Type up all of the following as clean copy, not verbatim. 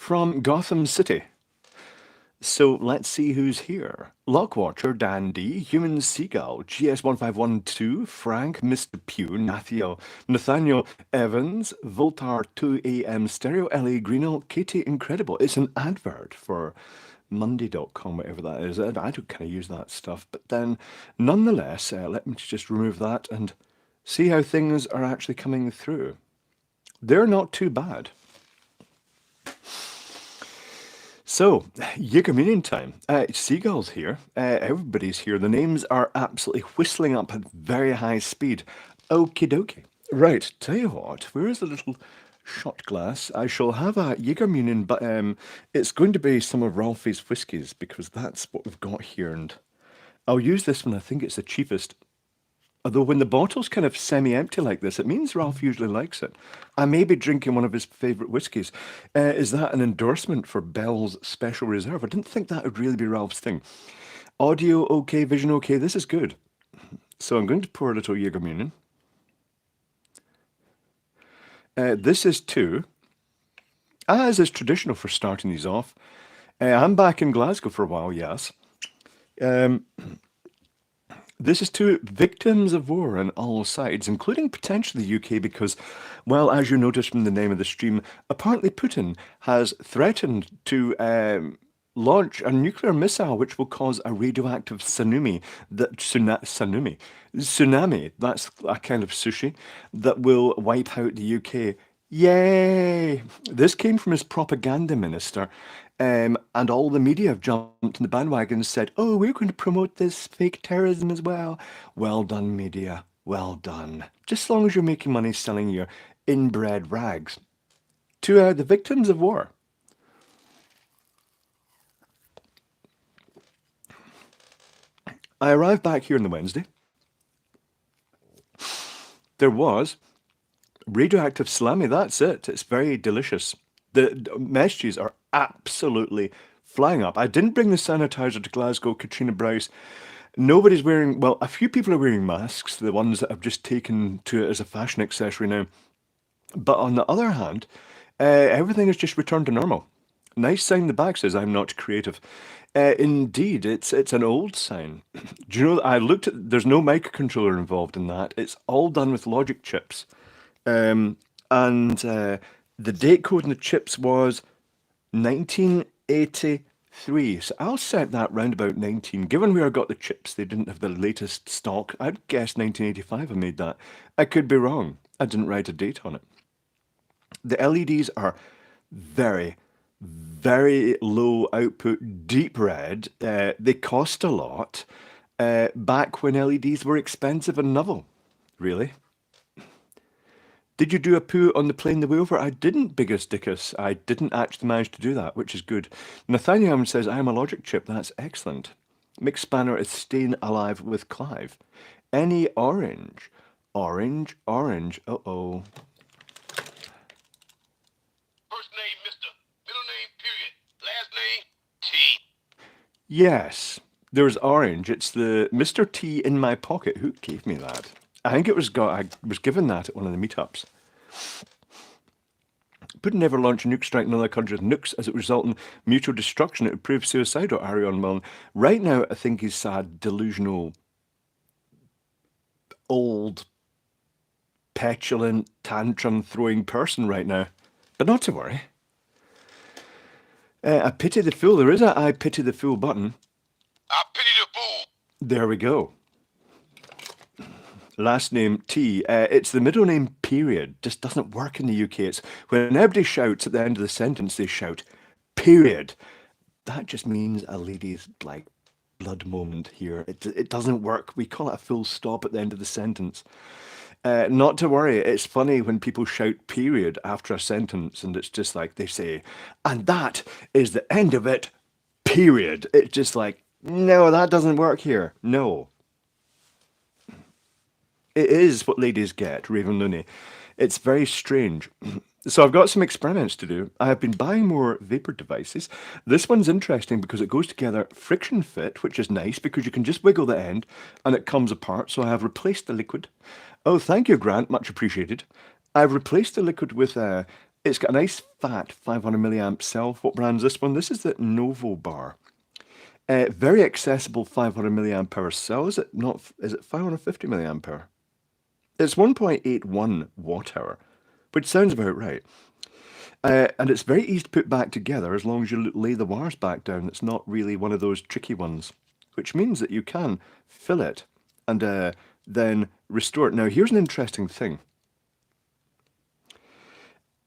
from Gotham City. So let's see who's here. Lockwatcher, Dandy, Human Seagull, GS1512, Frank, Mr. Pew, Nathaniel Evans, Voltar 2AM Stereo, LA Greenell, Katie Incredible. It's an advert for Monday.com, whatever that is. I don't kind of use that stuff. But then, nonetheless, let me just remove that and see how things are actually coming through. They're not too bad. So, Yigaminian time. Seagulls here. Everybody's here. The names are absolutely whistling up at very high speed. Okie dokie. Right, tell you what, where is the little shot glass? I shall have a Jägermunion, but it's going to be some of Ralphie's whiskies because that's what we've got here. And I'll use this one. I think it's the cheapest. Although when the bottle's kind of semi-empty like this, it means Ralph usually likes it. I may be drinking one of his favourite whiskies. Is that an endorsement for Bell's Special Reserve? I didn't think that would really be Ralph's thing. Audio okay, vision okay, this is good. So I'm going to pour a little Jägermunion. This is two. As is traditional for starting these off. I'm back in Glasgow for a while, yes. This is to victims of war on all sides, including potentially the UK, because, well, as you notice from the name of the stream, apparently Putin has threatened to launch a nuclear missile which will cause a radioactive tsunami, tsunami, that's a kind of sushi, that will wipe out the UK. Yay! This came from his propaganda minister, and all the media have jumped in the bandwagon and said, oh, we're going to promote this fake terrorism as well. Well done, media. Well done. Just as long as you're making money selling your inbred rags to the victims of war. I arrived back here on the Wednesday. There was radioactive salami, that's it. It's very delicious. The messages are absolutely flying up. I didn't bring the sanitizer to Glasgow, Katrina Browse. Nobody's wearing, well, a few people are wearing masks, the ones that have just taken to it as a fashion accessory now. But on the other hand, everything has just returned to normal. Nice sign in the back says, I'm not creative. Indeed, it's an old sign. Do you know, I looked at, there's no microcontroller involved in that. It's all done with logic chips. The date code in the chips was 1983. So I'll set that round about 19. Given where I got the chips, they didn't have the latest stock. I'd guess 1985 I made that. I could be wrong. I didn't write a date on it. The LEDs are very, very low output, deep red. They cost a lot. Back when LEDs were expensive and novel. Really? Did you do a poo on the plane the way over? I didn't, Biggest Dickus. I didn't actually manage to do that, which is good. Nathaniel says, I am a logic chip. That's excellent. Mick Spanner is staying alive with Clive. Any orange? Orange, orange. Uh-oh. First name, Mr. Middle name, period. Last name, T. Yes, there's orange. It's the Mr. T in my pocket. Who gave me that? I think it was I was given that at one of the meetups. Putin never launch a nuke strike in another country with nukes as it would result in mutual destruction. It would prove suicidal, Arion Milne. Right now, I think he's a delusional, old, petulant, tantrum-throwing person right now. But not to worry. I pity the fool. There is a I pity the fool button. I pity the fool. There we go. Last name T. It's the middle name period. Just doesn't work in the UK. It's when everybody shouts at the end of the sentence, they shout period. That just means a lady's like blood moment here. It doesn't work. We call it a full stop at the end of the sentence. Not to worry. It's funny when people shout period after a sentence, and it's just like they say, and that is the end of it. Period. It's just like, no, that doesn't work here. No. It is what ladies get, Raven Looney. It's very strange. So I've got some experiments to do. I have been buying more vapor devices. This one's interesting because it goes together friction fit, which is nice because you can just wiggle the end and it comes apart. So I have replaced the liquid. Oh, thank you, Grant. Much appreciated. I've replaced the liquid with It's got a nice fat 500 milliamp cell. What brand's this one? This is the Novo Bar. Very accessible 500 milliamp hour cell. Is it not? Is it 550 milliamp hour? It's 1.81 watt hour, which sounds about right. And it's very easy to put back together as long as you lay the wires back down. It's not really one of those tricky ones, which means that you can fill it and then restore it. Now, here's an interesting thing.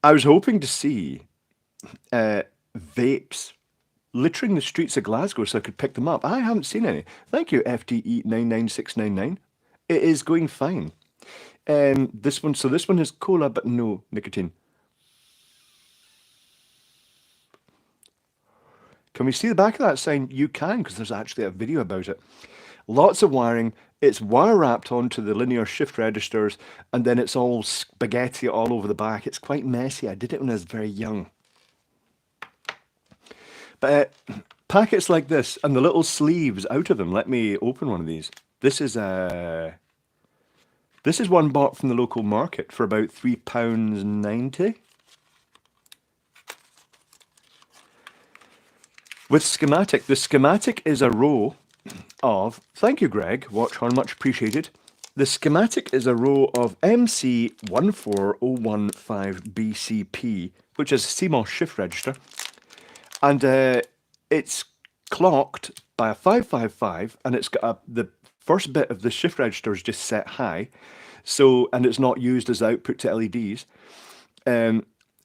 I was hoping to see vapes littering the streets of Glasgow so I could pick them up. I haven't seen any. Thank you, FDE 99699. It is going fine. This one has cola but no nicotine. Can we see the back of that sign? You can, because there's actually a video about it. Lots of wiring. It's wire wrapped onto the linear shift registers, and then it's all spaghetti all over the back. It's quite messy. I did it when I was very young. But packets like this and the little sleeves out of them. Let me open one of these. This is one bought from the local market for about £3.90. With schematic. The schematic is a row of, thank you Greg, watch horn, much appreciated. The schematic is a row of MC14015BCP, which is a CMOS shift register. And it's clocked by a 555, and it's got the first bit of the shift register is just set high, and it's not used as output to LEDs.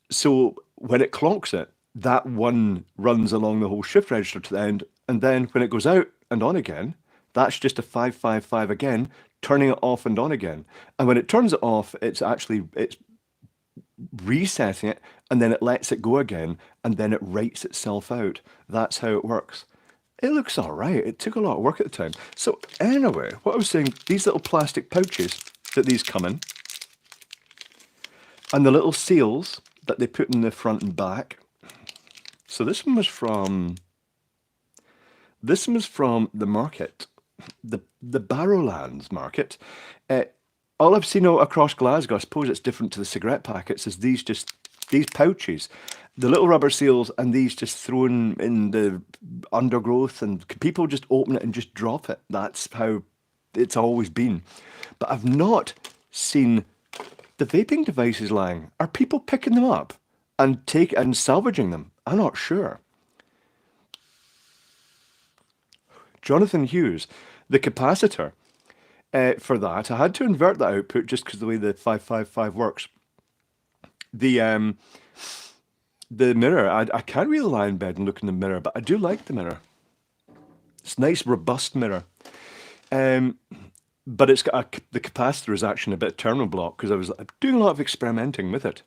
So when it clocks it, that one runs along the whole shift register to the end, and then when it goes out and on again, that's just a 555 again, turning it off and on again. And when it turns it off, it's resetting it, and then it lets it go again, and then it writes itself out. That's how it works. It looks all right. It took a lot of work at the time. So anyway, what I was saying, these little plastic pouches that these come in, and the little seals that they put in the front and back. So this one was from the market, the Barrowlands market. All I've seen across Glasgow, I suppose it's different to the cigarette packets, is these pouches, the little rubber seals, and these just thrown in the undergrowth, and people just open it and just drop it. That's how it's always been. But I've not seen the vaping devices lying. Are people picking them up and salvaging them? I'm not sure. Jonathan Hughes, the capacitor for that, I had to invert that output just because of the way the 555 works. The mirror, I can't really lie in bed and look in the mirror, but I do like the mirror. It's a nice, robust mirror. But it's got the capacitor is actually a bit of terminal block because I was doing a lot of experimenting with it.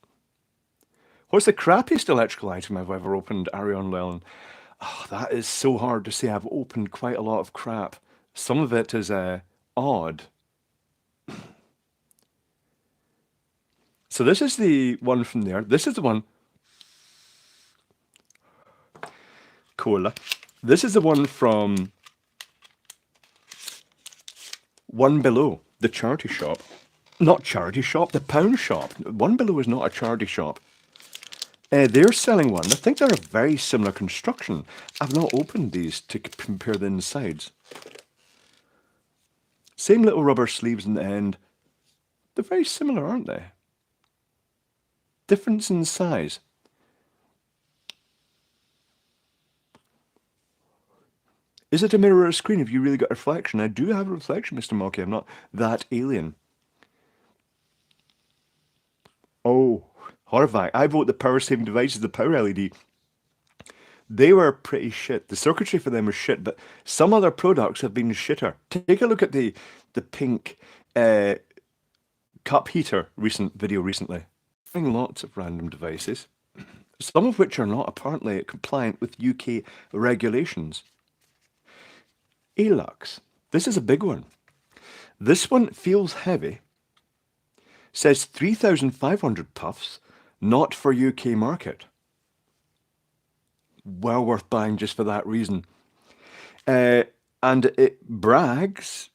What's the crappiest electrical item I've ever opened, Arion Llewellyn? Oh, that is so hard to say. I've opened quite a lot of crap. Some of it is odd. So this is the one from there. This is the one. Cola. This is the one from One Below, the charity shop. Not charity shop, the pound shop. One Below is not a charity shop. They're selling one. I think they're a very similar construction. I've not opened these to compare the insides. Same little rubber sleeves in the end. They're very similar, aren't they? Difference in size. Is it a mirror or a screen? Have you really got a reflection? I do have a reflection, Mr. Mocky. I'm not that alien. Oh, horrifying. I bought the power-saving devices, the power LED. They were pretty shit. The circuitry for them was shit, but some other products have been shitter. Take a look at the pink cup heater video recently. Having lots of random devices, some of which are not apparently compliant with UK regulations. Alux. This is a big one. This one feels heavy. Says 3,500 puffs, not for UK market. Well worth buying just for that reason. And it brags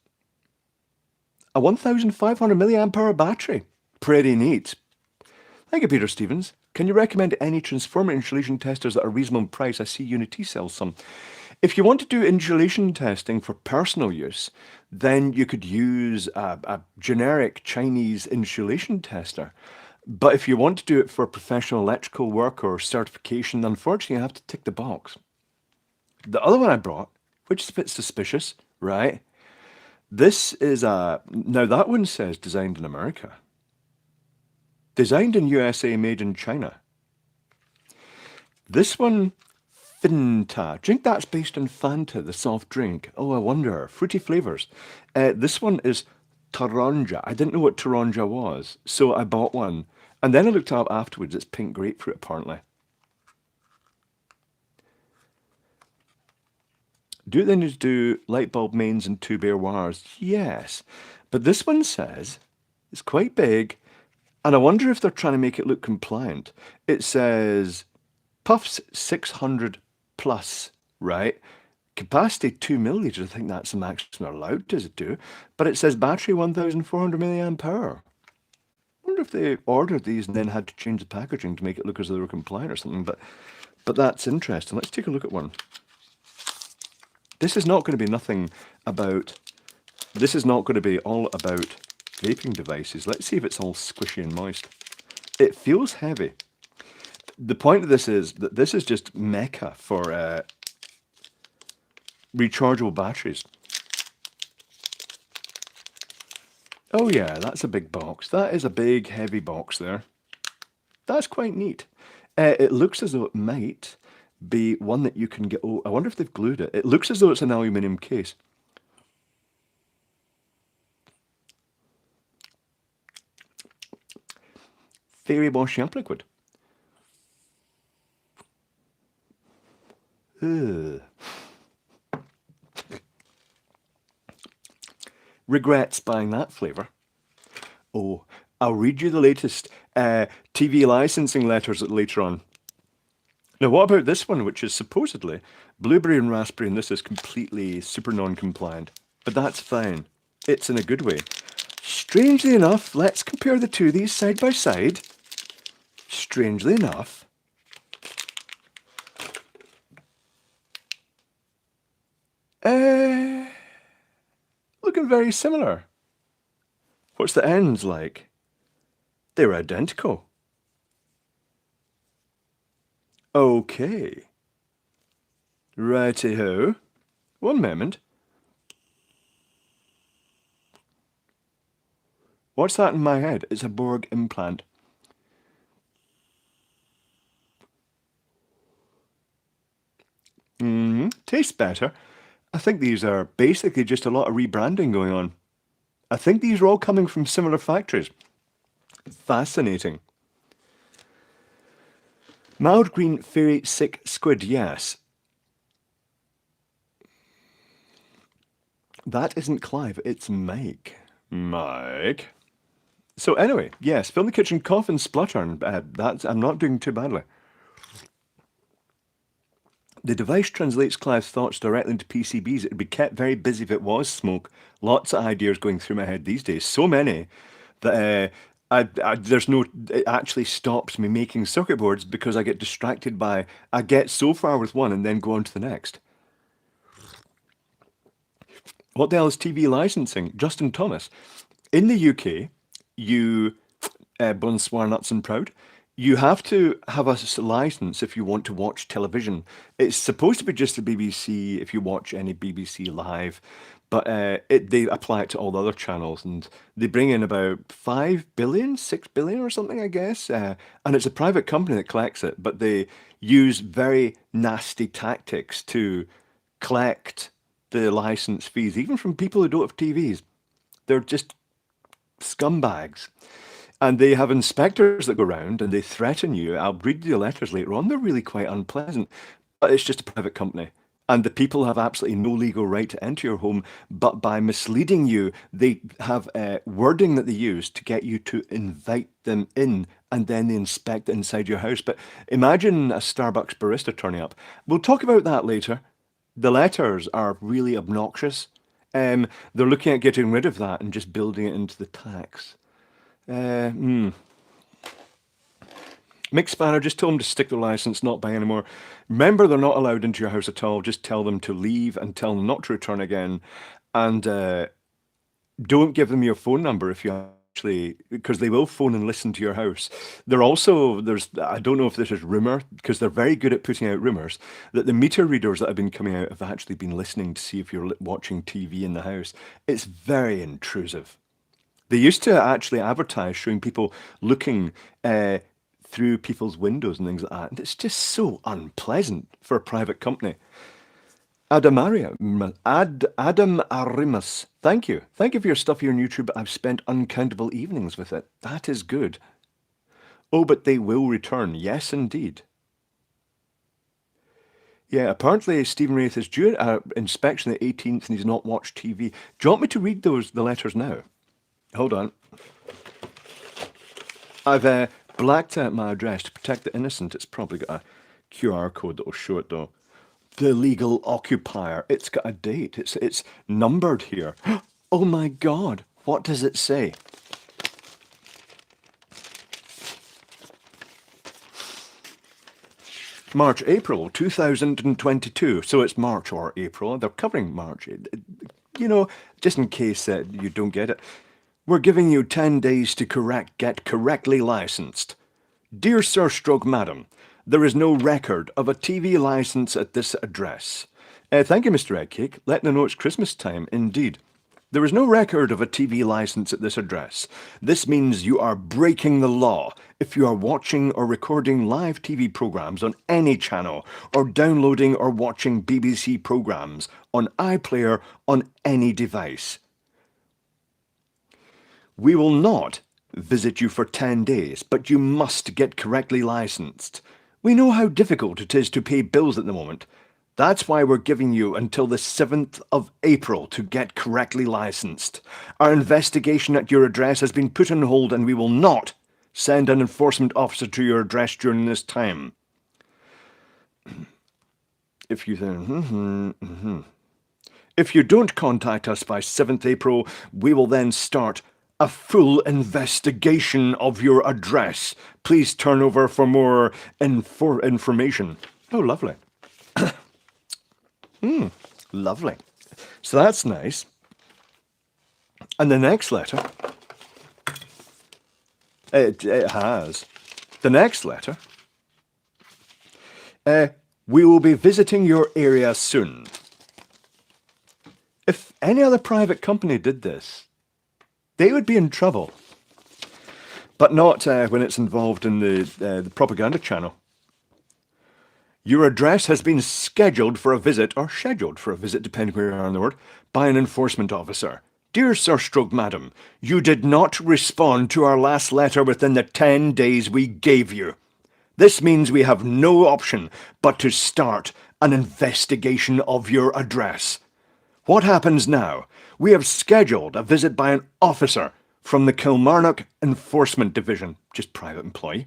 a 1,500 milliamp hour battery. Pretty neat. Thank you, Peter Stevens. Can you recommend any transformer insulation testers at a reasonable price? I see Unity sells some. If you want to do insulation testing for personal use, then you could use a generic Chinese insulation tester. But if you want to do it for professional electrical work or certification, unfortunately, you have to tick the box. The other one I brought, which is a bit suspicious, right? This is now that one says designed in America. Designed in USA, made in China. This one, Finta. Drink that's based on Fanta, the soft drink. Oh, I wonder. Fruity flavors. This one is Taronja. I didn't know what Taronja was, so I bought one. And then I looked up afterwards. It's pink grapefruit, apparently. Do they need to do light bulb mains and two bare wires? Yes. But this one says it's quite big, and I wonder if they're trying to make it look compliant. It says Puffs 600 plus, right? Capacity 2 milliliters. I think that's the maximum they're allowed to do. But it says battery 1,400 milliamp hour. I wonder if they ordered these and then had to change the packaging to make it look as though they were compliant or something. But that's interesting. Let's take a look at one. This is not going to be nothing about. This is not going to be all about vaping devices. Let's see if it's all squishy and moist. It feels heavy. The point of this is that this is just mecca for rechargeable batteries. Oh yeah, that's a big box. That is a big, heavy box there. That's quite neat. It looks as though it might be one that you can get. Oh, I wonder if they've glued it. It looks as though it's an aluminium case. Fairy wash up liquid. Ugh. Regrets buying that flavour. Oh, I'll read you the latest TV licensing letters later on. Now, what about this one, which is supposedly blueberry and raspberry, and this is completely super non-compliant. But that's fine. It's in a good way. Strangely enough, let's compare the two of these side by side. Strangely enough, looking very similar. What's the ends like? They're identical. Okay. Righty-ho. One moment. What's that in my head? It's a Borg implant. Tastes better. I think these are basically just a lot of rebranding going on. I think these are all coming from similar factories. Fascinating. Mild green fairy sick squid, yes. That isn't Clive, it's Mike. Mike. So anyway, yes, Film the Kitchen cough and splutter. I'm not doing too badly. The device translates Clive's thoughts directly into PCBs. It would be kept very busy if it was smoke. Lots of ideas going through my head these days. So many that there's no. It actually stops me making circuit boards because I get distracted by. I get so far with one and then go on to the next. What the hell is TV licensing? Justin Thomas. In the UK, you, bonsoir nuts and proud, you have to have a license if you want to watch television. It's supposed to be just the BBC if you watch any BBC Live, but they apply it to all the other channels, and they bring in about 5 billion, 6 billion or something, I guess. And it's a private company that collects it, but they use very nasty tactics to collect the license fees, even from people who don't have TVs. They're just scumbags. And they have inspectors that go around and they threaten you. I'll read you the letters later on. They're really quite unpleasant. But it's just a private company. And the people have absolutely no legal right to enter your home. But by misleading you, they have wording that they use to get you to invite them in. And then they inspect inside your house. But imagine a Starbucks barista turning up. We'll talk about that later. The letters are really obnoxious. They're looking at getting rid of that and just building it into the tax. Mick Spanner, just tell them to stick their license, not buy anymore. Remember, they're not allowed into your house at all. Just tell them to leave and tell them not to return again. And don't give them your phone number if you actually, because they will phone and listen to your house. I don't know if this is rumor, because they're very good at putting out rumors, that the meter readers that have been coming out have actually been listening to see if you're watching TV in the house. It's very intrusive. They used to actually advertise showing people looking through people's windows and things like that. And it's just so unpleasant for a private company. Adam Arimas. Thank you. Thank you for your stuff here on YouTube. I've spent uncountable evenings with it. That is good. Oh, but they will return. Yes, indeed. Yeah, apparently Stephen Wraith is due inspection the 18th and he's not watched TV. Do you want me to read the letters now? Hold on. I've blacked out my address to protect the innocent. It's probably got a QR code that will show it though. The legal occupier. It's got a date. It's numbered here. Oh my God. What does it say? March, April 2022. So it's March or April. They're covering March. You know, just in case you don't get it. We're giving you 10 days to get correctly licensed. Dear Sir Stroke Madam, there is no record of a TV license at this address. Thank you, Mr. Eggcake. Letting know it's Christmas time, indeed. There is no record of a TV license at this address. This means you are breaking the law if you are watching or recording live TV programs on any channel or downloading or watching BBC programs on iPlayer on any device. We will not visit you for 10 days, but you must get correctly licensed. We know how difficult it is to pay bills at the moment. That's why we're giving you until the 7th of April to get correctly licensed. Our investigation at your address has been put on hold and we will not send an enforcement officer to your address during this time. If you don't contact us by 7th April, we will then start a full investigation of your address. Please turn over for more information. Oh, lovely. Lovely. So that's nice. And the next letter, it has. The next letter, we will be visiting your area soon. If any other private company did this, they would be in trouble. But not when it's involved in the propaganda channel. Your address has been scheduled for a visit, or scheduled for a visit, depending where you are in the word, by an enforcement officer. Dear Sir Stroke Madam, you did not respond to our last letter within the 10 days we gave you. This means we have no option but to start an investigation of your address. What happens now? We have scheduled a visit by an officer from the Kilmarnock Enforcement Division, just private employee.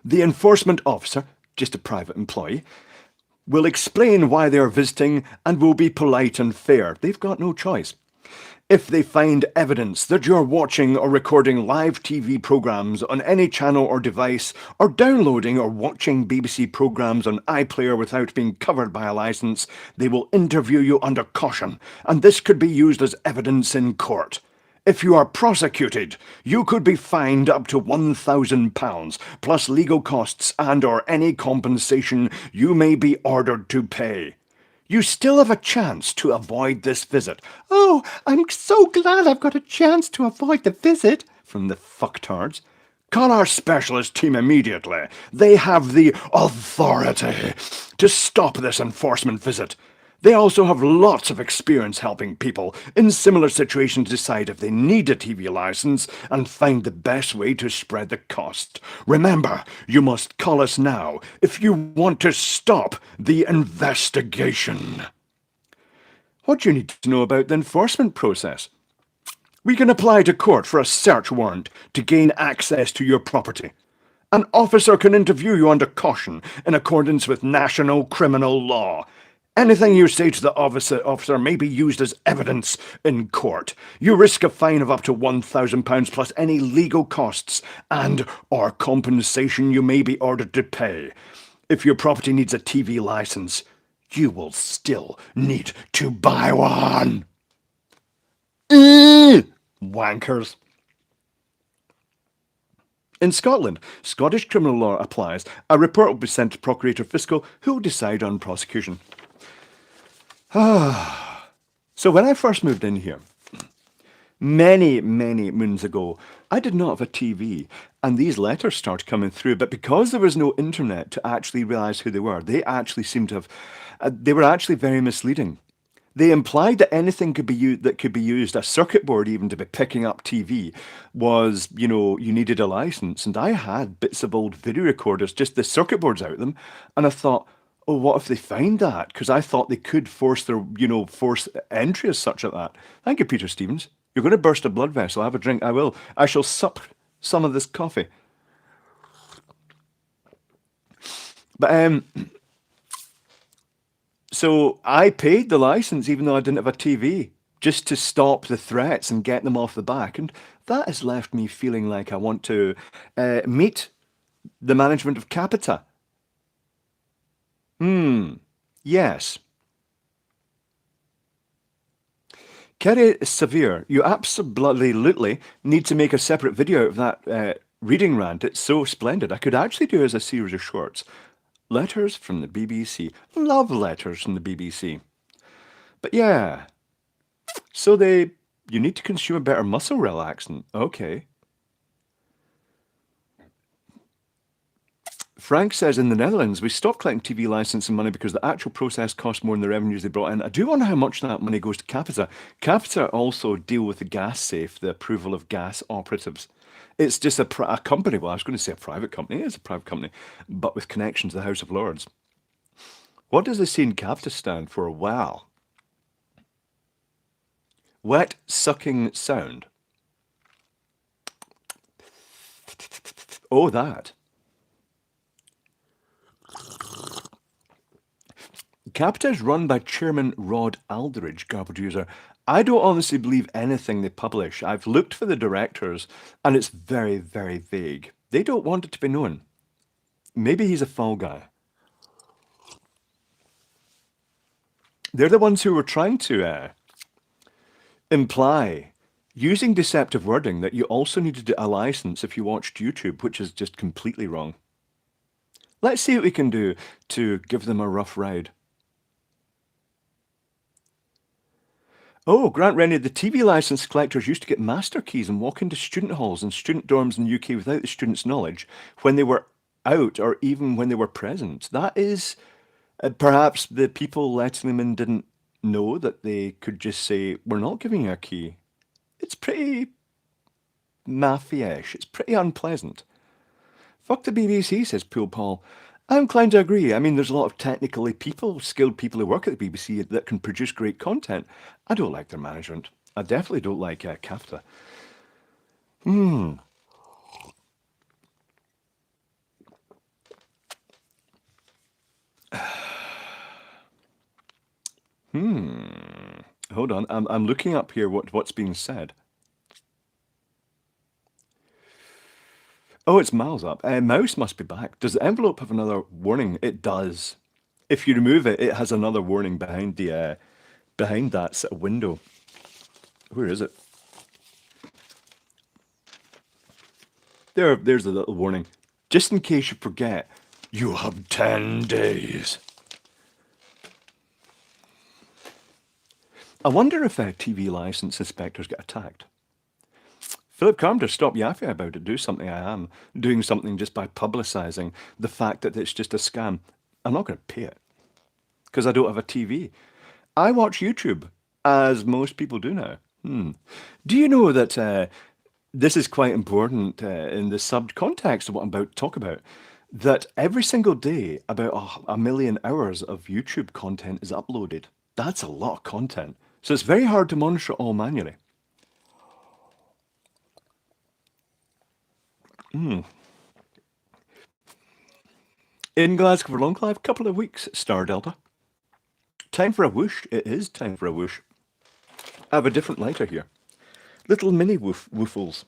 The enforcement officer, just a private employee, will explain why they are visiting and will be polite and fair. They've got no choice. If they find evidence that you're watching or recording live TV programs on any channel or device, or downloading or watching BBC programs on iPlayer without being covered by a license, they will interview you under caution, and this could be used as evidence in court. If you are prosecuted, you could be fined up to £1,000, plus legal costs and or any compensation you may be ordered to pay. You still have a chance to avoid this visit. Oh, I'm so glad I've got a chance to avoid the visit, from the fucktards. Call our specialist team immediately. They have the authority to stop this enforcement visit. They also have lots of experience helping people in similar situations decide if they need a TV license and find the best way to spread the cost. Remember, you must call us now if you want to stop the investigation. What do you need to know about the enforcement process? We can apply to court for a search warrant to gain access to your property. An officer can interview you under caution in accordance with national criminal law. Anything you say to the officer may be used as evidence in court. You risk a fine of up to £1,000 plus any legal costs and or compensation you may be ordered to pay. If your property needs a TV license, you will still need to buy one. Wankers. In Scotland, Scottish criminal law applies. A report will be sent to Procurator Fiscal, who will decide on prosecution. So when I first moved in here, many, many moons ago, I did not have a TV, and these letters started coming through. But because there was no internet to actually realise who they were, they actually seemed to have, they were actually very misleading. They implied that anything could be that could be used, a circuit board even to be picking up TV, was, you needed a license. And I had bits of old video recorders, just the circuit boards out of them, and I thought, oh, what if they find that? Because I thought they could force their, force entry as such at that. Thank you, Peter Stevens. You're going to burst a blood vessel. Have a drink. I will. I shall sup some of this coffee. But so I paid the license even though I didn't have a TV, just to stop the threats and get them off the back. And that has left me feeling like I want to meet the management of Capita. Yes. Kerry Severe, you absolutely need to make a separate video of that reading rant. It's so splendid. I could actually do it as a series of shorts. Letters from the BBC. Love letters from the BBC. But yeah, so you need to consume a better muscle relaxant. Okay. Frank says in the Netherlands, we stopped collecting TV licensing money because the actual process cost more than the revenues they brought in. I do wonder how much that money goes to Capita. Capita also deal with the gas safe, the approval of gas operatives. It's just a company. Well, I was going to say a private company. It is a private company, but with connections to the House of Lords. What does the C in Capita stand for? Wow. Wet sucking sound. Oh, that. Capita is run by Chairman Rod Aldridge, garbage user. I don't honestly believe anything they publish. I've looked for the directors, and it's very, very vague. They don't want it to be known. Maybe he's a fall guy. They're the ones who were trying to imply, using deceptive wording, that you also needed a license if you watched YouTube, which is just completely wrong. Let's see what we can do to give them a rough ride. Oh, Grant Rennie, the TV license collectors used to get master keys and walk into student halls and student dorms in the UK without the students' knowledge when they were out or even when they were present. That is, perhaps the people letting them in didn't know that they could just say, we're not giving you a key. It's pretty mafia-ish. It's pretty unpleasant. Fuck the BBC, says Pool Paul. I'm inclined to agree. I mean, there's a lot of technically skilled people who work at the BBC that can produce great content. I don't like their management. I definitely don't like Capita. Hold on. I'm looking up here what's being said. Oh, it's miles up. Mouse must be back. Does the envelope have another warning? It does. If you remove it, it has another warning behind the behind that sort of window. Where is it? There's a little warning. Just in case you forget, you have 10 days. I wonder if TV license inspectors get attacked. Philip Carpenter, stop yapping about it. Do something. I am doing something just by publicising the fact that it's just a scam. I'm not going to pay it because I don't have a TV. I watch YouTube, as most people do now. Do you know that this is quite important in the subcontext of what I'm about to talk about? That every single day, about a million hours of YouTube content is uploaded. That's a lot of content. So it's very hard to monitor it all manually. In Glasgow for long, Clive, couple of weeks, Star Delta. Time for a whoosh. It is time for a whoosh. I have a different lighter here. Little mini woofles.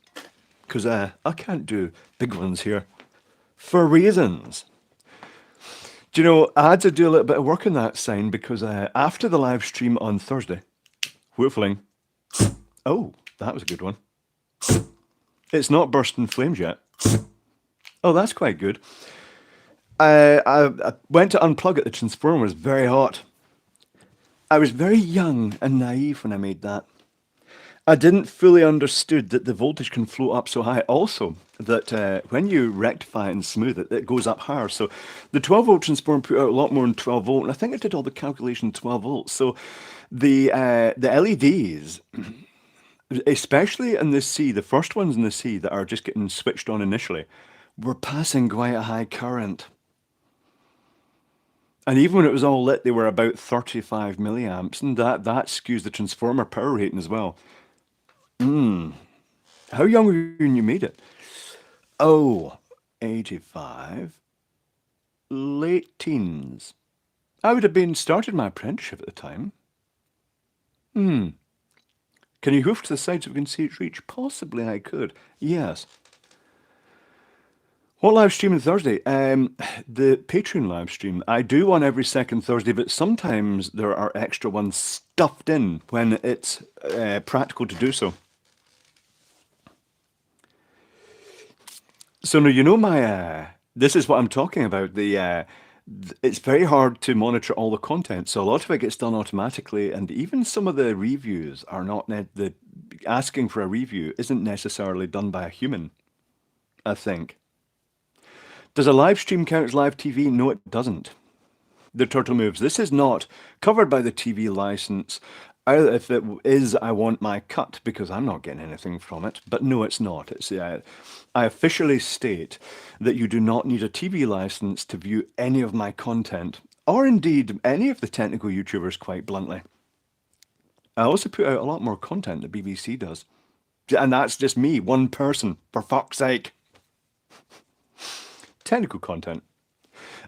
Because I can't do big ones here. For reasons. Do you know, I had to do a little bit of work on that sign because after the live stream on Thursday, woofling. Oh, that was a good one. It's not burst in flames yet. Oh, that's quite good. I went to unplug it. The transformer was very hot. I was very young and naive when I made that. I didn't fully understood that the voltage can float up so high. Also, that when you rectify it and smooth it, it goes up higher. So the 12 volt transformer put out a lot more than 12 volt, and I think I did all the calculation 12 volts. So the LEDs, especially in the C, the first ones in the C that are just getting switched on initially, were passing quite a high current. And even when it was all lit, they were about 35 milliamps, and that skews the transformer power rating as well. How young were you when you made it? Oh, 85. Late teens. I would have been started my apprenticeship at the time. Can you hoof to the side so we can see its reach? Possibly I could. Yes. What live stream on Thursday? The Patreon live stream. I do one every second Thursday, but sometimes there are extra ones stuffed in when it's practical to do so. So now you know my. This is what I'm talking about. It's very hard to monitor all the content, so a lot of it gets done automatically, and even some of the reviews are not the asking for a review isn't necessarily done by a human. I think. Does a live stream count as live TV? No, it doesn't. The Turtle Moves. This is not covered by the TV license. If it is, I want my cut because I'm not getting anything from it. But no, it's not. It's I officially state that you do not need a TV license to view any of my content, or indeed any of the technical YouTubers, quite bluntly. I also put out a lot more content than BBC does. And that's just me, one person, for fuck's sake. Technical content.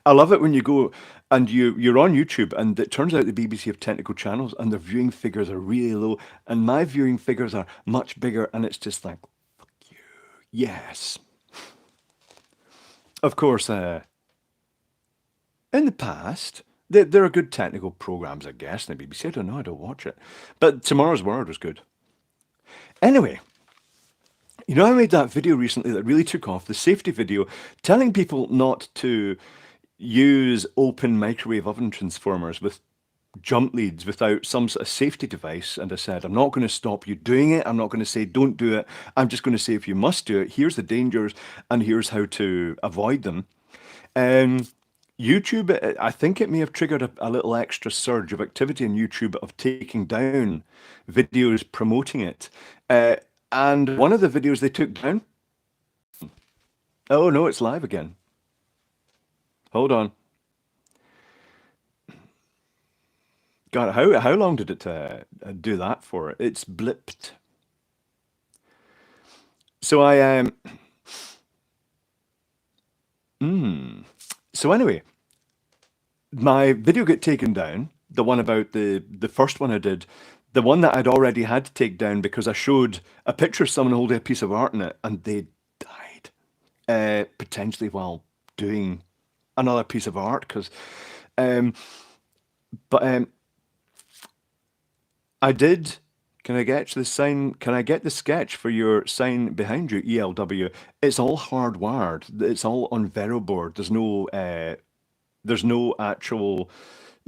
I love it when you go and you're on YouTube and it turns out the BBC have technical channels and their viewing figures are really low and my viewing figures are much bigger and it's just like, fuck you. Yes. Of course, in the past, there are good technical programs, I guess, in the BBC. I don't know, I don't watch it. But Tomorrow's World was good. Anyway, you know, I made that video recently that really took off, the safety video, telling people not to use open microwave oven transformers with jump leads without some sort of safety device. And I said, I'm not going to stop you doing it. I'm not going to say don't do it. I'm just going to say if you must do it, here's the dangers and here's how to avoid them. YouTube, I think it may have triggered a little extra surge of activity on YouTube of taking down videos promoting it. And one of the videos they took down, oh no, it's live again. Hold on. God, how long did it do that for? It's blipped. So So anyway, my video got taken down. The one about the first one I did, the one that I'd already had to take down because I showed a picture of someone holding a piece of art in it, and they died, potentially while doing another piece of art. Because, but I did. Can I get the sign? Can I get the sketch for your sign behind you, ELW? It's all hardwired. It's all on Vero board. There's no actual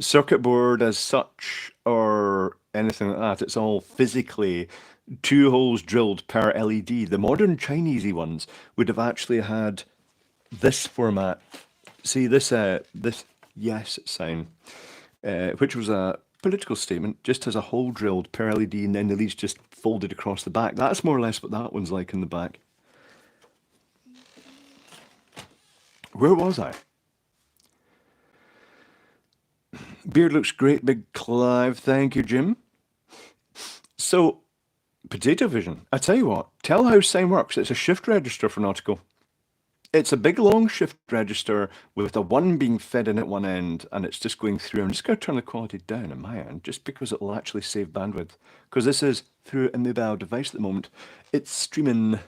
circuit board as such or anything like that. It's all physically 2 holes drilled per LED. The modern Chinesey ones would have actually had this format. See this yes sign, which was a political statement, just has a hole drilled per LED and then the leads just folded across the back. That's more or less what that one's like in the back. Where was I? Beard looks great, big Clive. Thank you, Jim. So, Potato Vision. I tell you what, tell how sign works. It's a shift register for Nautical. It's a big long shift register with a one being fed in at one end, and it's just going through. I'm just going to turn the quality down on my end, just because it will actually save bandwidth. Because this is through a mobile device at the moment. It's streaming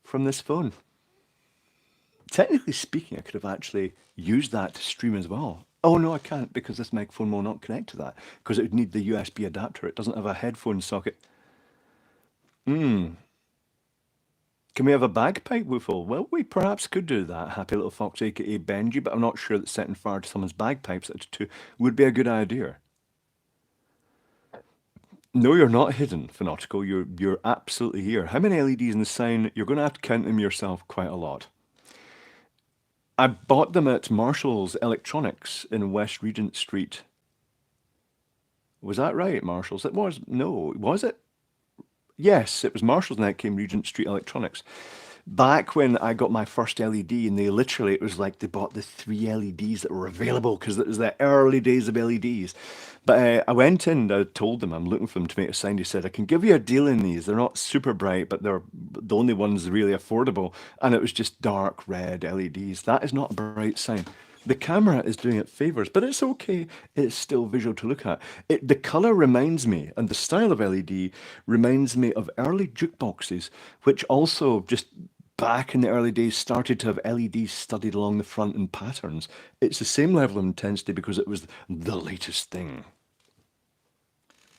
from this phone. Technically speaking, I could have actually used that to stream as well. Oh no, I can't because this microphone will not connect to that because it would need the USB adapter. It doesn't have a headphone socket. Can we have a bagpipe woofle? Well, we perhaps could do that, Happy Little Fox, aka Benji, but I'm not sure that setting fire to someone's bagpipes at two would be a good idea. No, you're not hidden, Fanautical. You're absolutely here. How many LEDs in the sign? You're going to have to count them yourself quite a lot. I bought them at Marshall's Electronics in West Regent Street. Was that right, Marshall's? It was. No, was it? Yes, it was Marshall's and that came Regent Street Electronics. Back when I got my first LED, and they literally, it was like they bought the three LEDs that were available because it was the early days of LEDs. But I went in, I told them I'm looking for them to make a sign. He said, I can give you a deal in these. They're not super bright, but they're the only ones really affordable. And it was just dark red LEDs. That is not a bright sign. The camera is doing it favors, but it's okay. It's still visual to look at. The color reminds me, and the style of LED reminds me of early jukeboxes, which also just back in the early days started to have LEDs studied along the front in patterns. It's the same level of intensity because it was the latest thing.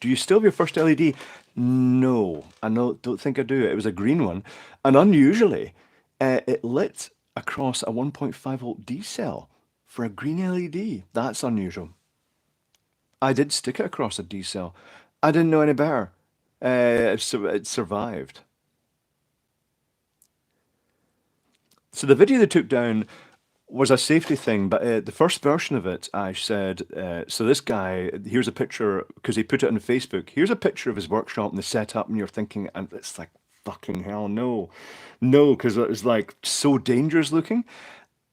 Do you still have your first LED? No, don't think I do. It was a green one, and unusually, it lit across a 1.5 volt D cell for a green LED. That's unusual. I did stick it across a D cell. I didn't know any better. So it survived. So the video they took down was a safety thing, but the first version of it, I said, so this guy, here's a picture, because he put it on Facebook, here's a picture of his workshop and the setup, and you're thinking, and it's like, fucking hell, no. No, because it was like so dangerous looking.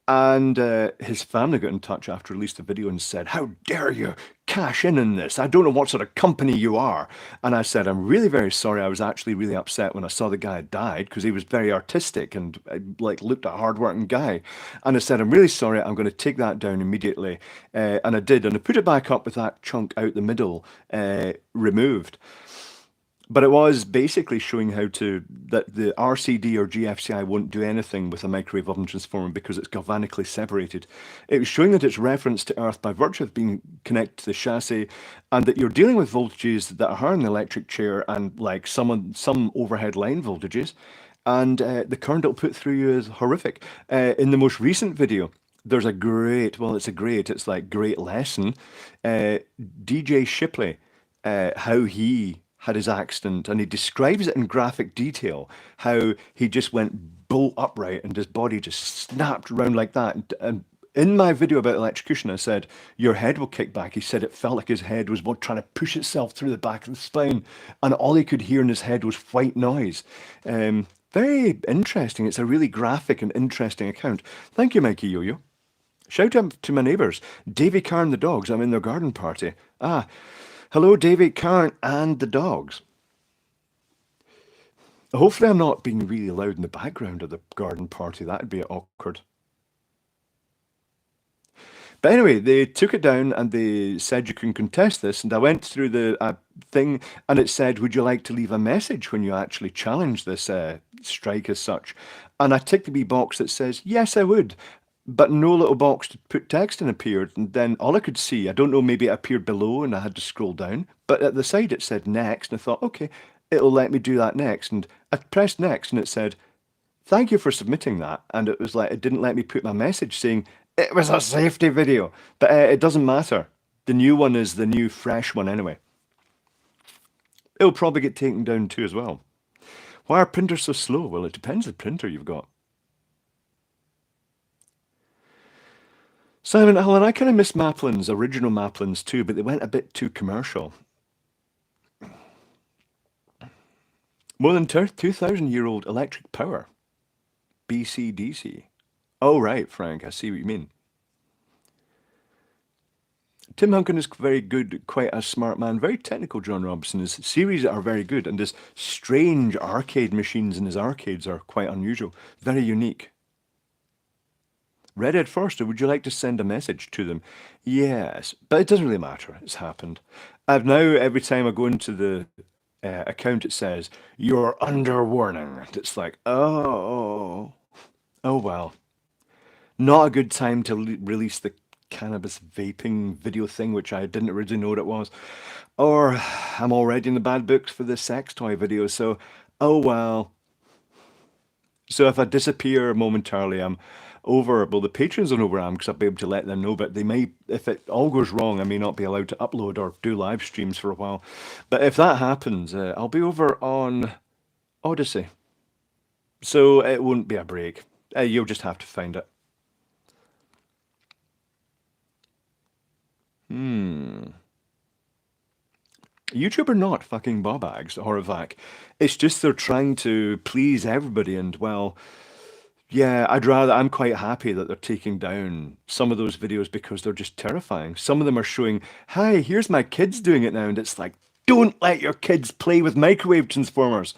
And his family got in touch after he released the video and said, how dare you cash in on this? I don't know what sort of company you are. And I said, I'm really very sorry. I was actually really upset when I saw the guy had died because he was very artistic and like looked a hardworking guy. And I said, I'm really sorry. I'm going to take that down immediately. And I did. And I put it back up with that chunk out the middle removed. But it was basically showing how to that the RCD or GFCI won't do anything with a microwave oven transformer because it's galvanically separated. It was showing that it's referenced to Earth by virtue of being connected to the chassis, and that you're dealing with voltages that are higher in the electric chair and like some overhead line voltages, and the current it'll put through you is horrific. In the most recent video, there's a great, well, it's like great lesson. DJ Shipley, how he had his accident, and he describes it in graphic detail, how he just went bolt upright and his body just snapped around like that. And in my video about electrocution, I said, your head will kick back. He said it felt like his head was trying to push itself through the back of the spine, and all he could hear in his head was white noise. Very interesting. It's a really graphic and interesting account. Thank you, Mikey Yo-Yo. Shout out to my neighbours, Davy, Carr and the dogs. I'm in their garden party. Ah, hello, Davy, Karen, and the dogs. Hopefully I'm not being really loud in the background of the garden party. That'd be awkward. But anyway, they took it down and they said you can contest this. And I went through the thing and it said, would you like to leave a message when you actually challenge this strike as such? And I ticked the wee box that says, yes, I would. But no little box to put text in appeared. And then all I could see, I don't know, maybe it appeared below and I had to scroll down. But at the side it said next. And I thought, okay, it'll let me do that next. And I pressed next and it said, thank you for submitting that. And it was like, it didn't let me put my message saying, it was a safety video. But it doesn't matter. The new one is the new fresh one anyway. It'll probably get taken down too as well. Why are printers so slow? Well, it depends the printer you've got. Simon Allen, I kind of miss Maplin's, original Maplin's too, but they went a bit too commercial. More than 2,000-year-old electric power. BC-DC. Oh, right, Frank, I see what you mean. Tim Hunkin is very good, quite a smart man, very technical, John Robinson. His series are very good, and his strange arcade machines in his arcades are quite unusual, very unique. Redhead first, or would you like to send a message to them? Yes, but it doesn't really matter. It's happened. I've now, every time I go into the account, it says, "You're under warning." It's like, oh, oh well. Not a good time to release the cannabis vaping video thing, which I didn't originally know what it was. Or I'm already in the bad books for the sex toy video, so oh well. So if I disappear momentarily, I'm over. Well, the patrons don't know where I am because I'll be able to let them know. But they may, if it all goes wrong, I may not be allowed to upload or do live streams for a while. But if that happens, I'll be over on Odyssey, so it won't be a break. You'll just have to find it. Hmm. YouTube are not fucking Bobags or Vac. It's just they're trying to please everybody, and well, yeah, I'm quite happy that they're taking down some of those videos because they're just terrifying. Some of them are showing, "Hi, here's my kids doing it now," and it's like, don't let your kids play with microwave transformers.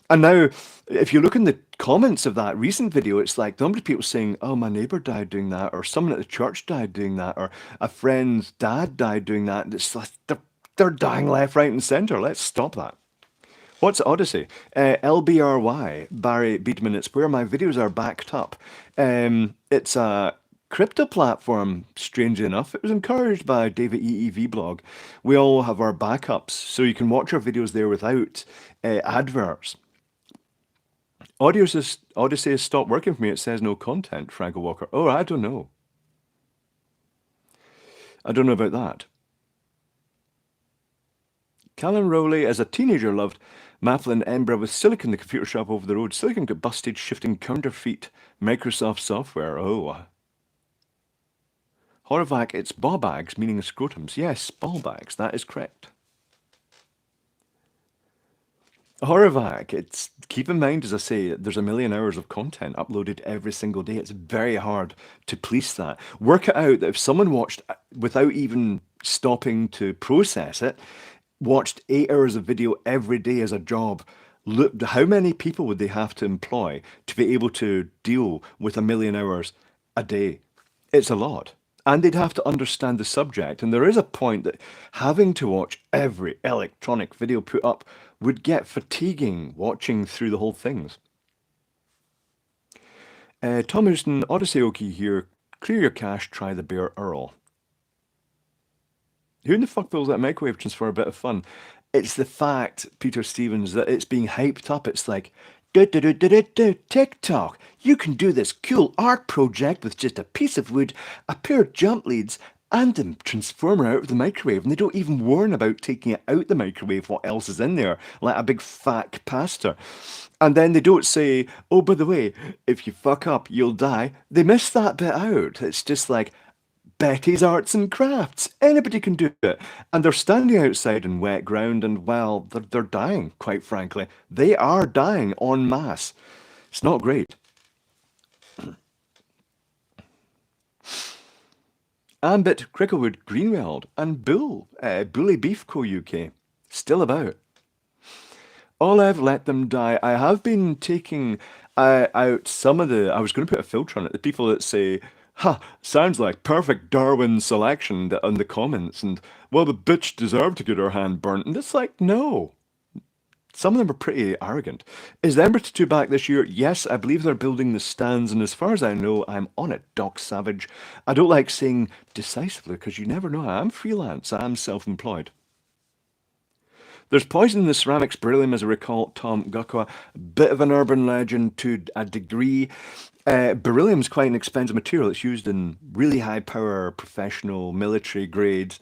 And now, if you look in the comments of that recent video, it's like the number of people saying, "Oh, my neighbor died doing that," or "Someone at the church died doing that," or "A friend's dad died doing that." And it's like they're dying left, right, and center. Let's stop that. What's Odyssey? LBRY, Barry Beedman. It's where my videos are backed up. It's a crypto platform, strangely enough. It was encouraged by David EEV blog. We all have our backups, so you can watch our videos there without adverts. Odyssey has stopped working for me. It says no content, Franco Walker. Oh, I don't know. I don't know about that. Callan Rowley, as a teenager, loved Maplin Embra with Silicon, the computer shop over the road. Silicon got busted shifting counterfeit Microsoft software. Oh. Horvac, it's ballbags, meaning scrotums. Yes, ballbags, that is correct. Horvac, it's keep in mind, as I say, there's a million hours of content uploaded every single day. It's very hard to police that. Work it out that if someone watched without even stopping to process it, watched 8 hours of video every day as a job, look, how many people would they have to employ to be able to deal with a million hours a day? It's a lot. And they'd have to understand the subject. And there is a point that having to watch every electronic video put up would get fatiguing watching through the whole things. Tom Houston, Odyssey Okie here. Clear your cache, try the Bear Earl. Who in the fuck pulls that microwave just for a bit of fun? It's the fact, Peter Stevens, that it's being hyped up. It's like, TikTok, you can do this cool art project with just a piece of wood, a pair of jump leads, and a transformer out of the microwave. And they don't even warn about taking it out the microwave, what else is in there, like a big fat capacitor. And then they don't say, "Oh, by the way, if you fuck up, you'll die." They miss that bit out. It's just like, Betty's Arts and Crafts. Anybody can do it. And they're standing outside in wet ground and, well, they're dying, quite frankly. They are dying en masse. It's not great. Ambit, Cricklewood, Greenweld, and Bull, Bully Beef Co. UK. Still about. Olive, let them die. I have been taking out some of the. I was going to put a filter on it. The people that say, "Ha, sounds like perfect Darwin selection," on the comments, and well, the bitch deserved to get her hand burnt. And it's like, no. Some of them are pretty arrogant. Is the Ember Tattoo back this year? Yes, I believe they're building the stands, and as far as I know, I'm on it, Doc Savage. I don't like saying decisively because you never know. I'm freelance. I'm self-employed. There's poison in the ceramics. Beryllium, as I recall, Tom Gukwa, bit of an urban legend to a degree. Beryllium is quite an expensive material. It's used in really high power, professional, military grade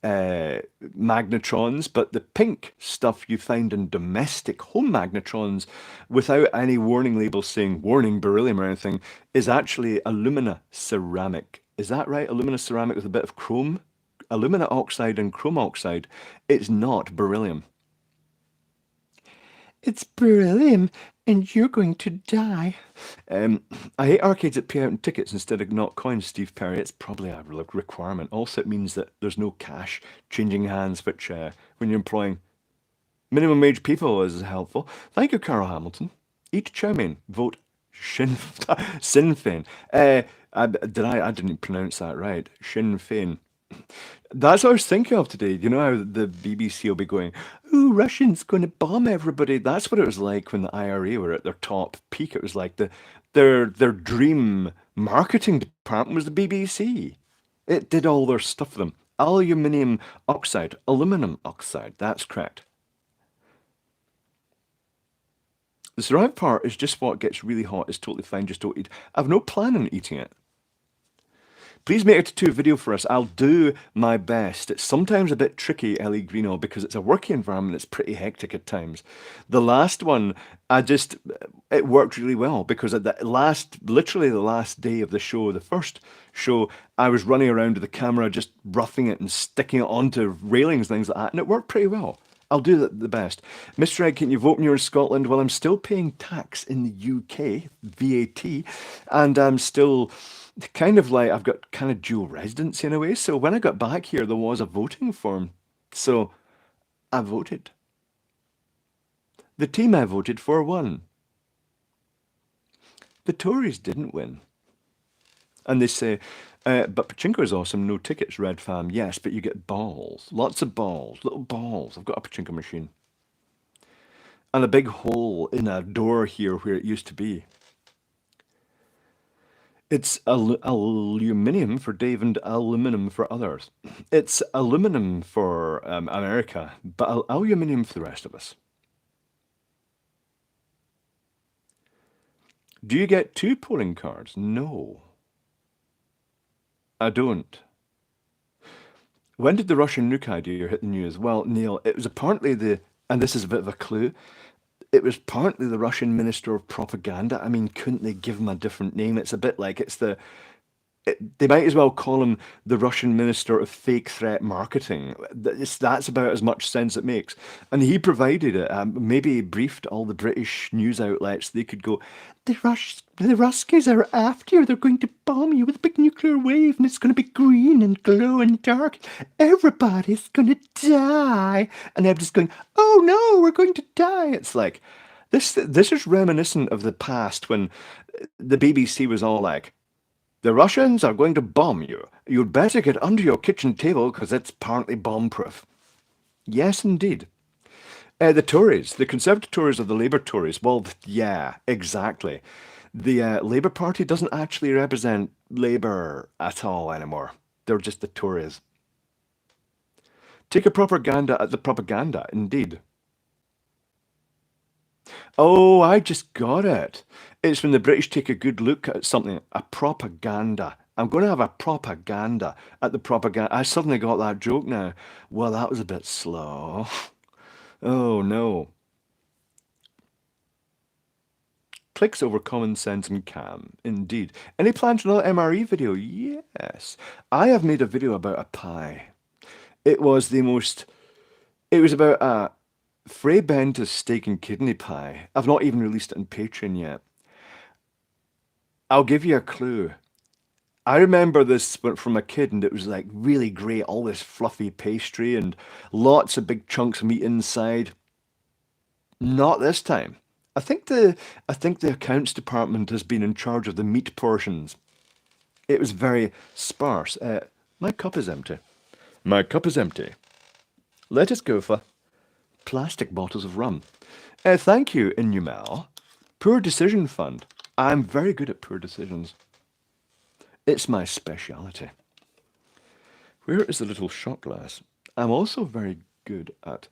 magnetrons, but the pink stuff you find in domestic home magnetrons without any warning labels saying warning beryllium or anything is actually alumina ceramic. Is that right? Alumina ceramic with a bit of chrome? Alumina oxide and chrome oxide. It's not beryllium. It's beryllium, and you're going to die. I hate arcades that pay out in tickets instead of not coins, Steve Perry. It's probably a requirement. Also, it means that there's no cash changing hands, which when you're employing minimum wage people is helpful. Thank you, Carol Hamilton. Eat chow mein. Vote Sinn Féin. I didn't pronounce that right. Sinn Féin. That's what I was thinking of today. You know how the BBC will be going, "Ooh, Russians going to bomb everybody." That's what it was like when the IRA were at their top peak. It was like their dream marketing department was the BBC. It did all their stuff for them. Aluminium oxide, aluminum oxide. That's correct. The survive part is just what gets really hot. It's totally fine. Just don't eat. I've no plan on eating it. Please make it a two video for us. I'll do my best. It's sometimes a bit tricky, Ellie Greeno, because it's a working environment. It's pretty hectic at times. The last one, it worked really well because at literally the last day of the show, the first show, I was running around with the camera, just roughing it and sticking it onto railings, things like that, and it worked pretty well. I'll do the best. Mr. Egg, can you vote when you're in Scotland? Well, I'm still paying tax in the UK, VAT, and I'm still kind of like I've got kind of dual residency in a way. So when I got back here, there was a voting form. So I voted. The team I voted for won. The Tories didn't win. And they say, but Pachinko is awesome. No tickets, Red Fam. Yes, but you get balls. Lots of balls. Little balls. I've got a Pachinko machine. And a big hole in a door here where it used to be. It's aluminium for Dave and aluminum for others. It's aluminum for America, but aluminium for the rest of us. Do you get two polling cards? No, I don't. When did the Russian nuke idea hit the news? Well, Neil, it was apparently and this is a bit of a clue, it was partly the Russian Minister of Propaganda. I mean, couldn't they give him a different name? It's a bit like they might as well call him the Russian Minister of Fake Threat Marketing. That's about as much sense it makes. And he provided it. Maybe he briefed all the British news outlets. They could go, the Ruskies are after you. They're going to bomb you with a big nuclear wave, and it's going to be green and glow and dark. Everybody's going to die. And they're just going, oh no, we're going to die. It's like, this is reminiscent of the past when the BBC was all like, the Russians are going to bomb you. You'd better get under your kitchen table because it's apparently bomb-proof. Yes, indeed. The Tories, the Conservative Tories or the Labour Tories, well, yeah, exactly. The Labour Party doesn't actually represent Labour at all anymore. They're just the Tories. Take a propaganda at the propaganda, indeed. Oh, I just got it. It's when the British take a good look at something, a propaganda. I'm going to have a propaganda at the propaganda. I suddenly got that joke now. Well, that was a bit slow. Oh, no. Clicks over common sense and calm. Indeed. Any plans for another MRE video? Yes. I have made a video about a pie. It was about a Frey Bentis steak and kidney pie. I've not even released it on Patreon yet. I'll give you a clue. I remember this from a kid, and it was like really great, all this fluffy pastry and lots of big chunks of meat inside. Not this time. I think the accounts department has been in charge of the meat portions. It was very sparse. My cup is empty. My cup is empty. Let us go for plastic bottles of rum. Thank you, Inumal. Poor Decision Fund. I'm very good at poor decisions. It's my speciality. Where is the little shot glass? I'm also very good at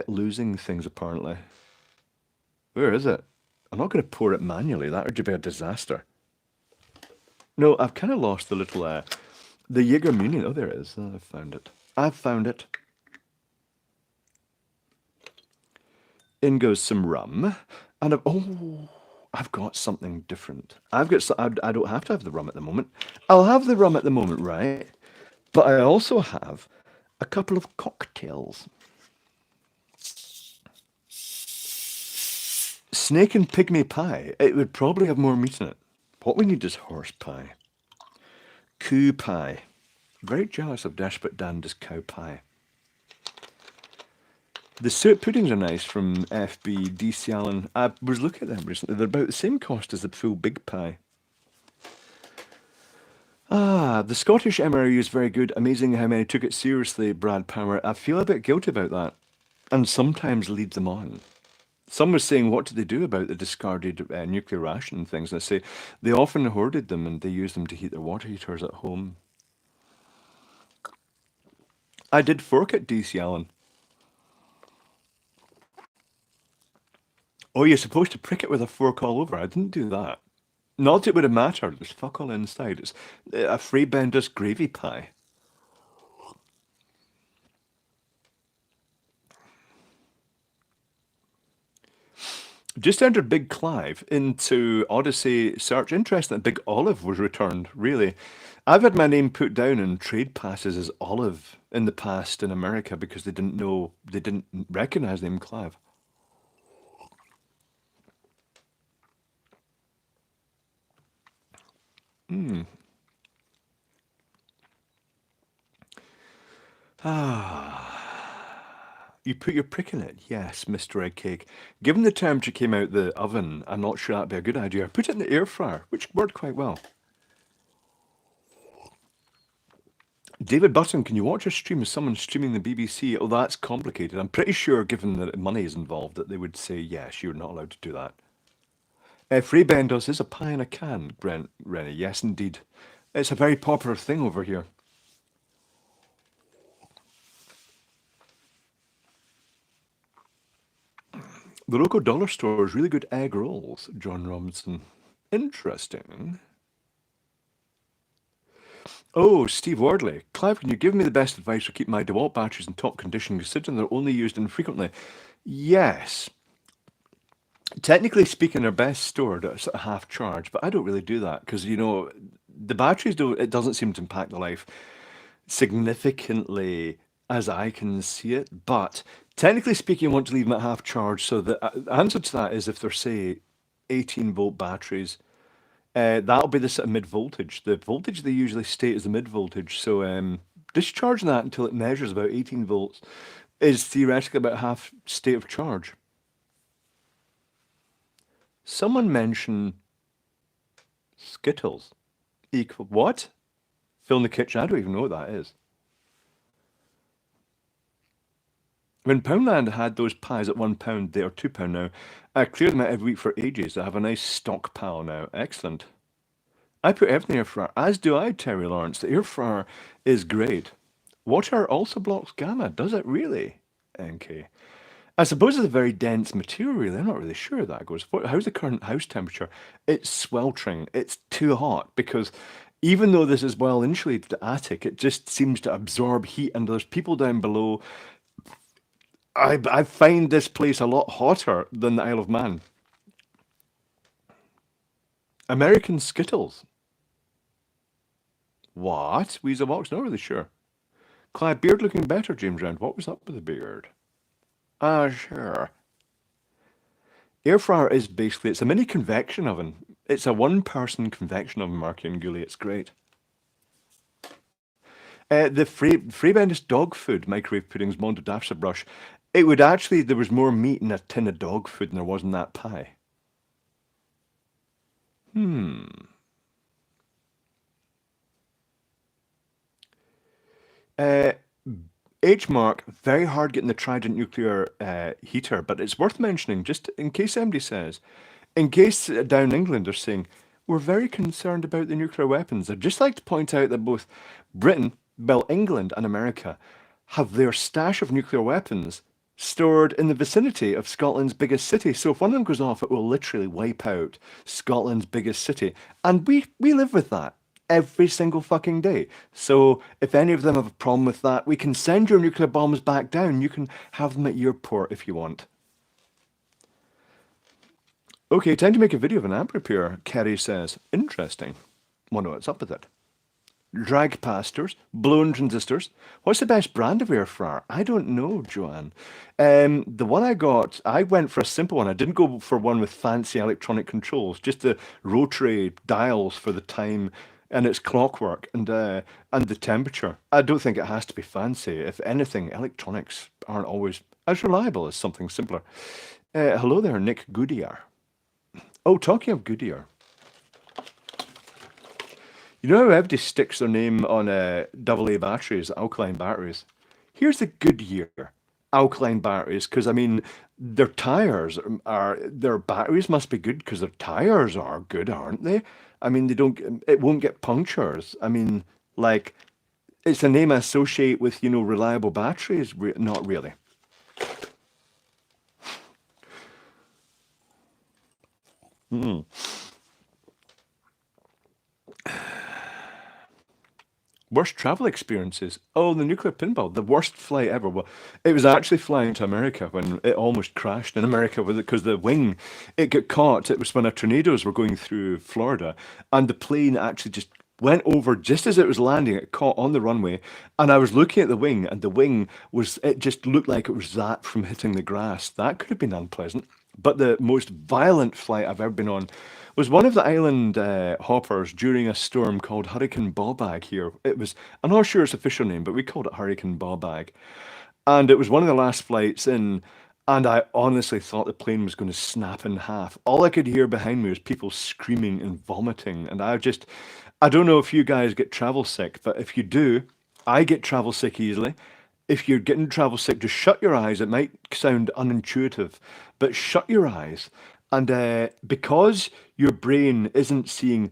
losing things, apparently. Where is it? I'm not going to pour it manually. That would be a disaster. No, I've kind of lost the little, the Jaeger Munich. Oh, there it is. I've found it. I've found it. In goes some rum. And I've got something different. I don't have to have the rum at the moment. I'll have the rum at the moment, right? But I also have a couple of cocktails. Snake and pygmy pie. It would probably have more meat in it. What we need is horse pie. Coo pie. Very jealous of Desperate Dandy's cow pie. The suet puddings are nice from FB, DC Allen. I was looking at them recently. They're about the same cost as the full big pie. Ah, the Scottish MRU is very good. Amazing how many took it seriously, Brad Power. I feel a bit guilty about that, and sometimes lead them on. Some was saying, what did they do about the discarded nuclear ration and things? And I say, they often hoarded them and they used them to heat their water heaters at home. I did fork it, DC Allen. Oh, you're supposed to prick it with a fork all over. I didn't do that. Not that it would have mattered. There's fuck all inside. It's a free bender's gravy pie. Just entered Big Clive into Odyssey search. Interesting that Big Olive was returned, really. I've had my name put down in trade passes as Olive in the past in America because they didn't recognize the name Clive. You put your prick in it? Yes, Mr. Eggcake. Given the temperature came out the oven, I'm not sure that'd be a good idea. Put it in the air fryer, which worked quite well. David Button, can you watch a stream of someone streaming the BBC? Oh, that's complicated. I'm pretty sure, given that money is involved, that they would say, yes, you're not allowed to do that. Free Bendos is a pie in a can, Rennie. Yes, indeed. It's a very popular thing over here. The local dollar store has really good egg rolls, John Robinson. Interesting. Oh, Steve Wardley. Clive, can you give me the best advice to keep my DeWalt batteries in top condition considering they're only used infrequently? Yes. Technically speaking, they're best stored at sort of half charge, but I don't really do that because, the batteries don't, it doesn't seem to impact the life significantly as I can see it. But technically speaking, you want to leave them at half charge. So the answer to that is if they're, say, 18-volt batteries, that'll be the sort of mid voltage. The voltage they usually state is the mid voltage. So discharging that until it measures about 18 volts is theoretically about half state of charge. Someone mentioned Skittles. Equal what? Fill in the kitchen. I don't even know what that is. When Poundland had those pies at £1, they are £2 now. I clear them out every week for ages. I have a nice stockpile now. Excellent. I put everything in the air fryer, as do I, Terry Lawrence. The air fryer is great. Water also blocks gamma, does it really? NK. I suppose it's a very dense material, really. I'm not really sure how that goes. How's the current house temperature? It's sweltering. It's too hot because even though this is well insulated, the attic, it just seems to absorb heat and there's people down below. I find this place a lot hotter than the Isle of Man. American Skittles. What? Weasel Box? Not really sure. Clive, beard looking better, James Round. What was up with the beard? Ah, sure. Air fryer is basically, it's a mini convection oven. It's a one-person convection oven, Marky and Gully. It's great. The Freebendis dog food microwave puddings, Mondo Dafsa brush. It would actually, there was more meat in a tin of dog food than there was in that pie. Uh, H Mark, very hard getting the Trident nuclear heater, but it's worth mentioning, just in case somebody says, in case down in England are saying, we're very concerned about the nuclear weapons. I'd just like to point out that both Britain, well, England and America have their stash of nuclear weapons stored in the vicinity of Scotland's biggest city. So if one of them goes off, it will literally wipe out Scotland's biggest city. And we live with that every single fucking day. So if any of them have a problem with that, we can send your nuclear bombs back down. You can have them at your port if you want. Okay, time to make a video of an amp repair, Kerry says. Interesting. Wonder what's up with it. Drag pastors, blown transistors. What's the best brand of air fryer? I don't know, Joanne. The one I got, I went for a simple one. I didn't go for one with fancy electronic controls, just the rotary dials for the time and its clockwork and the temperature. I don't think it has to be fancy. If anything, electronics aren't always as reliable as something simpler. Hello there, Nick Goodyear. Oh, talking of Goodyear. You know how everybody sticks their name on AA batteries, alkaline batteries? Here's a good year. Alkaline batteries, because I mean, their tires their batteries must be good because their tires are good, aren't they? I mean, they don't, it won't get punctures. I mean, like, it's a name I associate with, reliable batteries. Not really. Worst travel experiences. Oh, the nuclear pinball, the worst flight ever. Well, it was actually flying to America when it almost crashed in America with it because the wing, it got caught. It was when a tornadoes were going through Florida, and the plane actually just went over just as it was landing. It caught on the runway, and I was looking at the wing, and the wing was. It just looked like it was zapped from hitting the grass. That could have been unpleasant. But the most violent flight I've ever been on was one of the island hoppers during a storm called Hurricane Ballbag here. It was, I'm not sure its official name, but we called it Hurricane Ballbag. And it was one of the last flights in, and I honestly thought the plane was going to snap in half. All I could hear behind me was people screaming and vomiting. And I don't know if you guys get travel sick, but if you do, I get travel sick easily. If you're getting travel sick, just shut your eyes. It might sound unintuitive, but shut your eyes. And because your brain isn't seeing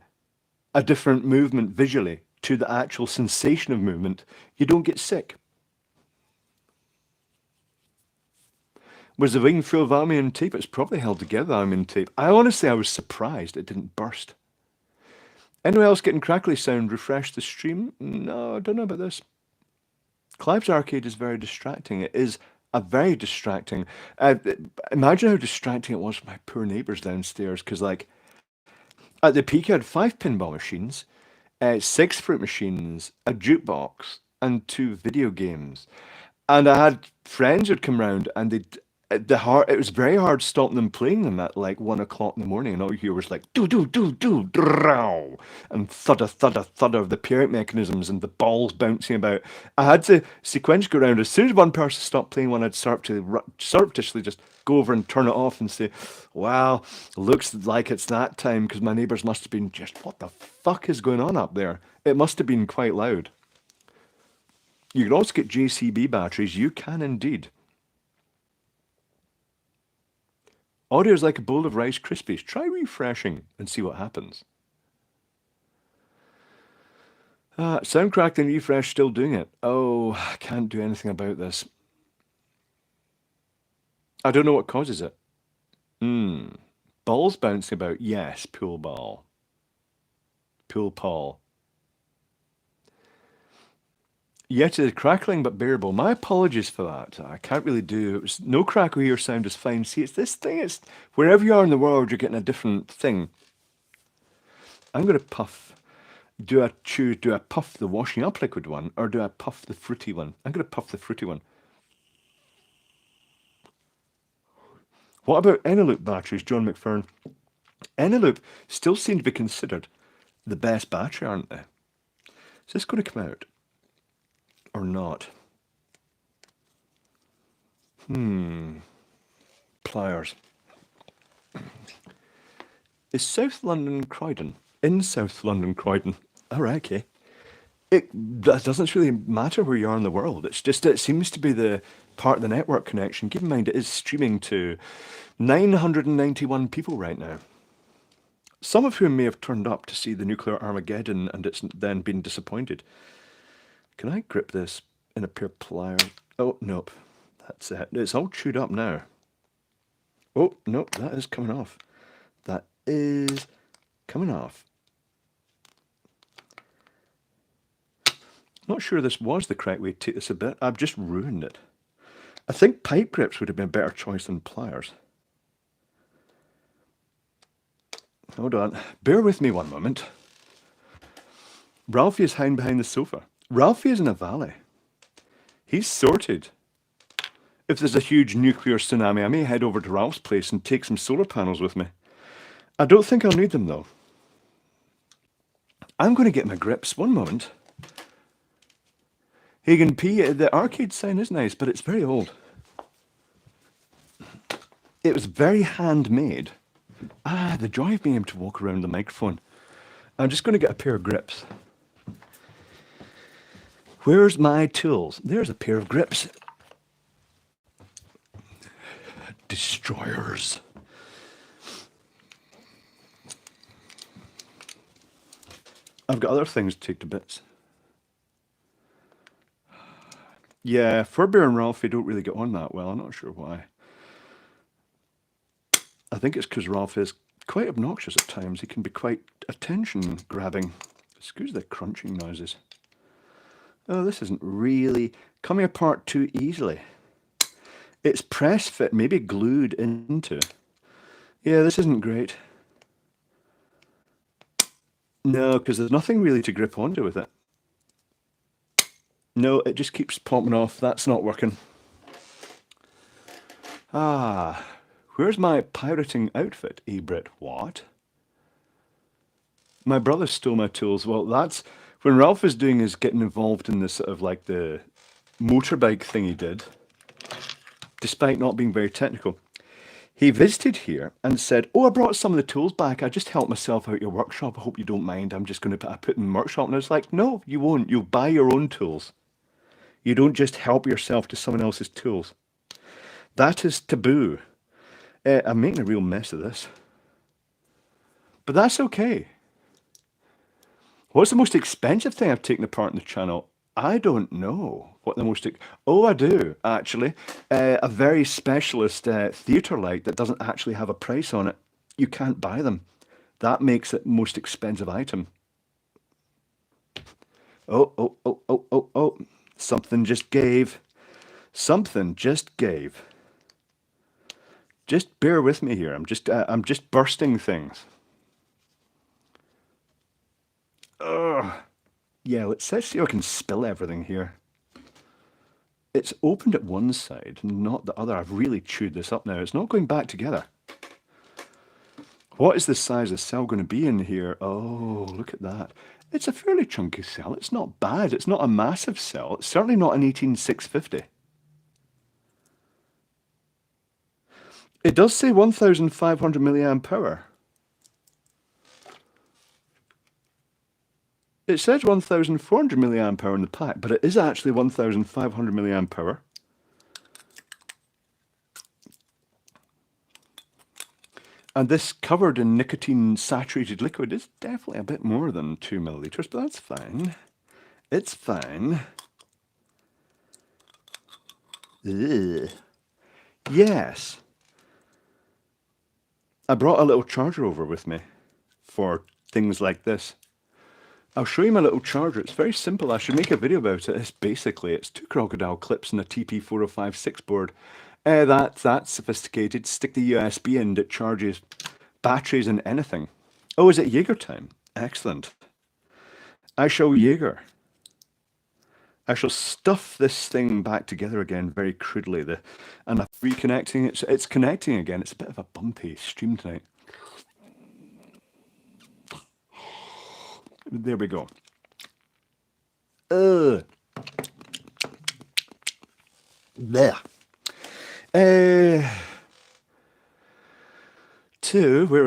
a different movement visually to the actual sensation of movement, you don't get sick. Was the wing full of aluminium tape? It's probably held together with aluminium tape. I was surprised it didn't burst. Anyone else getting crackly sound? Refresh the stream? No, I don't know about this. Clive's arcade is very distracting. It is a very distracting. Uh, Imagine how distracting it was for my poor neighbours downstairs. Because like at the peak, I had 5 pinball machines, 6 fruit machines, a jukebox, and 2 video games. And I had friends who'd come round and it was very hard stopping them playing them at like 1 o'clock in the morning, and all you hear was like do drow, and thudder of the parent mechanisms and the balls bouncing about. I had to sequentially go around. As soon as one person stopped playing one, I'd surreptitiously just go over and turn it off and say, "Wow, looks like it's that time," because my neighbours must have been just, "What the fuck is going on up there?" It must have been quite loud. You can also get JCB batteries. You can indeed. Audio is like a bowl of Rice Krispies. Try refreshing and see what happens. Sound cracked and refresh still doing it. Oh, I can't do anything about this. I don't know what causes it. Balls bouncing about. Yes, pool ball. Pool Paul. Yet it is crackling but bearable. My apologies for that. I can't really do it. Was, no crackle here sound is fine. See, it's this thing. It's wherever you are in the world, you're getting a different thing. I'm going to puff. Do I choose? Do I puff the washing up liquid one, or do I puff the fruity one? I'm going to puff the fruity one. What about Eneloop batteries, John McFern? Eneloop still seem to be considered the best battery, aren't they? Is this going to come out or not? Pliers. Is South London Croydon? In South London Croydon. All right, okay. That doesn't really matter where you are in the world. It's just it seems to be the part of the network connection. Keep in mind it is streaming to 991 people right now. Some of whom may have turned up to see the nuclear Armageddon and it's then been disappointed. Can I grip this in a pair of pliers? Oh, nope. That's it. It's all chewed up now. Oh, nope, that is coming off. That is coming off. Not sure this was the correct way to take this a bit. I've just ruined it. I think pipe grips would have been a better choice than pliers. Hold on. Bear with me one moment. Ralphie is hiding behind the sofa. Ralphie is in a valley. He's sorted. If there's a huge nuclear tsunami, I may head over to Ralph's place and take some solar panels with me. I don't think I'll need them though. I'm going to get my grips. One moment. Hagen P, the arcade sign is nice, but it's very old. It was very handmade. The joy of being able to walk around the microphone I'm just going to get a pair of grips. Where's my tools? There's a pair of grips. Destroyers. I've got other things to take to bits. Yeah, Furbear and Ralphie don't really get on that well. I'm not sure why. I think it's because Ralph is quite obnoxious at times. He can be quite attention-grabbing. Excuse the crunching noises. Oh, this isn't really coming apart too easily. It's press fit, maybe glued into. Yeah, this isn't great. No, because there's nothing really to grip onto with it. No, it just keeps popping off. That's not working. Ah, where's my pirating outfit, Ebrit? What? My brother stole my tools. Well, that's when Ralph is doing is getting involved in this sort of like the motorbike thing he did, despite not being very technical. He visited here and said, "Oh, I brought some of the tools back. I just helped myself out your workshop. I hope you don't mind. I'm just going to put in the workshop." And I was like, "No, you won't. You'll buy your own tools. You don't just help yourself to someone else's tools. That is taboo." I'm making a real mess of this. But that's okay. What's the most expensive thing I've taken apart in the channel? I don't know what the most... Oh, I do, actually. A very specialist theatre light that doesn't actually have a price on it. You can't buy them. That makes it most expensive item. Oh, oh, oh, oh, oh, oh. Something just gave. Something just gave. Just bear with me here. I'm just bursting things. Ugh. Yeah, let's see if I can spill everything here. It's opened at one side, not the other. I've really chewed this up now. It's not going back together. What is the size of the cell going to be in here? Oh, look at that. It's a fairly chunky cell. It's not bad. It's not a massive cell. It's certainly not an 18650. It does say 1500 milliamp power. It says 1400 milliamp hour in the pack, but it is actually 1500 milliamp hour. And this covered in nicotine saturated liquid is definitely a bit more than 2 milliliters, but that's fine. It's fine. Ugh. Yes. I brought a little charger over with me for things like this. I'll show you my little charger. It's very simple. I should make a video about it. It's 2 crocodile clips and a TP4056 board. That's sophisticated. Stick the USB in that charges batteries and anything. Oh, is it Jaeger time? Excellent. I shall Jaeger. I shall stuff this thing back together again very crudely. And I'm reconnecting it. It's connecting again. It's a bit of a bumpy stream tonight. There we go. There. Where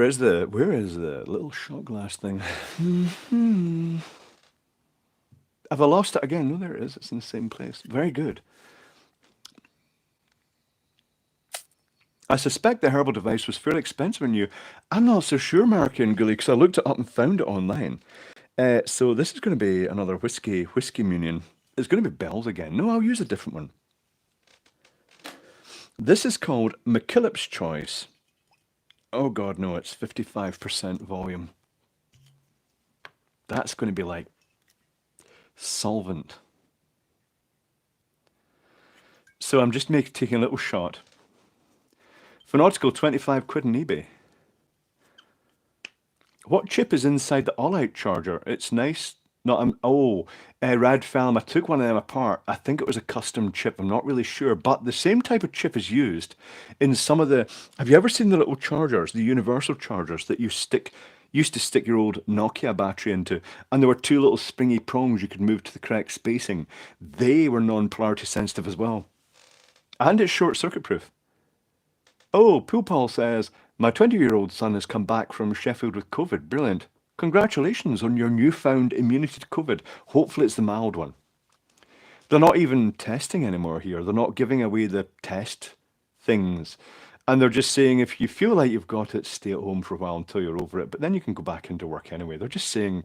is the little shot glass thing? Have I lost it again? No, there it is. It's in the same place. Very good. I suspect the herbal device was fairly expensive and new. I'm not so sure, Marky and Gully, because I looked it up and found it online. So this is going to be another whiskey munion. It's going to be bells again. No, I'll use a different one. This is called McKillop's Choice. Oh God, no, it's 55% volume. That's going to be like solvent. So I'm just taking a little shot. For an article, 25 quid on eBay. What chip is inside the all-out charger? It's nice. Radfalm. I took one of them apart. I think it was a custom chip. I'm not really sure. But the same type of chip is used in some of the... Have you ever seen the little chargers, the universal chargers that used to stick your old Nokia battery into? And there were 2 little springy prongs you could move to the correct spacing. They were non-polarity sensitive as well. And it's short-circuit proof. Oh, Pool Paul says, my 20-year-old son has come back from Sheffield with COVID. Brilliant. Congratulations on your newfound immunity to COVID. Hopefully it's the mild one. They're not even testing anymore here. They're not giving away the test things. And they're just saying if you feel like you've got it, stay at home for a while until you're over it. But then you can go back into work anyway. They're just saying,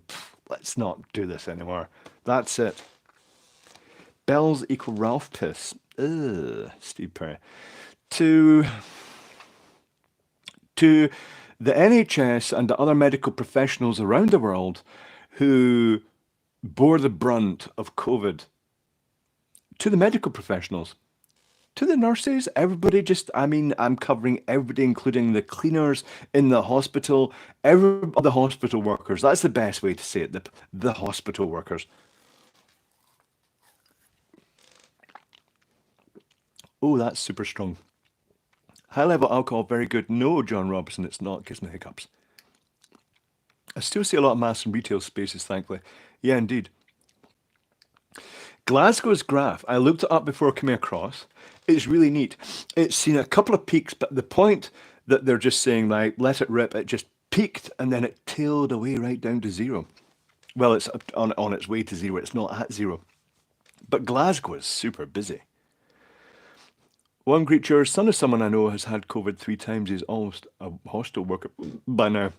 let's not do this anymore. That's it. Bells equal Ralph piss. Ugh, Steve Perry. To to the NHS and the other medical professionals around the world who bore the brunt of COVID, to the medical professionals, to the nurses, everybody just, I mean, I'm covering everybody, including the cleaners in the hospital, the hospital workers. That's the best way to say it, the hospital workers. Oh, that's super strong. High level alcohol, very good. No, John Robinson, it's not. Gives me hiccups. I still see a lot of mass and retail spaces, thankfully. Yeah, indeed. Glasgow's graph, I looked it up before coming across. It's really neat. It's seen a couple of peaks, but the point that they're just saying, like, let it rip, it just peaked and then it tailed away right down to zero. Well, it's on its way to zero. It's not at zero. But Glasgow is super busy. One creature, son of someone I know, has had COVID 3 times. He's almost a hostel worker by now.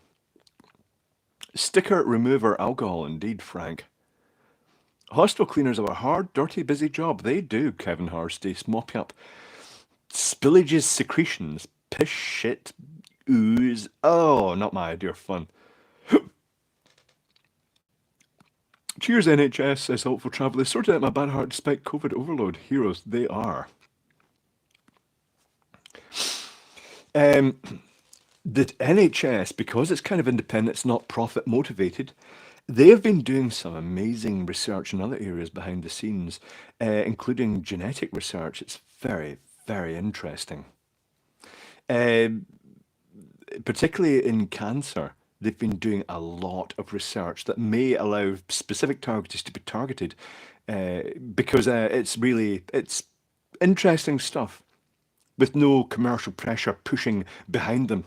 Sticker remover alcohol, indeed, Frank. Hostel cleaners have a hard, dirty, busy job. They do, Kevin Harstace, mopping up spillages, secretions, piss, shit, ooze. Oh, not my idea of fun. Cheers, NHS, says Hopeful Travel. They sorted out my bad heart despite COVID overload. Heroes, they are. The NHS, because it's kind of independent, it's not profit motivated, they have been doing some amazing research in other areas behind the scenes, including genetic research. It's very, very interesting. Um Particularly in cancer, they've been doing a lot of research that may allow specific targets to be targeted, because it's interesting stuff with no commercial pressure pushing behind them.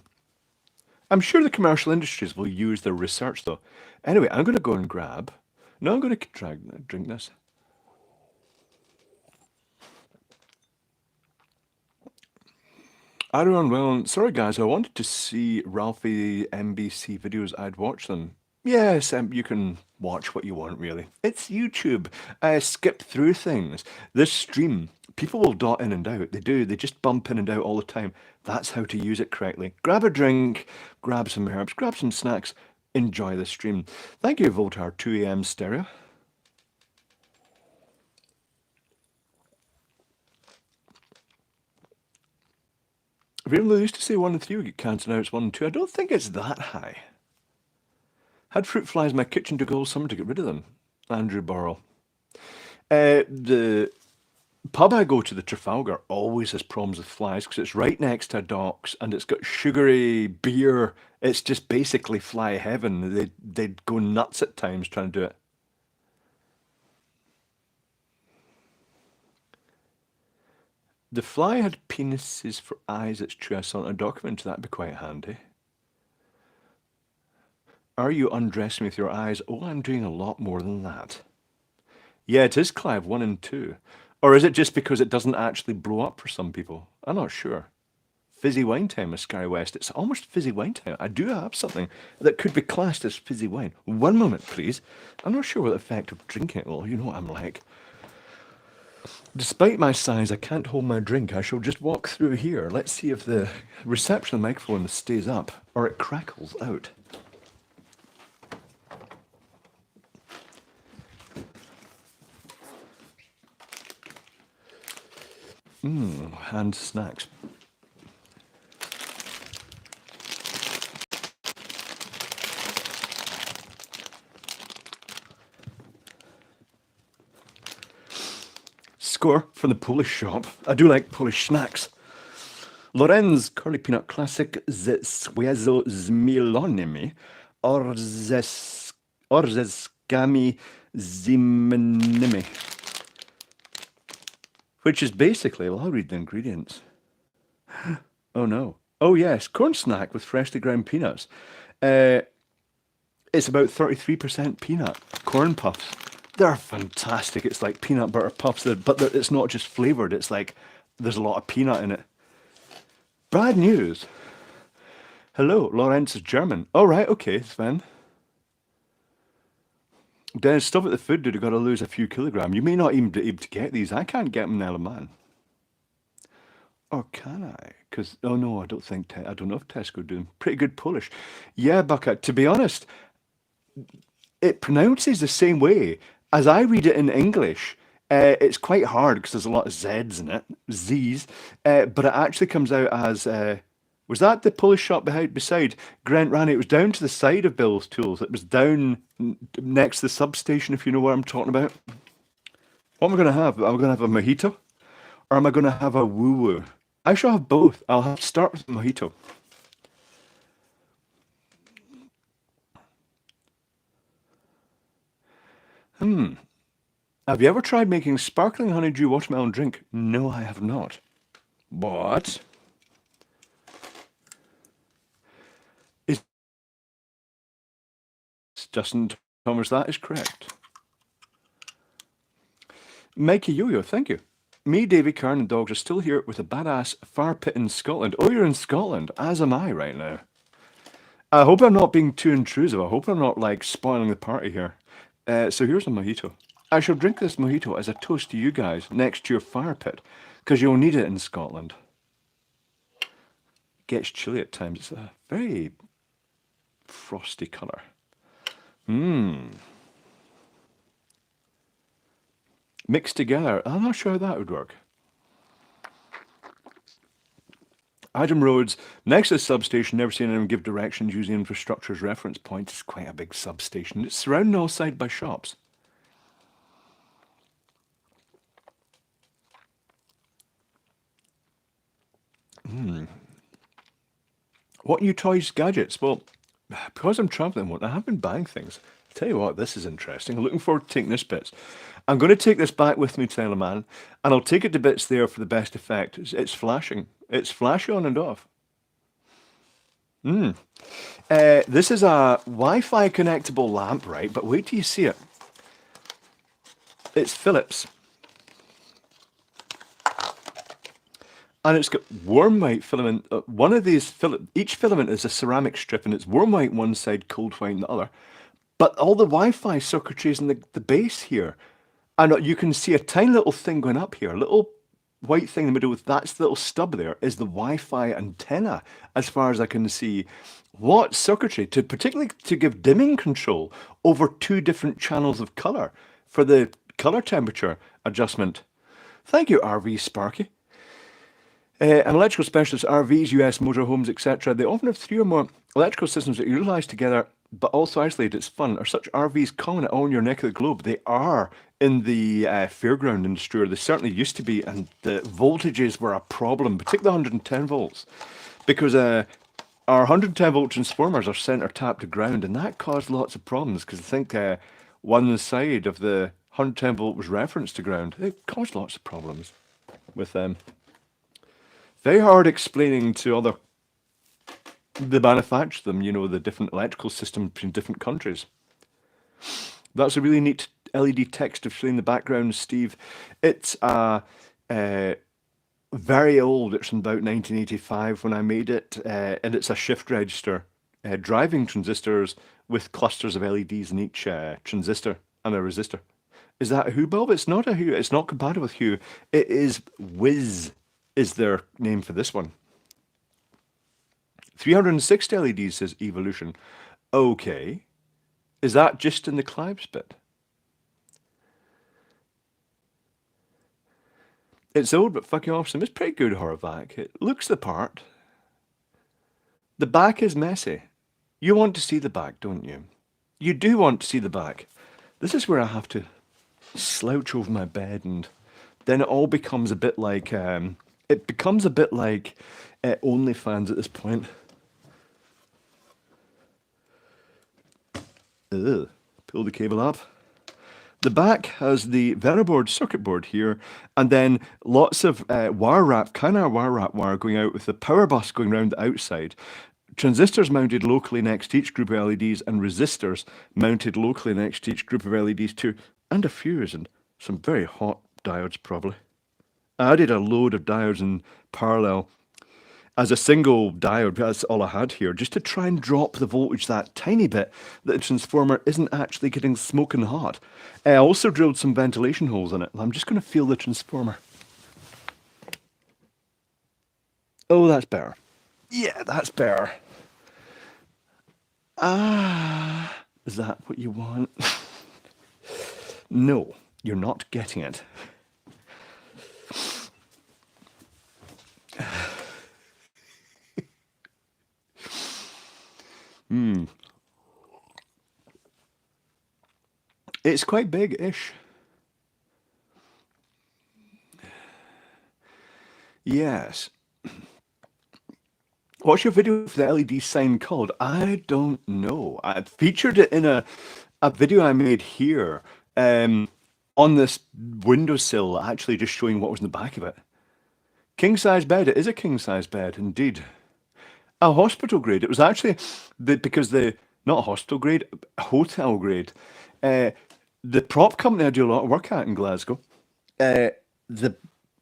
I'm sure the commercial industries will use their research though. Anyway, I'm going to go and grab. No, I'm going to drink this. Aaron, well, sorry guys, I wanted to see Ralphie MBC videos. I'd watch them. Yes, you can watch what you want, really. It's YouTube. I skip through things. This stream, people will dot in and out. They do. They just bump in and out all the time. That's how to use it correctly. Grab a drink, grab some herbs, grab some snacks, enjoy the stream. Thank you, Voltar 2 AM Stereo. Really used to say 1 and 3 would get cancelled, now it's 1 and 2. I don't think it's that high. Had fruit flies in my kitchen, took all summer to get rid of them. Andrew Burrell. The pub I go to, the Trafalgar, always has problems with flies because it's right next to docks and it's got sugary beer. It's just basically fly heaven. They'd go nuts at times trying to do it. The fly had penises for eyes. It's true. I saw it in a document. That'd be quite handy. Are you undressing with your eyes? Oh, I'm doing a lot more than that. Yeah, it is Clive 1 and 2. Or is it just because it doesn't actually blow up for some people? I'm not sure. Fizzy wine time is Scary West. It's almost fizzy wine time. I do have something that could be classed as fizzy wine. 1 moment, please. I'm not sure what the effect of drinking it will. You know what I'm like. Despite my size, I can't hold my drink. I shall just walk through here. Let's see if the reception of the microphone stays up or it crackles out. Hand snacks. Score from the Polish shop. I do like Polish snacks. Lorenz Curly Peanut Classic ze Słezo z Milonymi orzeszkami zimnymi. Which is basically, well, I'll read the ingredients. Oh no. Oh yes, corn snack with freshly ground peanuts. It's about 33% peanut. Corn puffs. They're fantastic. It's like peanut butter puffs, but it's not just flavoured. It's like there's a lot of peanut in it. Bad news. Hello, Lawrence is German. All right, okay, Sven. Dennis, stuff at the food dude, you got to lose a few kilograms. You may not even be able to get these. I can't get them in Isle of Man. Or can I? Because, oh no, I don't think, I don't know if Tesco do them. Pretty good Polish. Yeah, Bucket, to be honest, it pronounces the same way. As I read it in English, it's quite hard because there's a lot of Z's in it, Z's, but it actually comes out as, was that the Polish shop beside Grant Ranny? It was down to the side of Bill's Tools. It was down next to the substation, if you know what I'm talking about. What am I going to have? Am I going to have a mojito? Or am I going to have a woo-woo? I shall have both. I'll have to start with the mojito. Have you ever tried making sparkling honeydew watermelon drink? No, I have not. What? Is Justin Thomas, that is correct. Mikey Yo-Yo, thank you. Me, Davy, Karen, and dogs are still here with a badass fire pit in Scotland. Oh, you're in Scotland, as am I right now. I hope I'm not being too intrusive. I hope I'm not, like, spoiling the party here. So here's a mojito. I shall drink this mojito as a toast to you guys next to your fire pit, because you'll need it in Scotland. It gets chilly at times. It's a very frosty colour. Mixed together. I'm not sure how that would work. Adam Roads, next to the substation, never seen anyone give directions using infrastructure as reference point. It's quite a big substation. It's surrounded all side by shops. What new toys, gadgets? Well, because I'm traveling one, I have been buying things. I'll tell you what, this is interesting. I'm looking forward to taking this bits. I'm going to take this back with me to Isle of Man, and I'll take it to bits there for the best effect. It's flashing. It's flashy on and off. This is a Wi-Fi connectable lamp, right? But wait till you see it. It's Philips. And it's got warm white filament. One of these, each filament is a ceramic strip, and it's warm white one side, cold white on the other. But all the Wi-Fi circuitry is in the base here. And you can see a tiny little thing going up here, a little white thing in the middle with that's the little stub there is the Wi-Fi antenna, as far as I can see. What circuitry, particularly to give dimming control over two different channels of color for the color temperature adjustment. Thank you, RV Sparky. An electrical specialist, RVs, US motorhomes, etc. They often have three or more electrical systems that utilize together, but also isolated. It's fun. Are such RVs common all in your neck of the globe? They are in the fairground industry, or they certainly used to be, and the voltages were a problem, particularly 110 volts, because our 110 volt transformers are center tapped to ground, and that caused lots of problems, because I think one side of the 110 volt was referenced to ground. It caused lots of problems with them. Very hard explaining to the manufacture them, you know, the different electrical systems between different countries. That's a really neat LED text display in the background, Steve. It's very old. It's from about 1985 when I made it, and it's a shift register, driving transistors with clusters of LEDs in each transistor and a resistor. Is that a Hue bulb? It's not a Hue. It's not compatible with Hue. It is Wiz is their name for this one. 360 LEDs says Evolution. Okay. Is that just in the Clive's bit? It's old but fucking awesome. It's pretty good Horvath. It looks the part. The back is messy. You want to see the back, don't you? You do want to see the back. This is where I have to slouch over my bed, and then it all becomes a bit like OnlyFans at this point. Ugh. Pull the cable up. The back has the Venaboard circuit board here, and then lots of wire wrap, kind of wire wrap wire going out with the power bus going around the outside Transistors mounted locally next to each group of LEDs and resistors mounted locally next to each group of LEDs too. And a fuse and some very hot diodes probably. I added a load of diodes in parallel as a single diode, that's all I had here, just to try and drop the voltage that tiny bit that the transformer isn't actually getting smoking hot. I also drilled some ventilation holes in it. I'm just going to feel the transformer. Oh, that's better. Yeah, that's better. Ah, is that what you want? No, you're not getting it. It's quite big-ish. Yes. What's your video for the LED sign called? I don't know. I featured it in a video I made here on this windowsill, actually just showing what was in the back of it. King size bed. It is a king size bed, indeed. A hospital grade. It was actually because the not hospital grade, hotel grade. Uh, the prop company I do a lot of work at in Glasgow. The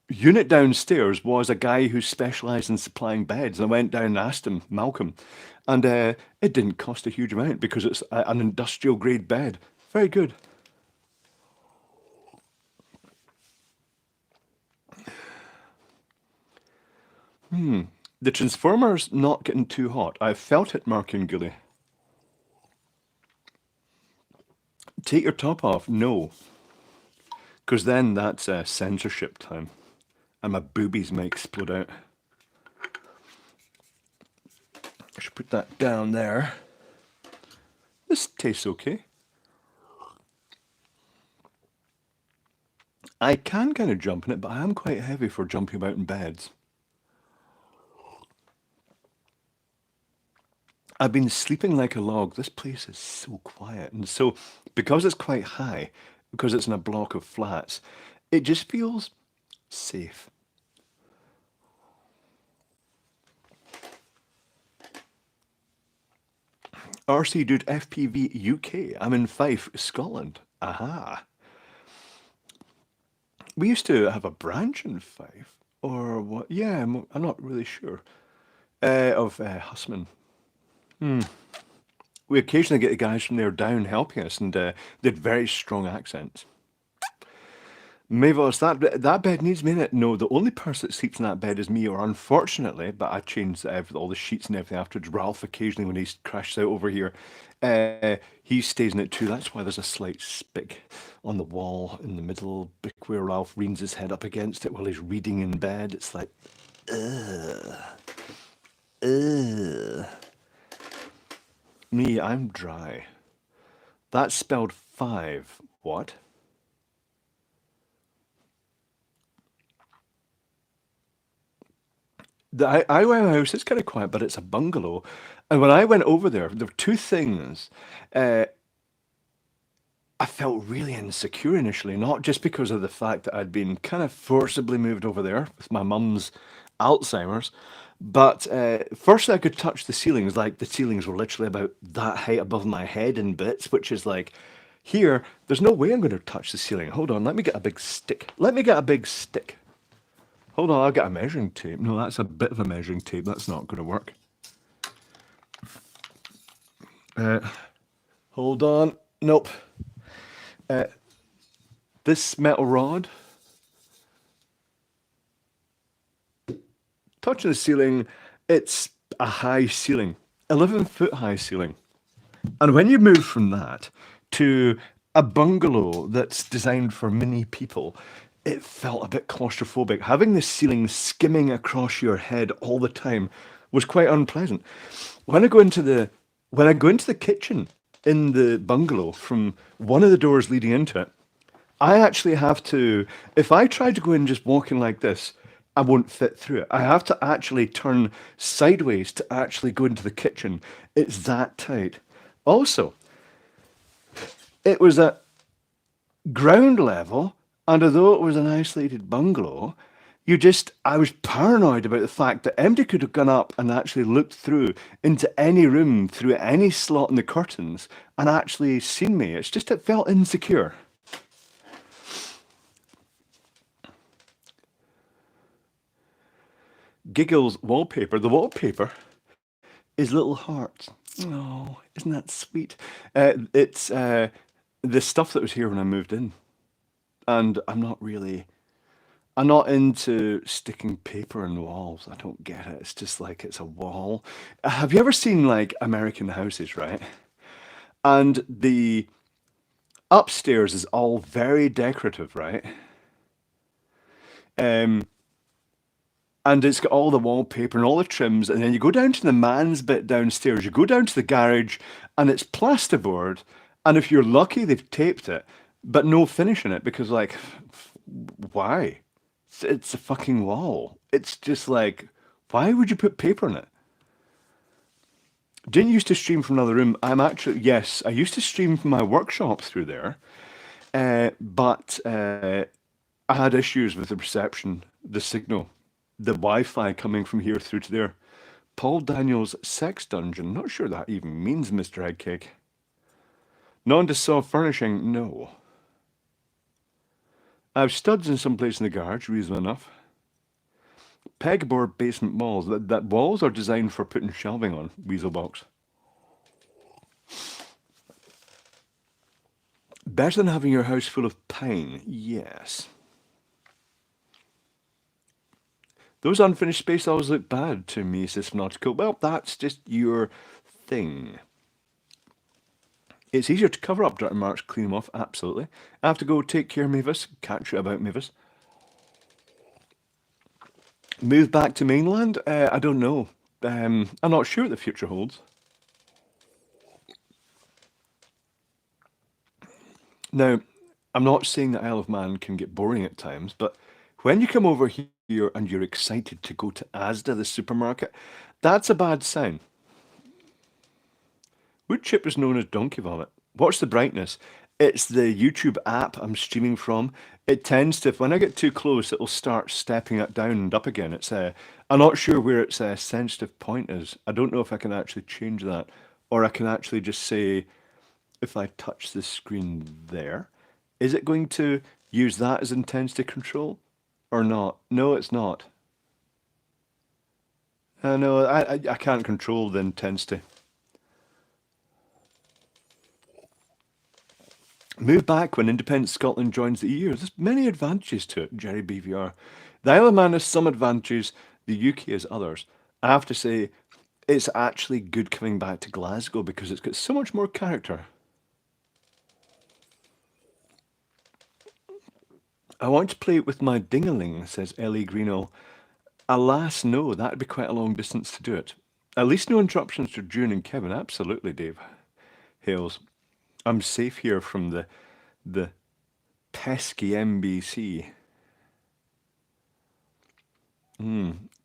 unit downstairs was a guy who specialised in supplying beds. And I went down and asked him, Malcolm, and it didn't cost a huge amount because it's an industrial grade bed. Very good. The transformer's not getting too hot. I felt it, Mark and Gilly. Take your top off. No, because then that's censorship time, and my boobies may explode out. I should put that down there. This tastes okay. I can kind of jump in it, but I am quite heavy for jumping about in beds. I've been sleeping like a log. This place is so quiet. And so, because it's quite high, because it's in a block of flats, it just feels safe. RC Dude FPV UK. I'm in Fife, Scotland. Aha. We used to have a branch in Fife. Or what? Yeah, I'm not really sure. Of Husman. We occasionally get the guys from there down helping us, and they had very strong accents. Mavos, that bed needs me in it. No, the only person that sleeps in that bed is me, or unfortunately, but I changed all the sheets and everything afterwards. Ralph occasionally, when he crashes out over here, he stays in it too. That's why there's a slight spick on the wall in the middle, where Ralph leans his head up against it while he's reading in bed. It's like, ugh, ugh. Me, I'm dry. That's spelled 5. What? The IOM house is kind of quiet, but it's a bungalow. And when I went over there were two things. Uh, I felt really insecure initially, not just because of the fact that I'd been kind of forcibly moved over there with my mum's Alzheimer's, but firstly, I could touch the ceilings, like the ceilings were literally about that height above my head in bits, which is like, here, there's no way I'm going to touch the ceiling. Hold on, let me get a big stick. Let me get a big stick. Hold on, I'll get a measuring tape. No, that's a bit of a measuring tape. That's not going to work. Hold on. Nope. This metal rod, touching the ceiling, it's a high ceiling, 11-foot high ceiling. And when you move from that to a bungalow that's designed for many people, it felt a bit claustrophobic. Having the ceiling skimming across your head all the time was quite unpleasant. When I go into the kitchen in the bungalow from one of the doors leading into it, I actually have to, if I try to go in just walking like this, I won't fit through it. I have to actually turn sideways to actually go into the kitchen. It's that tight. Also, it was at ground level, and although it was an isolated bungalow, I was paranoid about the fact that MD could have gone up and actually looked through into any room through any slot in the curtains and actually seen me. It's just, it felt insecure. Giggle's wallpaper. The wallpaper is little hearts. Oh, isn't that sweet? It's the stuff that was here when I moved in. And I'm not into sticking paper in walls. I don't get it. It's just like it's a wall. Have you ever seen like American houses, right? And the upstairs is all very decorative, right? Um, and it's got all the wallpaper and all the trims, and then you go down to the man's bit downstairs. You go down to the garage, and it's plasterboard, and if you're lucky, they've taped it, but no finish in it because, like, why? It's a fucking wall. It's just like, why would you put paper in it? Didn't used to stream from another room. I'm actually, yes, I used to stream from my workshop through there, but I had issues with the reception, the signal, the Wi-Fi coming from here through to there. Paul Daniels' sex dungeon. Not sure that even means, Mr. Headcake. Non-dissolved furnishing. No. I have studs in some place in the garage, reasonable enough. Pegboard basement walls. That walls are designed for putting shelving on. Weaselbox. Better than having your house full of pine. Yes. Those unfinished space always look bad to me, says Nautical. Well, that's just your thing. It's easier to cover up dirty marks, clean them off, absolutely. I have to go take care of Mavis, catch you about Mavis. Move back to mainland? I don't know. I'm not sure what the future holds. Now, I'm not saying that Isle of Man can get boring at times, but when you come over here and you're excited to go to Asda, the supermarket, that's a bad sign. Wood chip is known as donkey vomit. Watch the brightness. It's the YouTube app I'm streaming from. It tends to, when I get too close, it'll start stepping it down and up again. I'm not sure where its sensitive point is. I don't know if I can actually change that, or I can actually just say, if I touch the screen there, is it going to use that as intensity control or not? No, it's not. No, I can't control the intensity. Move back when independent Scotland joins the EU. There's many advantages to it, Jerry BVR. The Isle of Man has some advantages, the UK has others. I have to say, it's actually good coming back to Glasgow because it's got so much more character. I want to play it with my dingaling, says Ellie Greeno. Alas, no, that'd be quite a long distance to do it. At least no interruptions to June and Kevin. Absolutely, Dave. Hales. I'm safe here from the pesky MBC.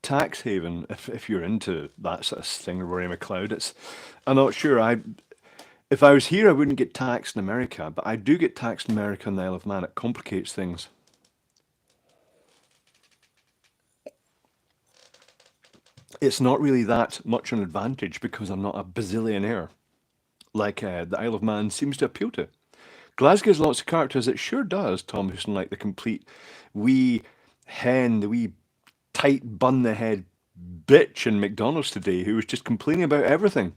Tax haven, if you're into that sort of thing, Rory McLeod, I'm not sure. If I was here, I wouldn't get taxed in America, but I do get taxed in America and the Isle of Man. It complicates things. It's not really that much an advantage because I'm not a bazillionaire, like the Isle of Man seems to appeal to. Glasgow has lots of characters. It sure does, Tom Houston, like the complete wee hen, the wee tight bun the head bitch in McDonald's today who was just complaining about everything.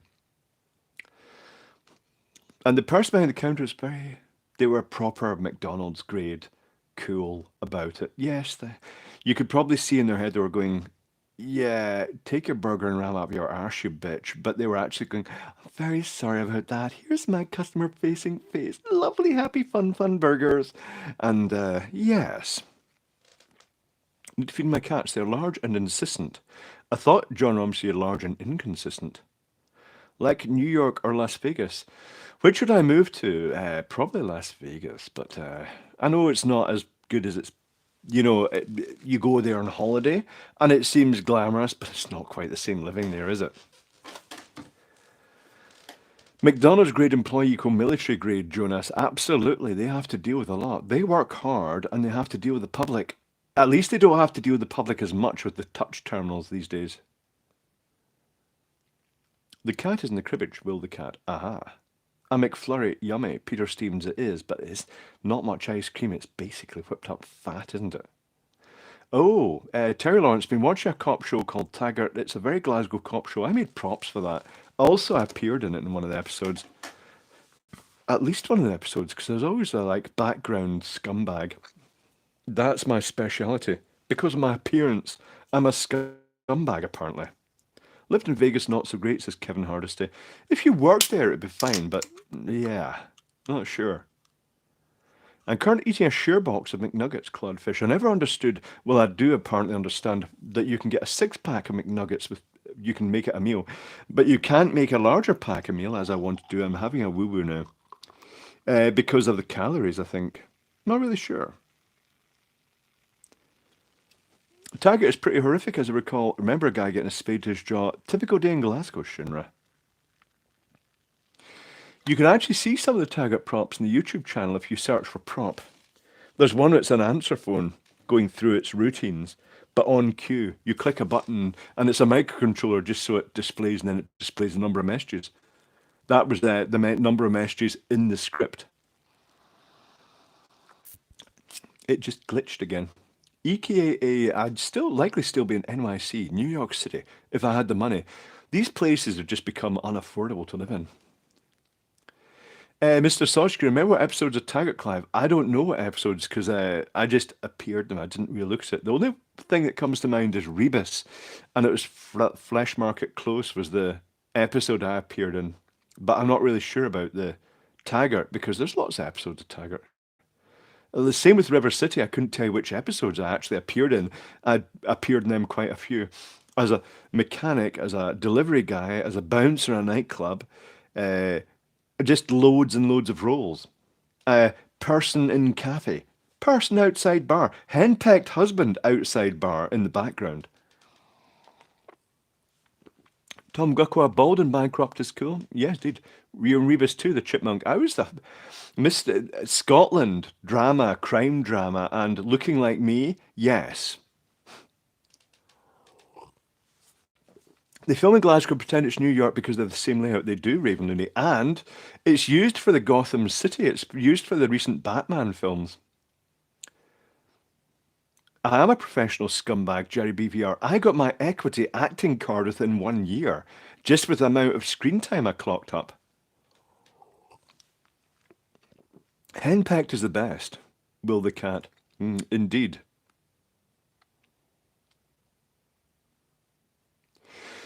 And the person behind the counter was they were proper McDonald's grade, cool about it. Yes, you could probably see in their head they were going, yeah, take your burger and ram up your arse, you bitch. But they were actually going, I'm very sorry about that. Here's my customer facing face. Lovely, happy, fun burgers. And yes, need to feed my cats. They're large and insistent. I thought John Romsey had large and inconsistent. Like New York or Las Vegas. Which would I move to? Probably Las Vegas, but I know it's not as good as it's. You go there on holiday and it seems glamorous, but it's not quite the same living there, is it? McDonald's grade employee equal military grade, Jonas. Absolutely, they have to deal with a lot. They work hard and they have to deal with the public At least they don't have to deal with the public as much with the touch terminals these days. The cat is in the cribbage, will the cat? Aha. A McFlurry, yummy. Peter Stevens it is, but it's not much ice cream. It's basically whipped up fat, isn't it? Oh, Terry Lawrence been watching a cop show called Taggart. It's a very Glasgow cop show. I made props for that. Also, I appeared in it in one of the episodes. At least one of the episodes, because there's always a like background scumbag. That's my speciality. Because of my appearance, I'm a scumbag apparently. Lived in Vegas, not so great, says Kevin Hardesty. If you worked there, it'd be fine, but yeah, not sure. I'm currently eating a share box of McNuggets, Claude Fish. I never understood, well, I do apparently understand that you can get a six-pack of McNuggets with, you can make it a meal, but you can't make a larger pack a meal as I want to do. I'm having a woo-woo now. Because of the calories, I think. Not really sure. Taggart is pretty horrific, as I recall. Remember a guy getting a spade to his jaw. Typical day in Glasgow, Shinra. You can actually see some of the Taggart props in the YouTube channel if you search for prop. There's one that's an answer phone going through its routines, but on cue. You click a button and it's a microcontroller just so it displays, and then it displays the number of messages. That was the number of messages in the script. It just glitched again. EKA, I'd still likely still be in NYC, New York City, if I had the money. These places have just become unaffordable to live in. Mr. Soshki, remember what episodes of Taggart, Clive? I don't know what episodes because I just appeared them. I didn't really look at it. The only thing that comes to mind is Rebus, and it was Flesh Market Close was the episode I appeared in. But I'm not really sure about the Taggart because there's lots of episodes of Taggart. The same with River City. I couldn't tell you which episodes I actually appeared in. I appeared in them quite a few. As a mechanic, as a delivery guy, as a bouncer in a nightclub, uh, just loads and loads of roles. Person in cafe, person outside bar, henpecked husband outside bar in the background. Tom Gukwa, bald and bankrupt is cool. Yes, indeed. Rio Rebus too, the chipmunk. I was the Mr. Scotland drama, crime drama, and looking like me. Yes. They film in Glasgow, pretend it's New York because they're the same layout. They do, Raven Looney, and it's used for the Gotham City. It's used for the recent Batman films. I am a professional scumbag, Jerry BVR. I got my equity acting card within 1 year, just with the amount of screen time I clocked up. Henpecked is the best, Will the cat. Indeed.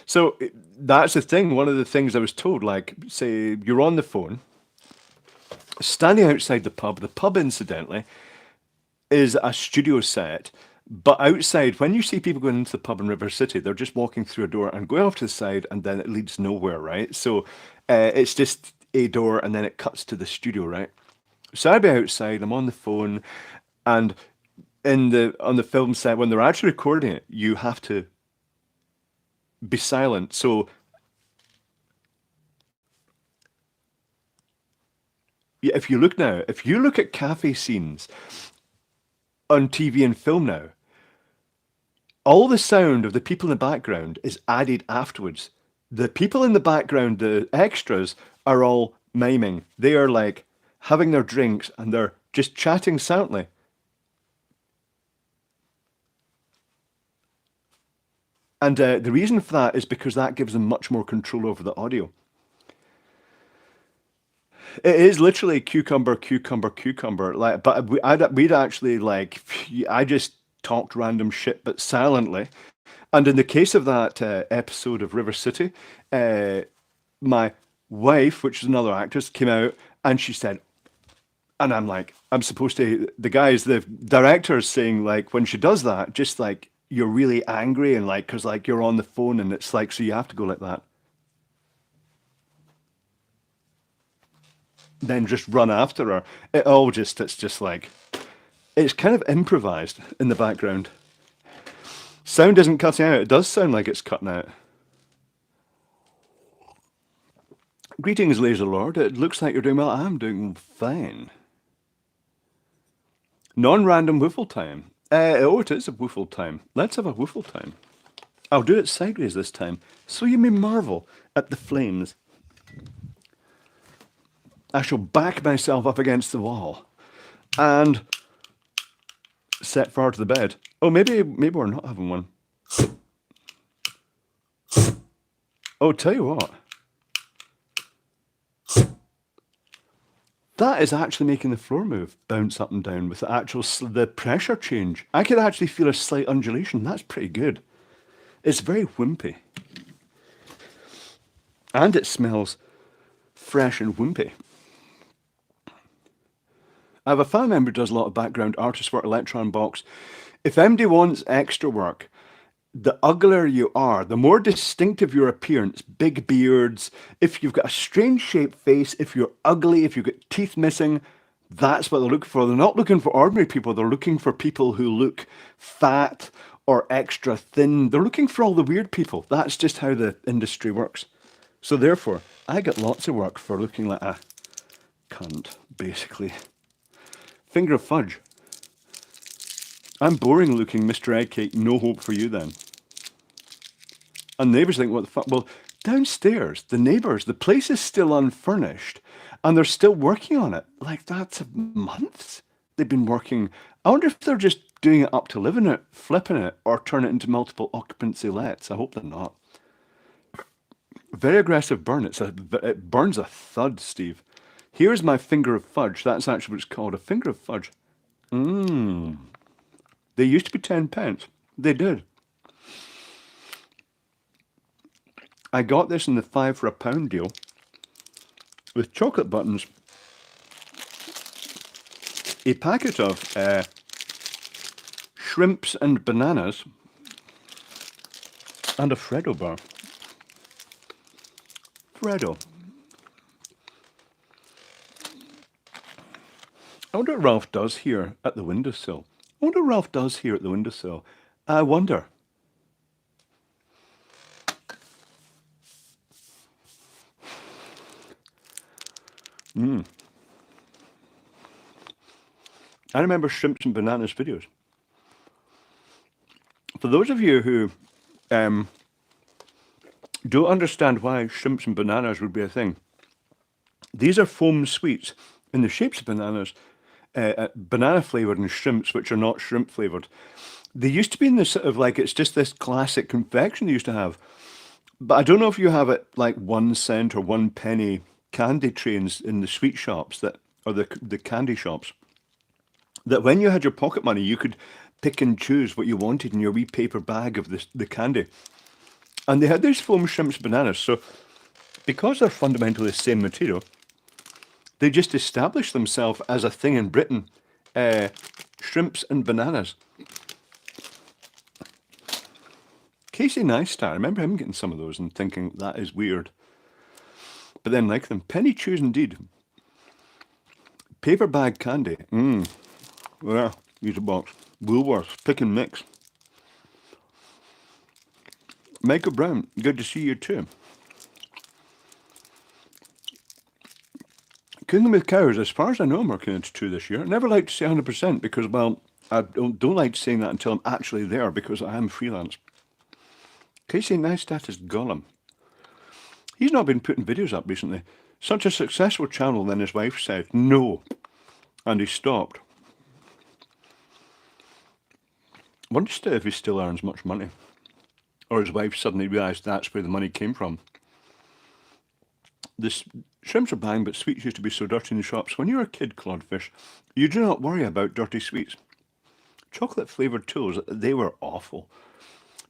So that's the thing. One of the things I was told, like, say you're on the phone, standing outside the pub. The pub, incidentally, is a studio set. But outside, when you see people going into the pub in River City, they're just walking through a door and going off to the side, and then it leads nowhere, right? So it's just a door, and then it cuts to the studio, right? So I'd be outside, I'm on the phone, and on the film set, when they're actually recording it, you have to be silent. So yeah, if you look at cafe scenes on TV and film now, all the sound of the people in the background is added afterwards. The people in the background, the extras, are all miming. They are like having their drinks and they're just chatting silently. And the reason for that is because that gives them much more control over the audio. It is literally cucumber, cucumber, cucumber. Like, but we'd actually like, I just talked random shit, but silently. And in the case of that episode of River City, my wife, which is another actress, came out and she said, and I'm like, I'm supposed to, the director's saying, like, when she does that, just like, you're really angry and like, because like you're on the phone and it's like, so you have to go like that. Then just run after her. It's just like, it's kind of improvised in the background. Sound isn't cutting out. It does sound like it's cutting out. Greetings, Laser Lord. It looks like you're doing well. I'm doing fine. Non-random wiffle time. Oh, it is a woofle time. Let's have a woofle time. I'll do it sideways this time, so you may marvel at the flames. I shall back myself up against the wall and set fire to the bed. Oh, maybe we're not having one. Oh, tell you what. That is actually making the floor move, bounce up and down with the actual the pressure change. I could actually feel a slight undulation. That's pretty good. It's very wimpy. And it smells fresh and wimpy. I have a family member who does a lot of background artist work, Electron Box. If MD wants extra work, the uglier you are, the more distinctive your appearance, big beards, if you've got a strange shaped face, if you're ugly, if you've got teeth missing, that's what they're looking for. They're not looking for ordinary people. They're looking for people who look fat or extra thin. They're looking for all the weird people. That's just how the industry works. So therefore, I get lots of work for looking like a cunt, basically. Finger of fudge. I'm boring looking, Mr. Eggcake. No hope for you then. And neighbours think, what the fuck? Well, downstairs, the neighbours, the place is still unfurnished and they're still working on it. Like, that's months they've been working. I wonder if they're just doing it up to live in it, flipping it, or turn it into multiple occupancy lets. I hope they're not. Very aggressive burn. It burns a thud, Steve. Here's my finger of fudge. That's actually what it's called, a finger of fudge. Mmm. They used to be 10 pence. They did. I got this in the 5 for £1 deal with chocolate buttons, a packet of shrimps and bananas, and a Freddo bar. Freddo. I wonder what Ralph does here at the windowsill. I wonder. I remember shrimps and bananas videos. For those of you who don't understand why shrimps and bananas would be a thing, these are foam sweets in the shapes of bananas, banana flavoured and shrimps, which are not shrimp flavoured. They used to be in this sort of like, it's just this classic confection they used to have. But I don't know if you have it like 1 cent or 1 penny candy trays in the sweet shops that, or the candy shops, that when you had your pocket money, you could pick and choose what you wanted in your wee paper bag of the candy. And they had these foam shrimps bananas. So because they're fundamentally the same material, they just established themselves as a thing in Britain. Shrimps and bananas. Casey Neistat, I remember him getting some of those and thinking, that is weird. But then like them. Penny chews indeed. Paper bag candy. Yeah, use a box. Woolworths, pick and mix. Michael Brown, good to see you too. Cooking with cows, as far as I know, I'm working into 2 this year. I never like to say 100% because, well, I don't like saying that until I'm actually there because I am freelance. Casey Neistat is Gollum. He's not been putting videos up recently. Such a successful channel, then his wife said no, and he stopped. Wonder if he still earns much money, or his wife suddenly realised that's where the money came from. The shrimps are bang, but sweets used to be so dirty in the shops. When you were a kid, Codfish, you do not worry about dirty sweets. Chocolate flavoured tools, they were awful.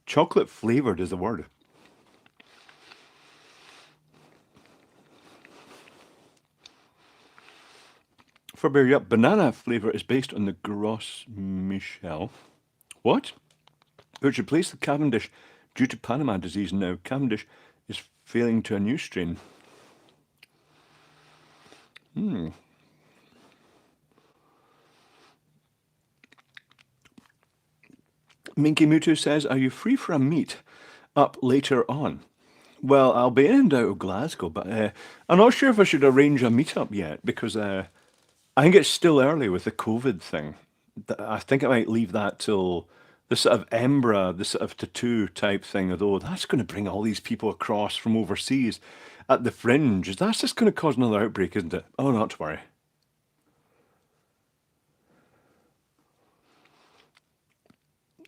Chocolate flavoured is the word. For Bear, yep, banana flavour is based on the Gros Michel. What? Which replaced the Cavendish due to Panama disease now. Cavendish is failing to a new strain. Minky Mutu says, are you free for a meet up later on? Well, I'll be in and out of Glasgow, but I'm not sure if I should arrange a meet-up yet because I think it's still early with the COVID thing. I think I might leave that till the sort of Embra, the sort of tattoo type thing, although that's going to bring all these people across from overseas at the fringe. That's just going to cause another outbreak, isn't it? Oh, not to worry.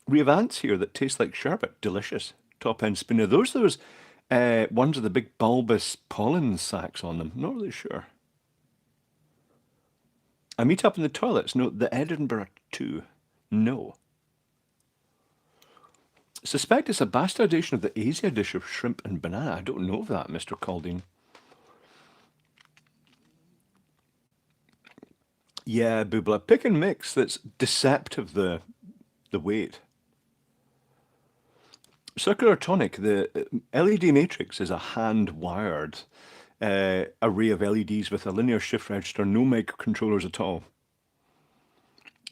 We have ants here that taste like sherbet. Delicious. Top end spinner. Those ones with the big bulbous pollen sacs on them. Not really sure. I meet up in the toilets. No, the Edinburgh 2. No. Suspect it's a bastardization of the Asia dish of shrimp and banana. I don't know of that, Mr. Caldine. Yeah, Boobla. Pick and mix that's deceptive, the weight. Circular tonic, the LED matrix is a hand-wired array of LEDs with a linear shift register, no microcontrollers at all.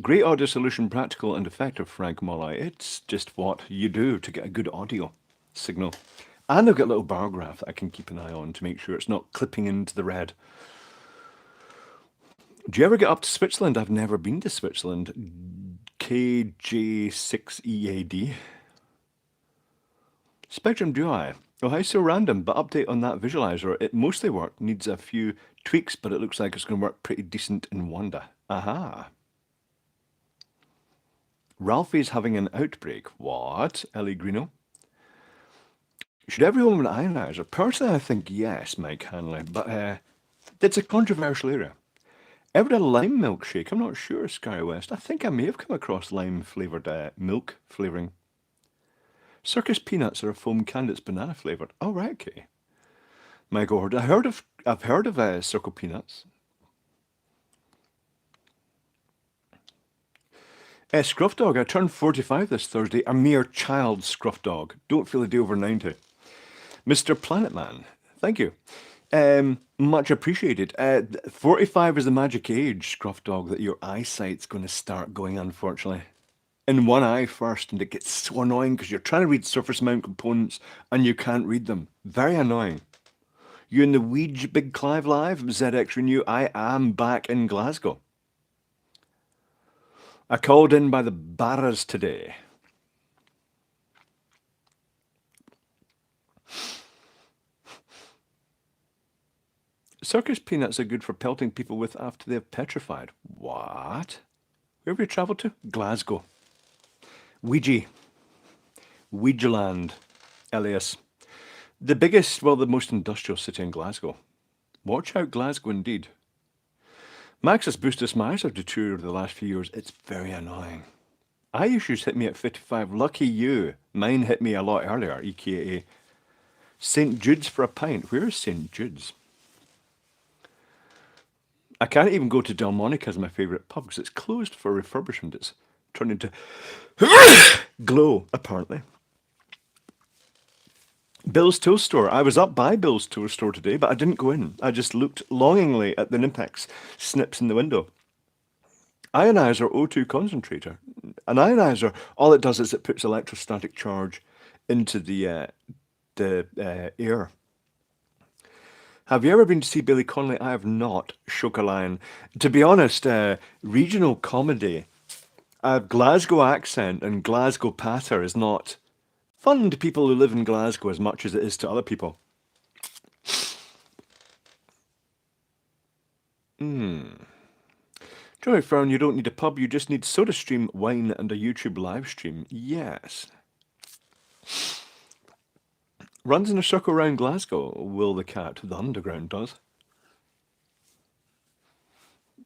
Great audio solution, practical and effective, Frank Molloy. It's just what you do to get a good audio signal. And I've got a little bar graph that I can keep an eye on to make sure it's not clipping into the red. Do you ever get up to Switzerland? I've never been to Switzerland. KJ6EAD. Spectrum Duo. Oh, how so random, but update on that visualizer. It mostly worked, needs a few tweaks, but it looks like it's going to work pretty decent in Wanda. Aha. Ralphie's having an outbreak. What? Ellie Greeno. Should everyone have an ionizer? Personally, I think yes, Mike Hanley, but it's a controversial area. Ever had a lime milkshake? I'm not sure, Sky West. I think I may have come across lime-flavoured milk flavouring. Circus peanuts are a foam candy that's banana flavoured. Oh, right, okay. My God, I've heard of Circle peanuts. Scruff Dog, I turned 45 this Thursday. A mere child, Scruff Dog. Don't feel a day over 90. Mr. Planet Man, thank you. Much appreciated. 45 is the magic age, Scruff Dog, that your eyesight's going to start going, unfortunately. In one eye first, and it gets so annoying because you're trying to read surface mount components and you can't read them. Very annoying. You in the Ouija Big Clive Live? ZX Renew, I am back in Glasgow. I called in by the Barras today. Circus peanuts are good for pelting people with after they've petrified. What? Where have you travelled to? Glasgow. Ouija. Ouijaland. Elias. The biggest, well, the most industrial city in Glasgow. Watch out, Glasgow, indeed. Max's boosted my eyes have deteriorated over the last few years. It's very annoying. Eye issues hit me at 55. Lucky you. Mine hit me a lot earlier, EKA. St. Jude's for a pint. Where is St. Jude's? I can't even go to Delmonico's, my favourite pub, because it's closed for refurbishment. It's turned into Glow, apparently. Bill's Toast Store. I was up by Bill's Toast Store today, but I didn't go in. I just looked longingly at the Nimpex snips in the window. Ionizer O2 concentrator. An ionizer, all it does is it puts electrostatic charge into the air. Have you ever been to see Billy Connolly? I have not, Chocolion. To be honest, regional comedy, a Glasgow accent and Glasgow patter is not fun to people who live in Glasgow as much as it is to other people. Joey Fern, you don't need a pub, you just need SodaStream, wine, and a YouTube live stream. Yes. Runs in a circle around Glasgow, Will the Cat. The Underground does.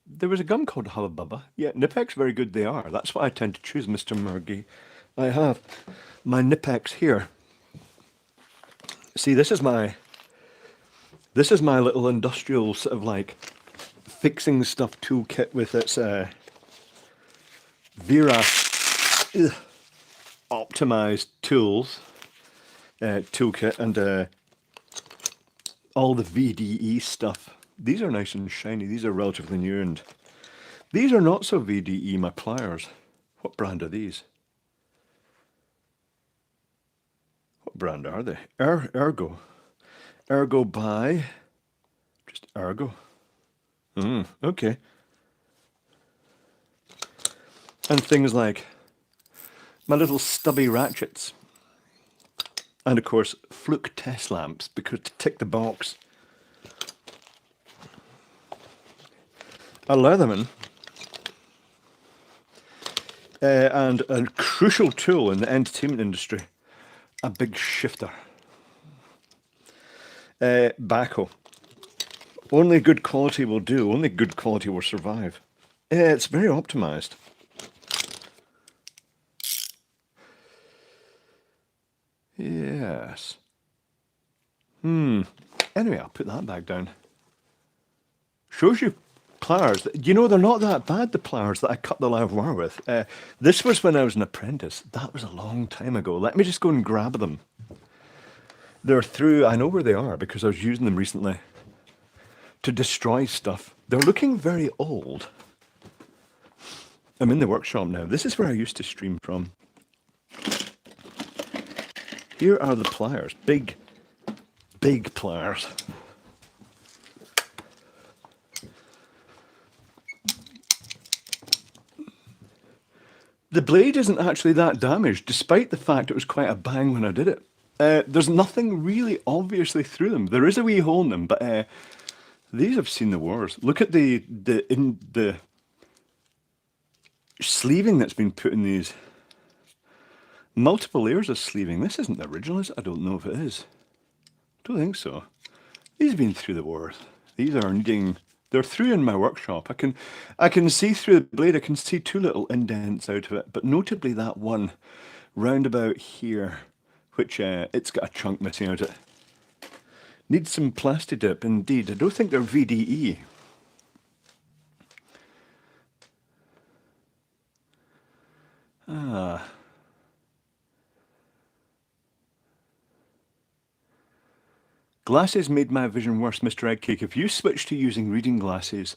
There was a gum called Hubba Bubba. Yeah, Nipex, very good they are. That's what I tend to choose, Mr. Murgy. I have my Nipex here. See, this is my little industrial sort of like fixing stuff toolkit with its Vera optimized tools toolkit and all the VDE stuff. These are nice and shiny. These are relatively new, and these are not so VDE, my pliers. What brand are these? What brand are they? Ergo. Ergo by... just Ergo. Okay. And things like my little stubby ratchets. And of course, fluke test lamps, because to tick the box. A Leatherman, and a crucial tool in the entertainment industry, a big shifter. Backhoe. Only good quality will do, only good quality will survive. It's very optimized. Yes. Anyway, I'll put that back down. Shows you pliers. You know, they're not that bad, the pliers that I cut the live wire with. This was when I was an apprentice. That was a long time ago. Let me just go and grab them. They're through, I know where they are because I was using them recently to destroy stuff. They're looking very old. I'm in the workshop now. This is where I used to stream from. Here are the pliers. Big, big pliers. The blade isn't actually that damaged, despite the fact it was quite a bang when I did it. There's nothing really obviously through them. There is a wee hole in them, but these have seen the wars. Look at the sleeving that's been put in these. Multiple layers of sleeving. This isn't the original, is it? I don't know if it is. Don't think so. These have been through the wars. These are needing. They're through in my workshop. I can see through the blade. I can see two little indents out of it, but notably that one round about here, which it's got a chunk missing out of it. Needs some plasti dip, indeed. I don't think they're VDE. Ah. Glasses made my vision worse, Mr. Eggcake. If you switch to using reading glasses,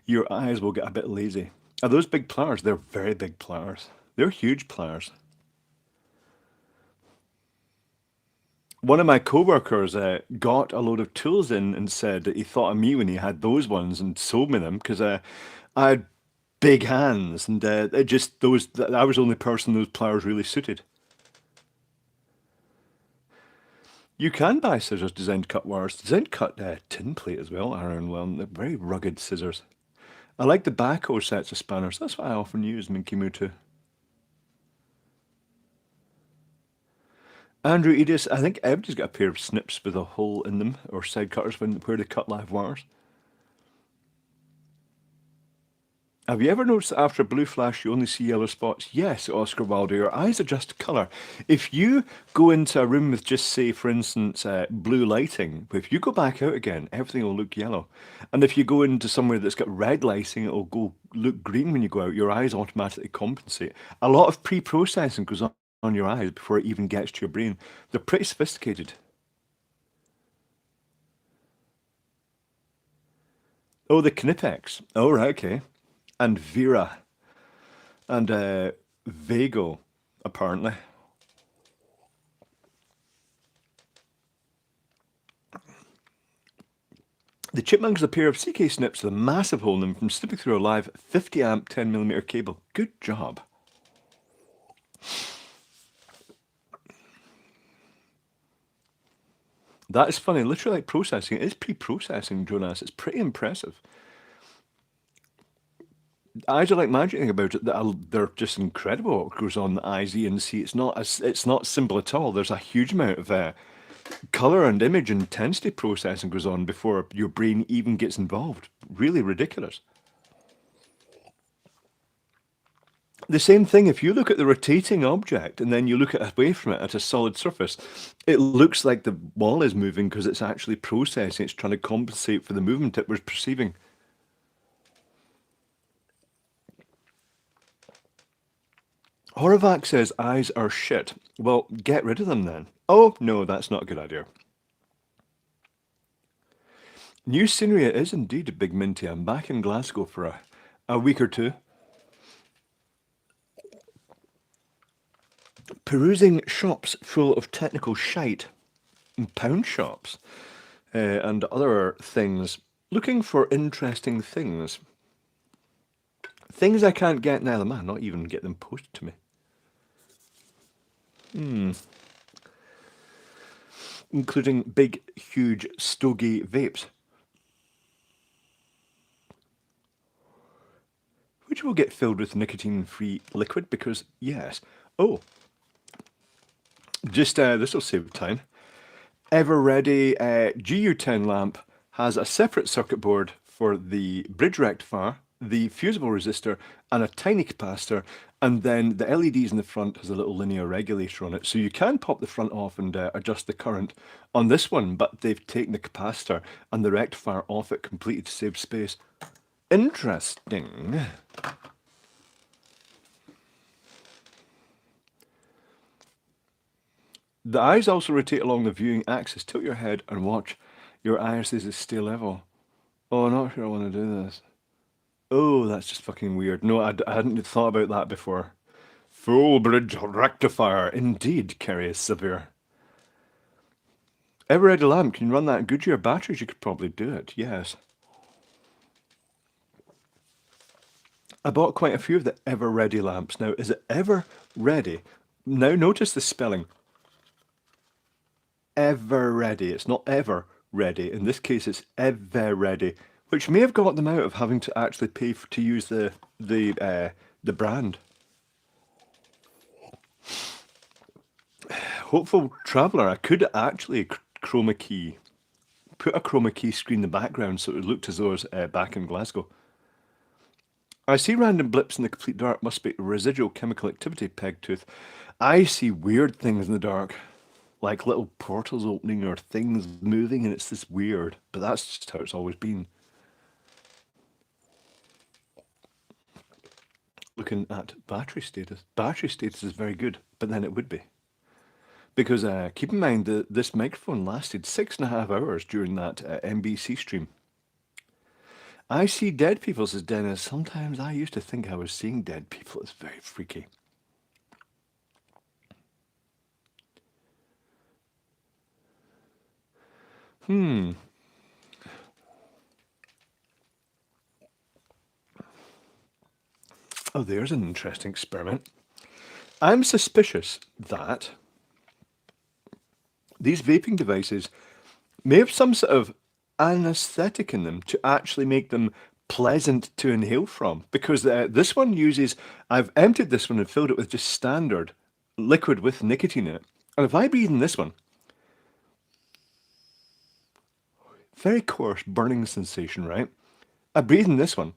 your eyes will get a bit lazy. Are those big pliers? They're very big pliers. They're huge pliers. One of my co-workers got a load of tools in and said that he thought of me when he had those ones and sold me them because I had big hands and it just those I was the only person those pliers really suited. You can buy scissors designed to cut wires, designed to cut tin plate as well, iron well. They're very rugged scissors. I like the backhoe sets of spanners. That's what I often use Minky Moo too. Andrew Edis, I think everybody's got a pair of snips with a hole in them, or side cutters where they cut live wires. Have you ever noticed that after a blue flash you only see yellow spots? Yes, Oscar Wilde, your eyes adjust colour. If you go into a room with just, say, for instance, blue lighting, if you go back out again, everything will look yellow. And if you go into somewhere that's got red lighting, it'll go look green when you go out. Your eyes automatically compensate. A lot of pre-processing goes on your eyes before it even gets to your brain. They're pretty sophisticated. Oh, the Knipex. Oh, right, okay. And Vera. And Vago, apparently. The Chipmunks, a pair of CK snips with a massive hole in them from snipping through a live 50 amp 10mm cable. Good job. That is funny. Literally like processing. It is pre-processing, Jonas. It's pretty impressive. Eyes are like magic thing about it. They're just incredible. What goes on the eyes, E and C. It's not simple at all. There's a huge amount of color and image intensity processing goes on before your brain even gets involved. Really ridiculous. The same thing, if you look at the rotating object and then you look at away from it at a solid surface, it looks like the wall is moving because it's actually processing. It's trying to compensate for the movement it was perceiving. Horavac says eyes are shit. Well, get rid of them then. Oh, no, that's not a good idea. New scenery is indeed a big minty. I'm back in Glasgow for a week or two. Perusing shops full of technical shite, and pound shops, and other things, looking for interesting things. Things I can't get now, man, not even get them posted to me. Including big, huge, stogie vapes, which will get filled with nicotine-free liquid because, yes. Oh, just this will save time. Ever ready GU10 lamp has a separate circuit board for the bridge rectifier, the fusible resistor, and a tiny capacitor, and then the LEDs in the front has a little linear regulator on it. So you can pop the front off and adjust the current on this one, but they've taken the capacitor and the rectifier off it completely to save space. Interesting. The eyes also rotate along the viewing axis. Tilt your head and watch your irises stay level. Oh, I'm not sure I want to do this. Oh, that's just fucking weird. No, I hadn't thought about that before. Full bridge rectifier. Indeed, Kerry is severe. Ever ready lamp, can you run that Goodyear batteries? You could probably do it, yes. I bought quite a few of the Ever Ready lamps. Now, is it Ever Ready? Now, notice the spelling. Ever Ready. It's not Ever Ready. In this case, it's Ever Ready, which may have got them out of having to actually pay to use the brand. Hopeful Traveller. I could actually chroma key, put a chroma key screen in the background so it looked as though it was back in Glasgow. I see random blips in the complete dark. Must be residual chemical activity, Pegtooth. I see weird things in the dark, like little portals opening or things moving, and it's this weird. But that's just how it's always been. Looking at battery status. Battery status is very good, but then it would be. Because keep in mind that this microphone lasted 6.5 hours during that MBC stream. I see dead people, says Dennis. Sometimes I used to think I was seeing dead people. It's very freaky. Oh, there's an interesting experiment. I'm suspicious that these vaping devices may have some sort of anesthetic in them to actually make them pleasant to inhale from. Because this one uses, I've emptied this one and filled it with just standard liquid with nicotine in it. And if I breathe in this one, very coarse burning sensation, right? I breathe in this one.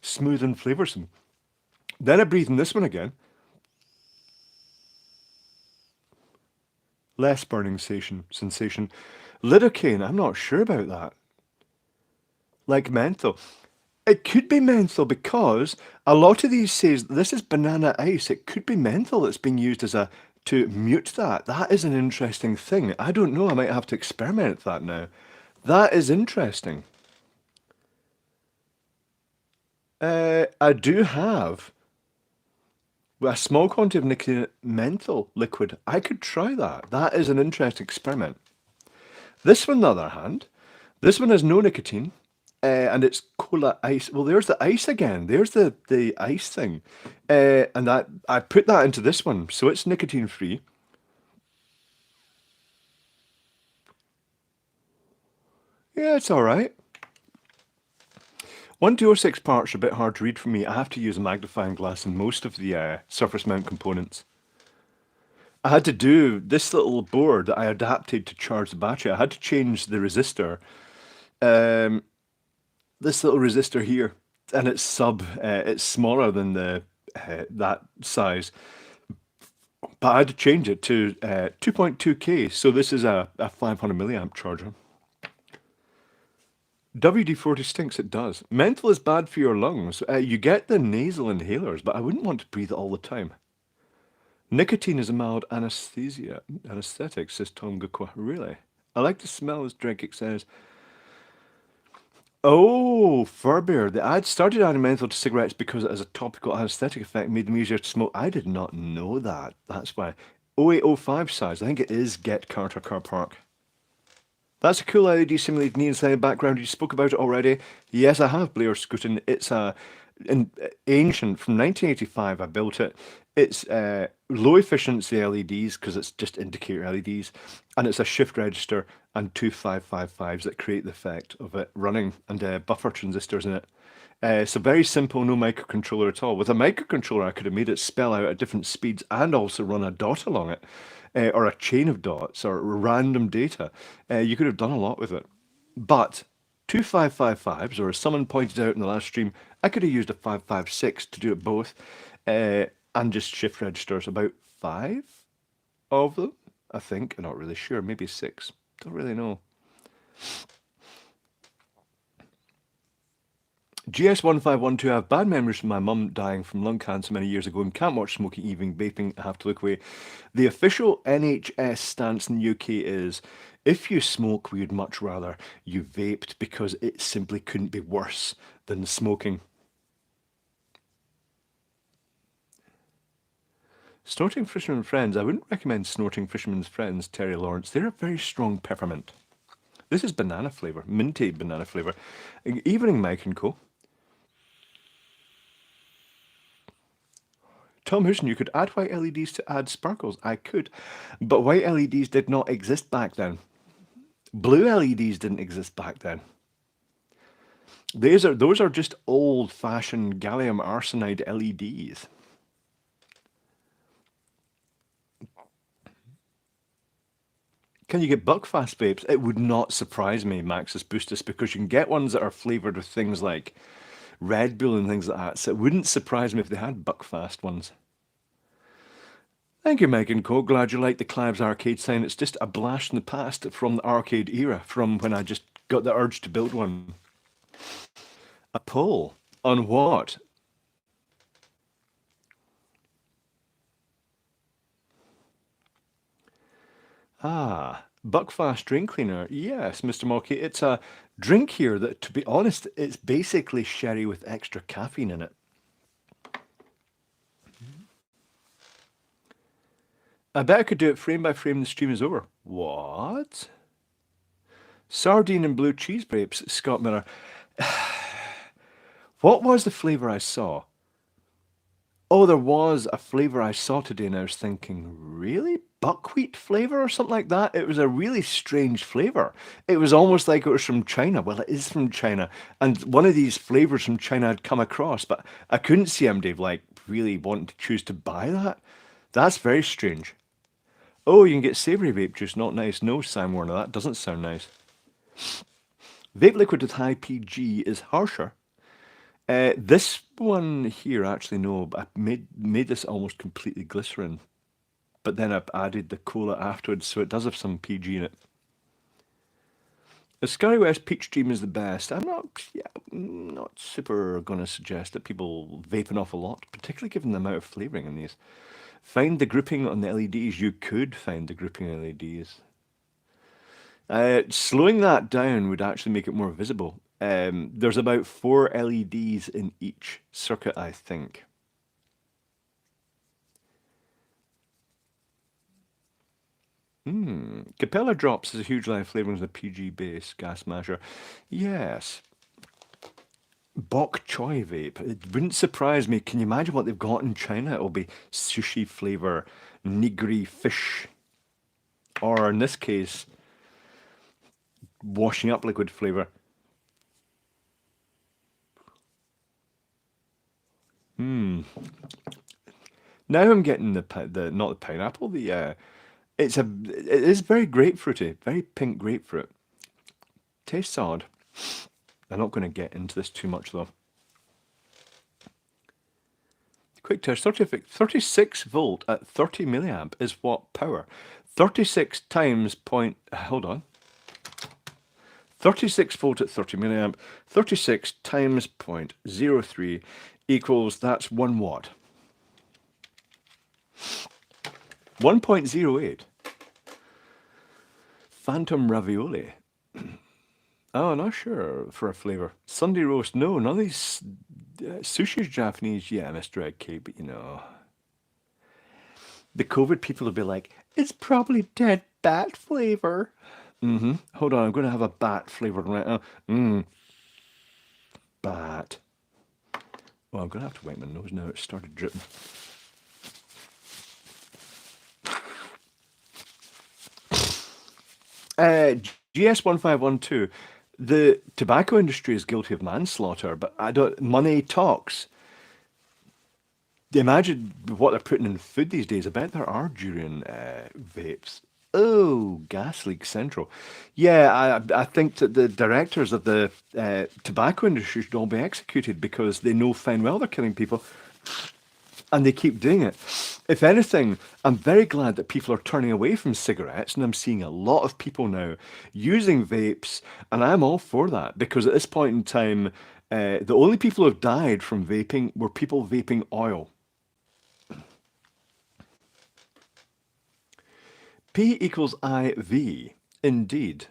Smooth and flavoursome. Then I breathe in this one again. Less burning sensation. Lidocaine, I'm not sure about that. Like menthol. It could be menthol because a lot of these says this is banana ice. It could be menthol that's being used as a to mute that. That is an interesting thing. I don't know. I might have to experiment with that now. That is interesting. I do have a small quantity of nicotine menthol liquid. I could try that. That is an interesting experiment. This one, on the other hand, this one has no nicotine, and it's cola ice. Well, there's the ice again. There's the ice thing, and I put that into this one, so it's nicotine free. Yeah, it's all right. 1206 parts are a bit hard to read for me. I have to use a magnifying glass in most of the surface mount components. I had to do this little board that I adapted to charge the battery. I had to change the resistor. This little resistor here, and it's it's smaller than the that size. But I had to change it to 2.2K. So this is a 500 milliamp charger. WD-40 stinks, it does. Menthol is bad for your lungs. You get the nasal inhalers, but I wouldn't want to breathe it all the time. Nicotine is a mild anesthetic, says Tom Gukwa. Really? I like the smell, as Drake says. Oh, Furbear. The ad started adding menthol to cigarettes because it has a topical anesthetic effect, made them easier to smoke. I did not know that. That's why. 0805 size. I think it is Get Carter Car Park. That's a cool LED simulated neon sign background. You spoke about it already. Yes, I have Blair Scootin. It's an ancient from 1985. I built it. It's low efficiency LEDs because it's just indicator LEDs, and it's a shift register and two 555s that create the effect of it running and buffer transistors in it. So very simple, no microcontroller at all. With a microcontroller, I could have made it spell out at different speeds and also run a dot along it, or a chain of dots, or random data. You could have done a lot with it. But two 555s, or as someone pointed out in the last stream, I could have used a 556 to do it both, uh, and just shift registers. About five of them, I think. I'm not really sure. Maybe six. Don't really know. GS1512, I have bad memories from my mum dying from lung cancer many years ago and can't watch smoking, even vaping. I have to look away. The official NHS stance in the UK is if you smoke, we would much rather you vaped because it simply couldn't be worse than smoking. Snorting Fisherman's Friends. I wouldn't recommend Snorting Fisherman's Friends, Terry Lawrence. They're a very strong peppermint. This is banana flavour, minty banana flavour. Evening, Mike and Co. Tom Houston, you could add white LEDs to add sparkles. I could, but white LEDs did not exist back then. Blue LEDs didn't exist back then. Those are just old-fashioned gallium arsenide LEDs. Can you get Buckfast vapes? It would not surprise me, Maxis Boostus, because you can get ones that are flavoured with things like Red Bull and things like that. So it wouldn't surprise me if they had Buckfast ones. Thank you, Megan Cole. Glad you like the Clive's arcade sign. It's just a blast in the past from the arcade era, from when I just got the urge to build one. A poll on what? Ah, Buckfast drink cleaner. Yes, Mr. Mocky. It's a drink here that, to be honest, it's basically sherry with extra caffeine in it. I bet I could do it frame by frame. The stream is over. What? Sardine and blue cheese grapes, Scott Miller. What was the flavour I saw? Oh, there was a flavour I saw today, and I was thinking, really? Buckwheat flavour or something like that? It was a really strange flavour. It was almost like it was from China. Well, it is from China. And one of these flavours from China I'd come across, but I couldn't see him, Dave, like really wanting to choose to buy that. That's very strange. Oh, you can get savoury vape juice. Not nice. No, Sam Warner, that doesn't sound nice. Vape liquid with high PG is harsher. This one here, actually, no, I made this almost completely glycerin, but then I've added the cola afterwards, so it does have some PG in it. The Scurry West Peach Dream is the best. I'm not super gonna suggest that people vape an awful lot, particularly given the amount of flavouring in these. Find the grouping on the LEDs. You could find the grouping LEDs. Slowing that down would actually make it more visible. There's about 4 LEDs in each circuit, I think. Capella Drops is a huge line of flavorings with a PG base gas masher. Yes. Bok choy vape. It wouldn't surprise me. Can you imagine what they've got in China? It'll be sushi flavor, nigiri fish, or in this case, washing up liquid flavor. Now I'm getting the not the pineapple. It is very grapefruity, very pink grapefruit. Tastes odd. I'm not going to get into this too much though. Quick test, 36 volt at 30 milliamp is what power? 36 times point, hold on. 36 volt at 30 milliamp, 36 times 0.03 equals, that's 1 watt. 1.08. Phantom ravioli. Oh, not sure for a flavour. Sunday roast, no, none of these. Sushi's Japanese, yeah, Mr. Egg Cake, but you know. The COVID people will be like, it's probably dead bat flavour. Hold on, I'm going to have a bat flavored right now. Mmm, bat. Well, I'm going to have to wipe my nose now. It started dripping. GS1512. The tobacco industry is guilty of manslaughter, but I don't. Money talks. Imagine what they're putting in food these days. I bet there are durian vapes. Oh, gas leak central. Yeah, I think that the directors of the tobacco industry should all be executed because they know fine well they're killing people and they keep doing it. If anything, I'm very glad that people are turning away from cigarettes, and I'm seeing a lot of people now using vapes, and I'm all for that because at this point in time, the only people who have died from vaping were people vaping oil. P equals IV. Indeed.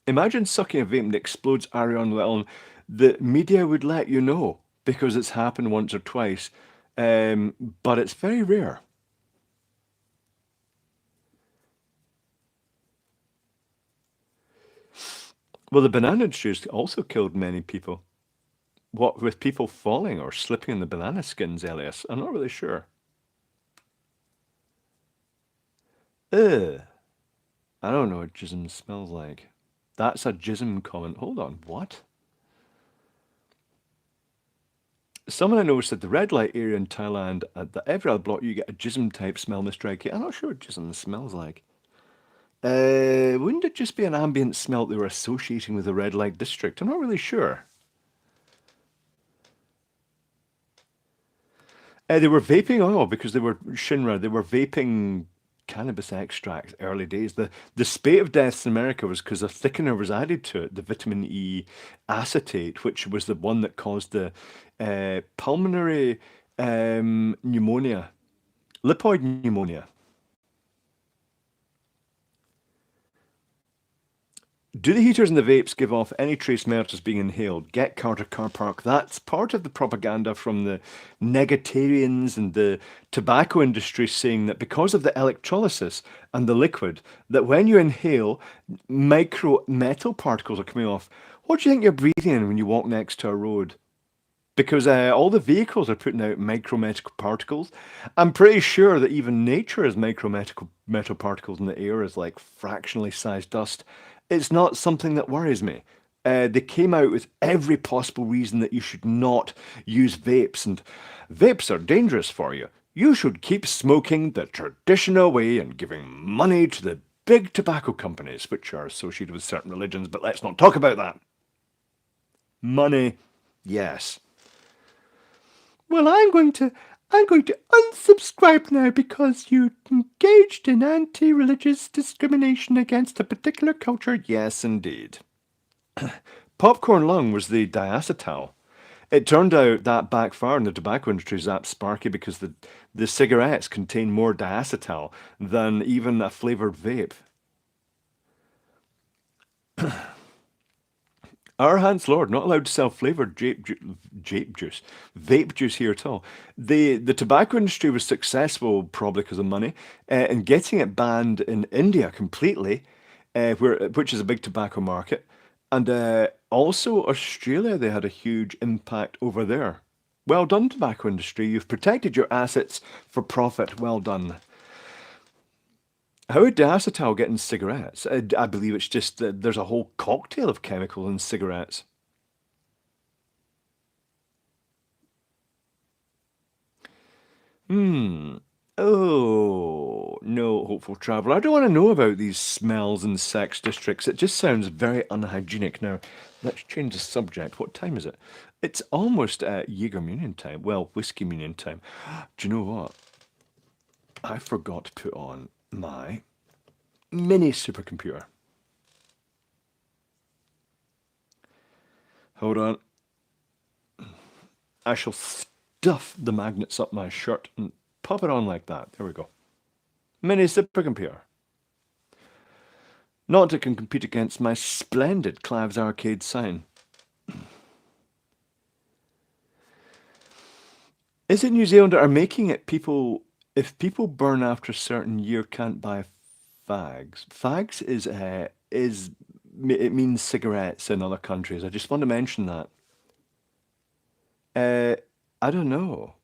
Imagine sucking a vape that explodes Arion Little. The media would let you know because it's happened once or twice, but it's very rare. Well, the banana industry has also killed many people. What with people falling or slipping in the banana skins, Elias? I'm not really sure. Ugh. I don't know what jism smells like. That's a jism comment. Hold on, what? Someone I know said the red light area in Thailand, at every other block you get a jism type smell, Mr. IK. I'm not sure what jism smells like. Wouldn't it just be an ambient smell they were associating with the red light district? I'm not really sure. They were vaping oil because they were Shinra. They were vaping cannabis extracts early days. The spate of deaths in America was because a thickener was added to it, the vitamin E acetate, which was the one that caused the pulmonary pneumonia, lipoid pneumonia. Do the heaters and the vapes give off any trace matters as being inhaled? Get Carter Car Park. That's part of the propaganda from the negatarians and the tobacco industry saying that because of the electrolysis and the liquid, that when you inhale, micro metal particles are coming off. What do you think you're breathing in when you walk next to a road? Because all the vehicles are putting out micrometal particles. I'm pretty sure that even nature has metal particles in the air as like fractionally sized dust. It's not something that worries me. They came out with every possible reason that you should not use vapes, and vapes are dangerous for you. You should keep smoking the traditional way and giving money to the big tobacco companies, which are associated with certain religions, but let's not talk about that. Money, yes. Well, I'm going to unsubscribe now because you engaged in anti-religious discrimination against a particular culture. Yes, indeed. Popcorn lung was the diacetyl. It turned out that backfired in the tobacco industry, Zap Sparky, because the cigarettes contain more diacetyl than even a flavored vape. Our Hans Lord not allowed to sell flavored vape juice here at all. The tobacco industry was successful probably because of money in getting it banned in India completely, which is a big tobacco market, and also Australia. They had a huge impact over there. Well done, tobacco industry. You've protected your assets for profit. Well done. How would diacetyl get in cigarettes? I believe it's just that there's a whole cocktail of chemicals in cigarettes. Hmm. Oh, no, hopeful traveler. I don't want to know about these smells and sex districts. It just sounds very unhygienic. Now, let's change the subject. What time is it? It's almost Jägermunion time. Well, Whiskey Munion time. Do you know what? I forgot to put on my mini supercomputer. Hold on. I shall stuff the magnets up my shirt and pop it on like that. There we go. Mini supercomputer. Not it can compete against my splendid Clive's arcade sign. Is it New Zealand that are making it people, if people burn after a certain year, can't buy fags. Fags is it means cigarettes in other countries. I just want to mention that. Uh, I don't know.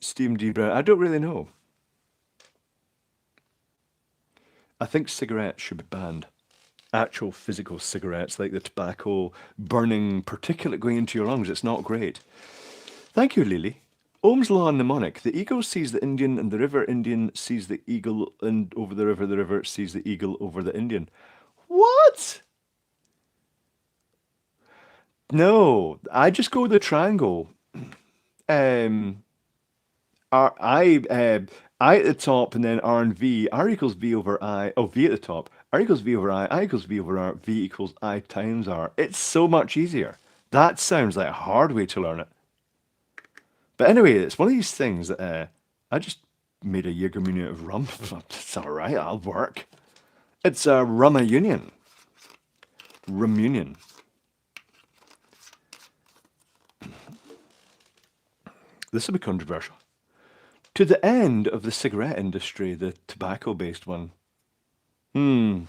Steam D Brown. I don't really know. I think cigarettes should be banned. Actual physical cigarettes, like the tobacco burning particulate going into your lungs. It's not great. Thank you, Lily. Ohm's law and mnemonic. The eagle sees the Indian, and the river Indian sees the eagle, and over the river sees the eagle over the Indian. What? No, I just go with the triangle. Um, I at the top, and then R and V. R equals V over I. Oh, V at the top. R equals V over I. I equals V over R. V equals I times R. It's so much easier. That sounds like a hard way to learn it. But anyway, it's one of these things that I just made a Jägermeister out of rum. It's all right. I'll work. It's a rum union. Rum union. This will be controversial. To the end of the cigarette industry, the tobacco-based one. And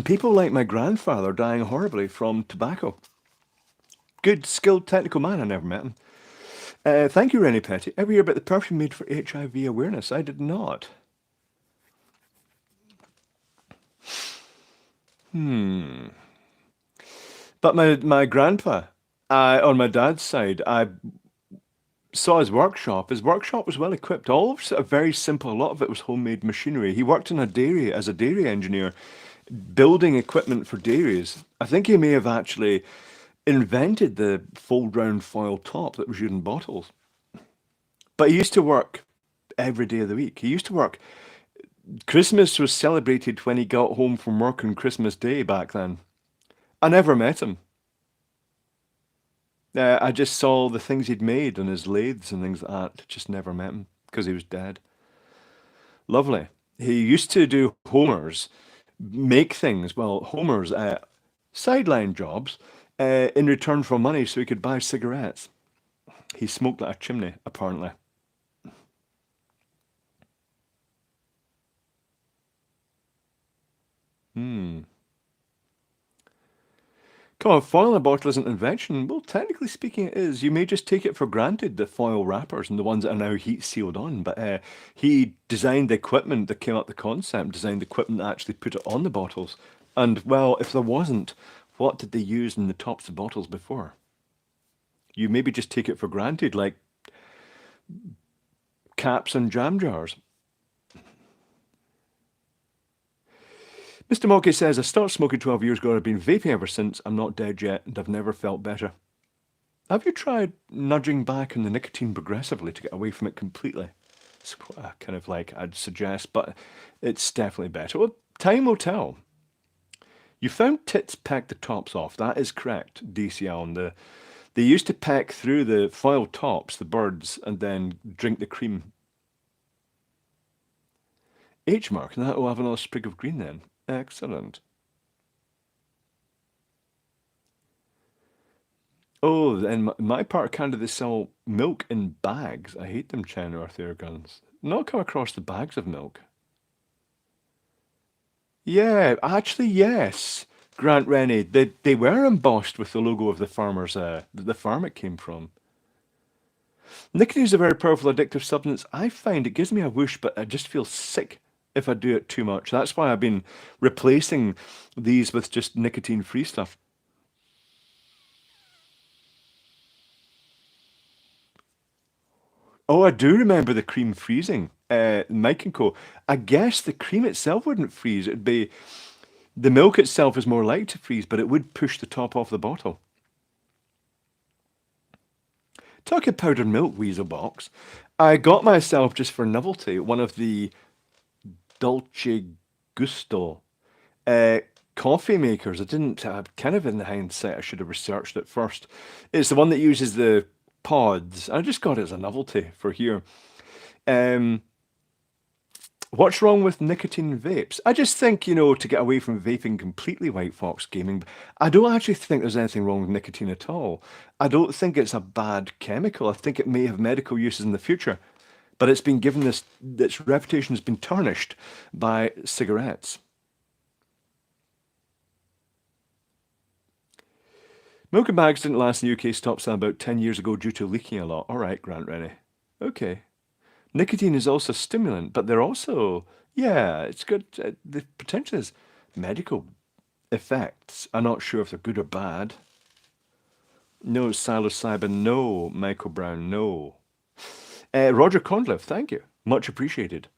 people like my grandfather dying horribly from tobacco. Good, skilled, technical man. I never met him. Thank you, Rennie Petty. Ever hear about the perfume made for HIV awareness? I did not. But my grandpa, on my dad's side, I saw his workshop. His workshop was well equipped. All of it very simple. A lot of it was homemade machinery. He worked in a dairy as a dairy engineer, building equipment for dairies. I think he may have actually invented the fold round foil top that was used in bottles. But he used to work every day of the week. He used to work. Christmas was celebrated when he got home from work on Christmas Day back then. I never met him. I just saw the things he'd made on his lathes and things like that. Just never met him because he was dead. Lovely. He used to do homers, make things, well, homers, sideline jobs, in return for money so he could buy cigarettes. He smoked like a chimney, apparently. Hmm. Come on, foil in a bottle isn't an invention. Well, technically speaking, it is. You may just take it for granted, the foil wrappers and the ones that are now heat sealed on. But he designed the equipment that came up with the concept, designed the equipment that actually put it on the bottles. And, well, if there wasn't, what did they use in the tops of bottles before? You maybe just take it for granted, like caps and jam jars. Mr. Monkey says, I started smoking 12 years ago. I've been vaping ever since. I'm not dead yet, and I've never felt better. Have you tried nudging back on the nicotine progressively to get away from it completely? It's what I kind of like I'd suggest, but it's definitely better. Well, time will tell. You found tits peck the tops off. That is correct, DCL. And they used to peck through the foil tops, the birds, and then drink the cream. H mark, and that will have another sprig of green then. Excellent. Oh, and my part of Canada, they sell milk in bags. I hate them China Earth Air guns. Not come across the bags of milk. Yeah, actually, yes. Grant Rennie, they were embossed with the logo of the farmer's, the farm it came from. Nicotine is a very powerful addictive substance. I find it gives me a whoosh, but I just feel sick if I do it too much. That's why I've been replacing these with just nicotine-free stuff. Oh, I do remember the cream freezing. Mike and Co. I guess the cream itself wouldn't freeze. It'd be the milk itself is more likely to freeze, but it would push the top off the bottle. Talking powdered milk weasel box, I got myself just for novelty one of the Dolce Gusto uh, coffee makers. I didn't. Kind of in the hindsight, I should have researched it first. It's the one that uses the pods. I just got it as a novelty for here. Um, What's wrong with nicotine vapes? I just think, to get away from vaping completely, White Fox Gaming, I don't actually think there's anything wrong with nicotine at all. I don't think it's a bad chemical. I think it may have medical uses in the future, but it's been given its reputation has been tarnished by cigarettes. Milk and bags didn't last in the UK, stopped selling about 10 years ago due to leaking a lot. All right, Grant Rennie. Okay. Nicotine is also a stimulant, but they're also, yeah, it's good. The potential is medical effects. I'm not sure if they're good or bad. No psilocybin, no Michael Brown, no. Roger Conliffe, thank you. Much appreciated.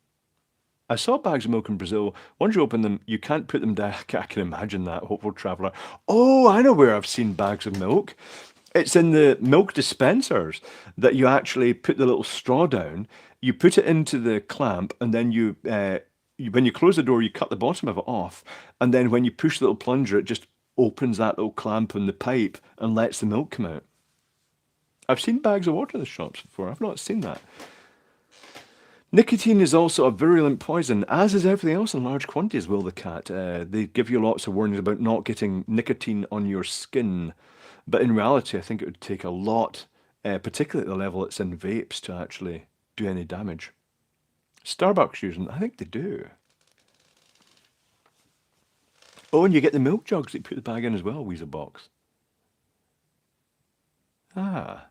I saw bags of milk in Brazil. Once you open them, you can't put them down. I can imagine that, hopeful traveller. Oh, I know where I've seen bags of milk. It's in the milk dispensers that you actually put the little straw down, you put it into the clamp, and then when you close the door, you cut the bottom of it off, and then when you push the little plunger, it just opens that little clamp on the pipe and lets the milk come out. I've seen bags of water in the shops before. I've not seen that. Nicotine is also a virulent poison, as is everything else in large quantities, Will the Cat. They give you lots of warnings about not getting nicotine on your skin. But in reality, I think it would take a lot, particularly at the level it's in vapes, to actually do any damage. Starbucks using, I think they do. Oh, and you get the milk jugs that you put the bag in as well, Weezer Box. Ah.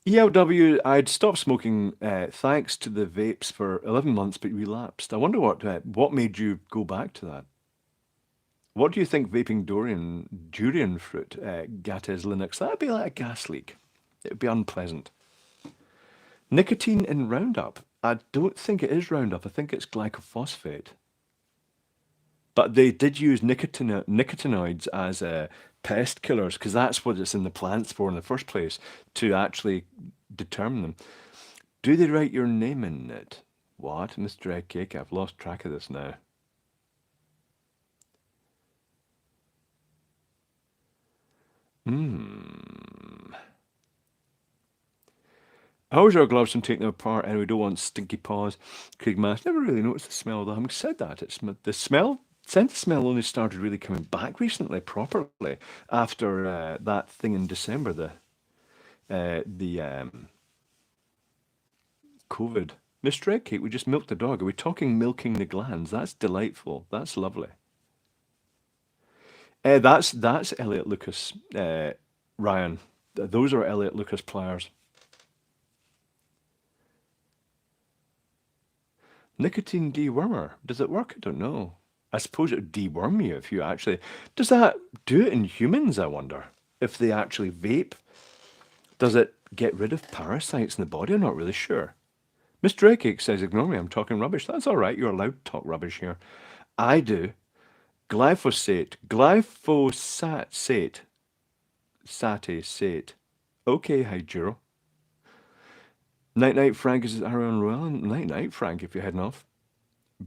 ELW, I'd stopped smoking thanks to the vapes for 11 months, but relapsed. I wonder what made you go back to that? What do you think vaping durian fruit, Gates Linux? That'd be like a gas leak. It'd be unpleasant. Nicotine in Roundup. I don't think it is Roundup. I think it's glycophosphate. But they did use nicotinoids as pest killers because that's what it's in the plants for in the first place, to actually determine them. Do they write your name in it? What, Mr. Eggcake? I've lost track of this now. Hmm. How's our gloves from taking them apart and we don't want stinky paws? Craig Mass never really noticed the smell though. Having said that, the scent smell only started really coming back recently, properly, after that thing in December, the COVID. Mr. Eggcake, we just milked the dog. Are we talking milking the glands? That's delightful. That's lovely. That's Elliot Lucas, Ryan. Those are Elliot Lucas pliers. Nicotine dewormer. Does it work? I don't know. I suppose it would deworm you if you actually. Does that do it in humans, I wonder? If they actually vape, does it get rid of parasites in the body? I'm not really sure. Mr. Eggcake says, ignore me, I'm talking rubbish. That's all right, you're allowed to talk rubbish here. I do. Glyphosate. Glyphosate. Sate. Okay, hi, Jiro. Night Night Frank is Aaron Royal. Night Night Frank, if you're heading off.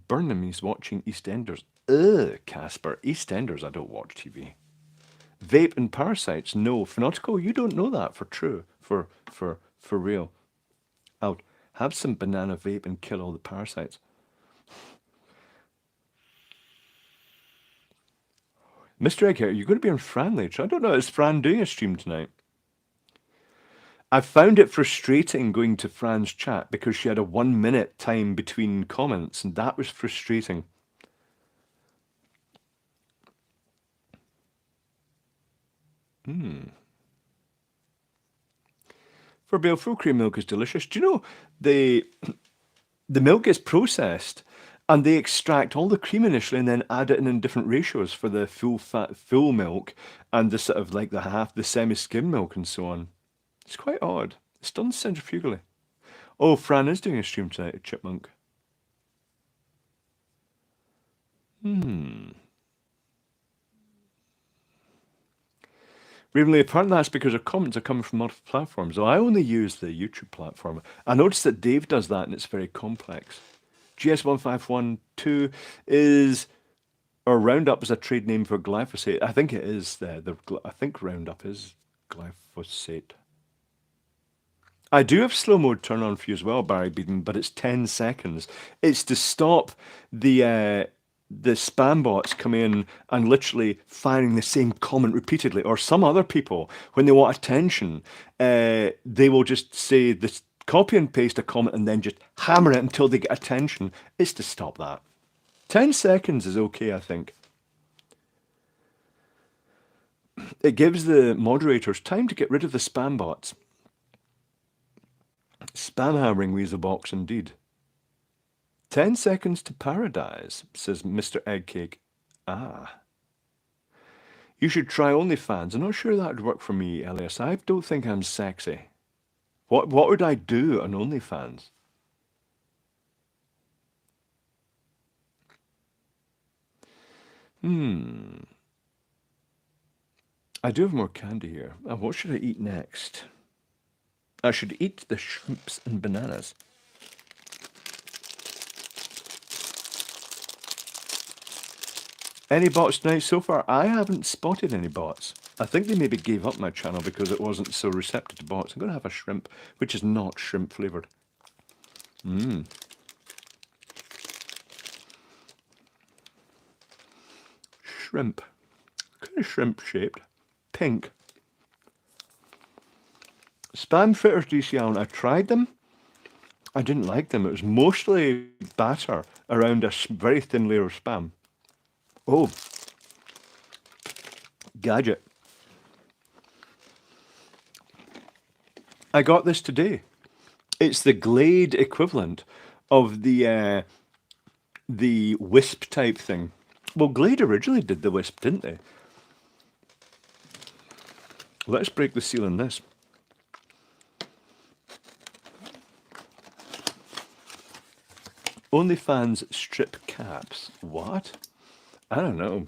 Burnham is watching EastEnders. Ugh, Casper. EastEnders, I don't watch TV. Vape and parasites, no. Phenotical, you don't know that for true. For real. I'll have some banana vape and kill all the parasites. Mr. Egghead, you're going to be on Fran later. I don't know, is Fran doing a stream tonight? I found it frustrating going to Fran's chat because she had a 1 minute time between comments, and that was frustrating. For Bale, full cream milk is delicious. Do you know the milk gets processed and they extract all the cream initially and then add it in different ratios for the full fat, full milk and the sort of like the semi-skim milk and so on. It's quite odd. It's done centrifugally. Oh, Fran is doing a stream tonight at Chipmunk. Ravenly, apparently that's because our comments are coming from multiple platforms. So I only use the YouTube platform. I noticed that Dave does that and it's very complex. GS1512 is, or Roundup is a trade name for glyphosate. I think it is I think Roundup is glyphosate. I do have slow mode turn on for you as well, Barry Beaton, but it's 10 seconds. It's to stop the spam bots coming in and literally firing the same comment repeatedly, or some other people when they want attention, they will just say this, copy and paste a comment and then just hammer it until they get attention. It's to stop that. 10 seconds is okay, I think. It gives the moderators time to get rid of the spam bots. Spam hammering Weaselbox indeed. 10 seconds to paradise, says Mr. Eggcake. Ah. You should try OnlyFans. I'm not sure that would work for me, Elias. I don't think I'm sexy. What would I do on OnlyFans? I do have more candy here. What should I eat next? I should eat the shrimps and bananas. Any bots tonight so far? I haven't spotted any bots. I think they maybe gave up my channel because it wasn't so receptive to bots. I'm going to have a shrimp, which is not shrimp flavoured. Shrimp. Kind of shrimp shaped. Pink. Spam fritters, DC Allen. I tried them. I didn't like them. It was mostly batter around a very thin layer of spam. Oh. Gadget. I got this today. It's the Glade equivalent of the Wisp type thing. Well, Glade originally did the Wisp, didn't they? Let's break the seal on this. OnlyFans strip caps. What? I don't know.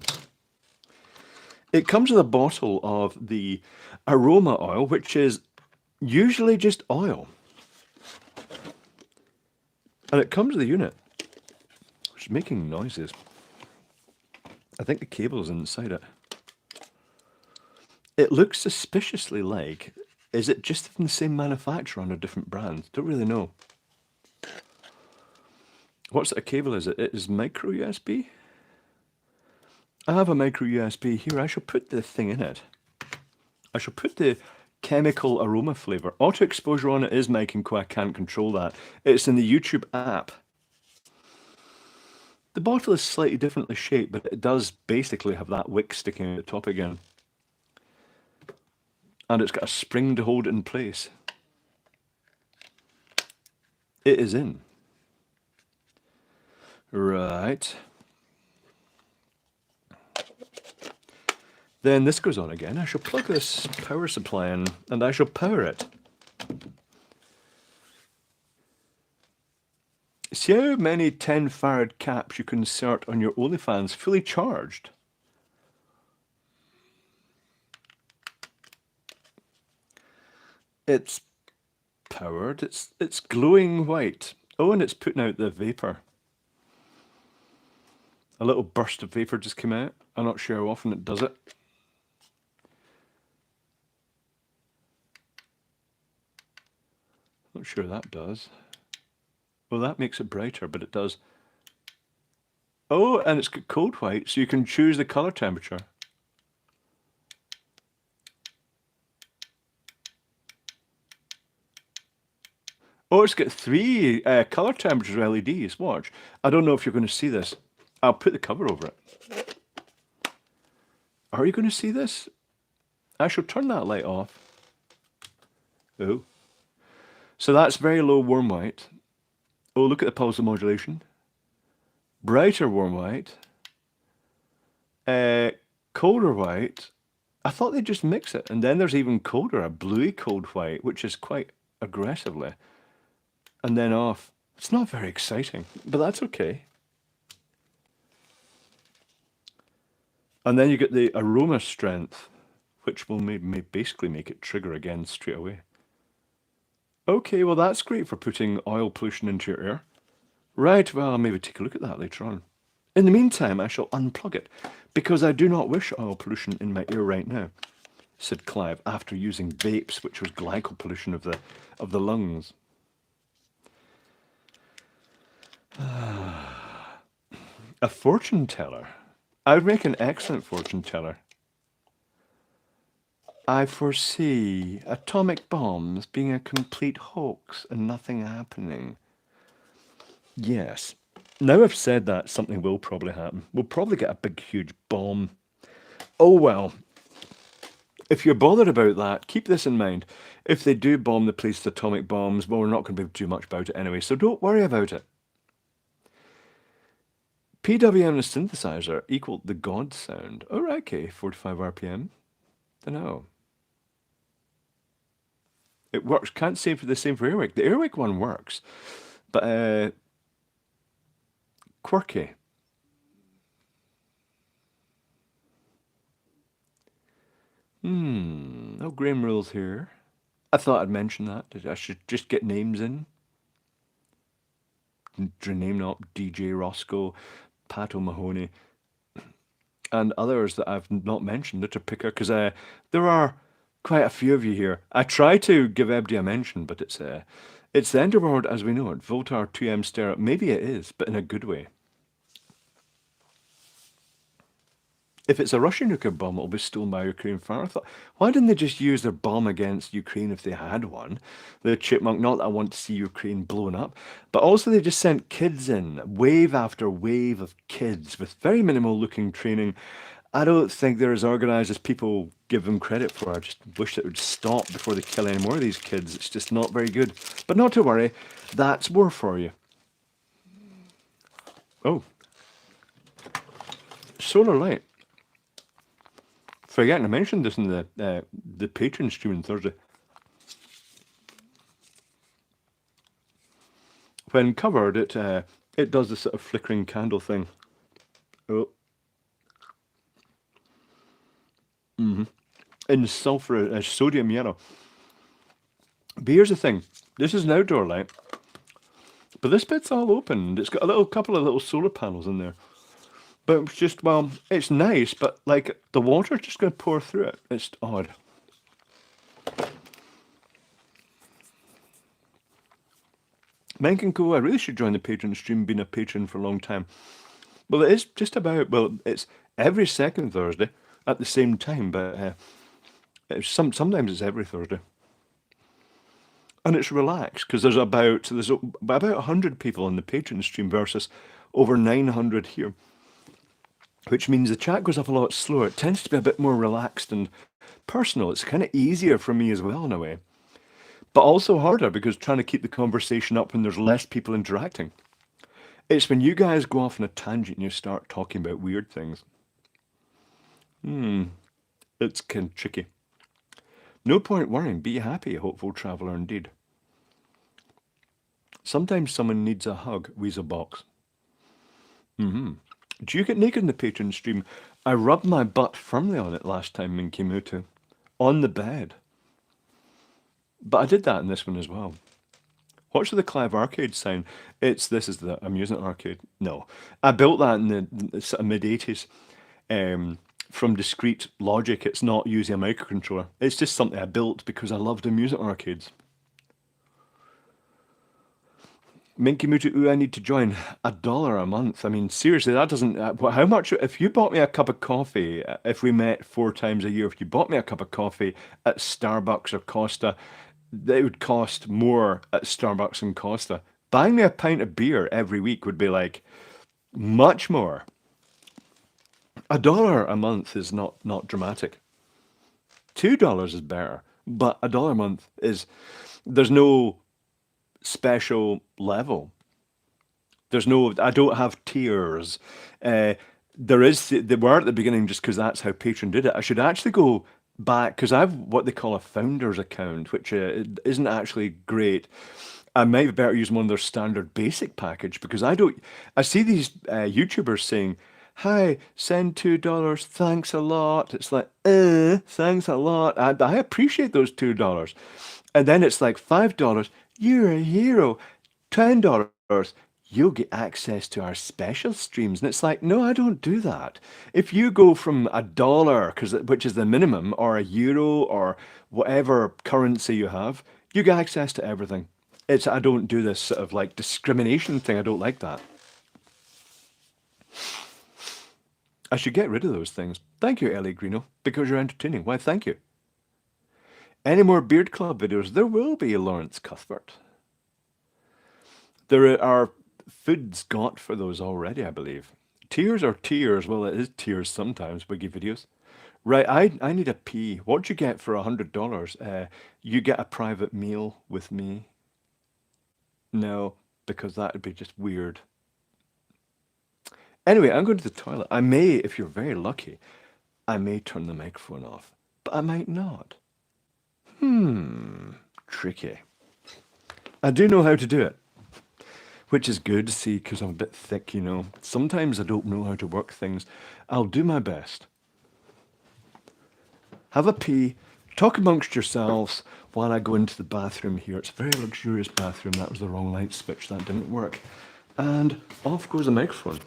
It comes with a bottle of the aroma oil, which is usually just oil. And it comes with a unit, which is making noises. I think the cable's inside it. It looks suspiciously like, is it just from the same manufacturer on a different brand? Don't really know. What's a cable is it? It is micro USB? I have a micro USB here. I shall put the thing in it. I shall put the chemical aroma flavour. Auto exposure on it is making I can't control that. It's in the YouTube app. The bottle is slightly differently shaped, but it does basically have that wick sticking at the top again. And it's got a spring to hold it in place. It is in. Right. Then this goes on again. I shall plug this power supply in and I shall power it. See how many 10 farad caps you can insert on your OnlyFans fully charged? It's powered. It's glowing white. Oh, and it's putting out the vapor. A little burst of vapor just came out. I'm not sure how often it does it. Not sure that does. Well, that makes it brighter, but it does. Oh, and it's got cold white, so you can choose the color temperature. Oh, it's got 3 color temperatures LEDs. Watch. I don't know if you're going to see this. I'll put the cover over it. Are you going to see this? I shall turn that light off. Oh. So that's very low warm white. Oh, look at the pulse of modulation. Brighter warm white. Colder white. I thought they'd just mix it. And then there's even colder, a bluey cold white, which is quite aggressively. And then off. It's not very exciting, but that's okay. And then you get the aroma strength, which will basically make it trigger again straight away. Okay, well that's great for putting oil pollution into your ear. Right, well I'll maybe take a look at that later on. In the meantime, I shall unplug it, because I do not wish oil pollution in my ear right now. said Clive, after using vapes, which was glycol pollution of the lungs. A fortune teller. I would make an excellent fortune teller. I foresee atomic bombs being a complete hoax and nothing happening. Yes. Now I've said that, something will probably happen. We'll probably get a big, huge bomb. Oh well. If you're bothered about that, keep this in mind. If they do bomb the place with atomic bombs, well, we're not going to be too much about it anyway, so don't worry about it. PWM and a synthesizer equal the God sound. Oh, right, okay, 45 RPM. Dunno. It works. Can't say for the same for Airwick. The Airwick one works, but quirky. No Graham rules here. I thought I'd mention that. I should just get names in. Name up DJ Roscoe, Pat O'Mahony, and others that I've not mentioned, Litter Picker, because there are quite a few of you here. I try to give everybody a mention, but it's the Enderworld as we know it. Voltar 2M Stereo. Maybe it is, but in a good way. If it's a Russian nuclear bomb, it'll be stolen by Ukraine fire. I thought, why didn't they just use their bomb against Ukraine if they had one? The chipmunk, not that I want to see Ukraine blown up, but also they just sent kids in, wave after wave of kids with very minimal looking training. I don't think they're as organised as people give them credit for. I just wish it would stop before they kill any more of these kids. It's just not very good. But not to worry, that's war for you. Oh, solar light. Forgetting to mention this in the Patreon stream on Thursday. When covered, it does this sort of flickering candle thing. Oh. In sulfur, sodium yellow. But here's the thing. This is an outdoor light, but this bit's all open. It's got a couple of little solar panels in there. But it's just, well, it's nice, but like the water's just going to pour through it. It's odd. Menkenko, I really should join the Patreon stream, been a patron for a long time. Well, it is just about, well, it's every second Thursday at the same time, but sometimes it's every Thursday. And it's relaxed, because there's about 100 people on the Patreon stream versus over 900 here. Which means the chat goes up a lot slower. It tends to be a bit more relaxed and personal. It's kind of easier for me as well in a way. But also harder because trying to keep the conversation up when there's less people interacting. It's when you guys go off on a tangent and you start talking about weird things. It's kind of tricky. No point worrying. Be happy, hopeful traveller indeed. Sometimes someone needs a hug, Weaselbox. Do you get naked in the Patreon stream? I rubbed my butt firmly on it last time in Kimutu. On the bed. But I did that in this one as well. Watch the Clive arcade sign. This is the amusement arcade. No. I built that in the sort of mid-80s. From discrete logic, it's not using a microcontroller. It's just something I built because I loved amusement arcades. Minky Mutu, ooh, I need to join. $1 a month. I mean, seriously, that doesn't... how much... If you bought me a cup of coffee, if we met 4 times a year, if you bought me a cup of coffee at Starbucks or Costa, it would cost more at Starbucks and Costa. Buying me a pint of beer every week would be like much more. $1 a month is not dramatic. $2 is better, but $1 a month is... There's no special level. There's no... I don't have tiers. There is... They were at the beginning just because that's how Patreon did it. I should actually go back because I have what they call a founder's account, which isn't actually great. I might be better using one of their standard basic package because I don't... I see these YouTubers saying, hi, send $2, thanks a lot. It's like, thanks a lot. I appreciate those $2. And then it's like $5, you're a hero. $10, you'll get access to our special streams. And it's like, no, I don't do that. If you go from $1, which is the minimum, or €1, or whatever currency you have, you get access to everything. I don't do this sort of like discrimination thing. I don't like that. I should get rid of those things. Thank you, Ellie Greeno, because you're entertaining. Why, thank you. Any more Beard Club videos? There will be, Lawrence Cuthbert. There are foods got for those already, I believe. Tiers or tiers? Well, it is tiers sometimes, Wiggy videos. Right, I need a pee. What you get for $100? You get a private meal with me. No, because that would be just weird. Anyway, I'm going to the toilet. I may, if you're very lucky, I may turn the microphone off, but I might not. Tricky. I do know how to do it, which is good, see, because I'm a bit thick, you know. Sometimes I don't know how to work things. I'll do my best. Have a pee, talk amongst yourselves while I go into the bathroom here. It's a very luxurious bathroom. That was the wrong light switch. That didn't work. And off goes the microphone.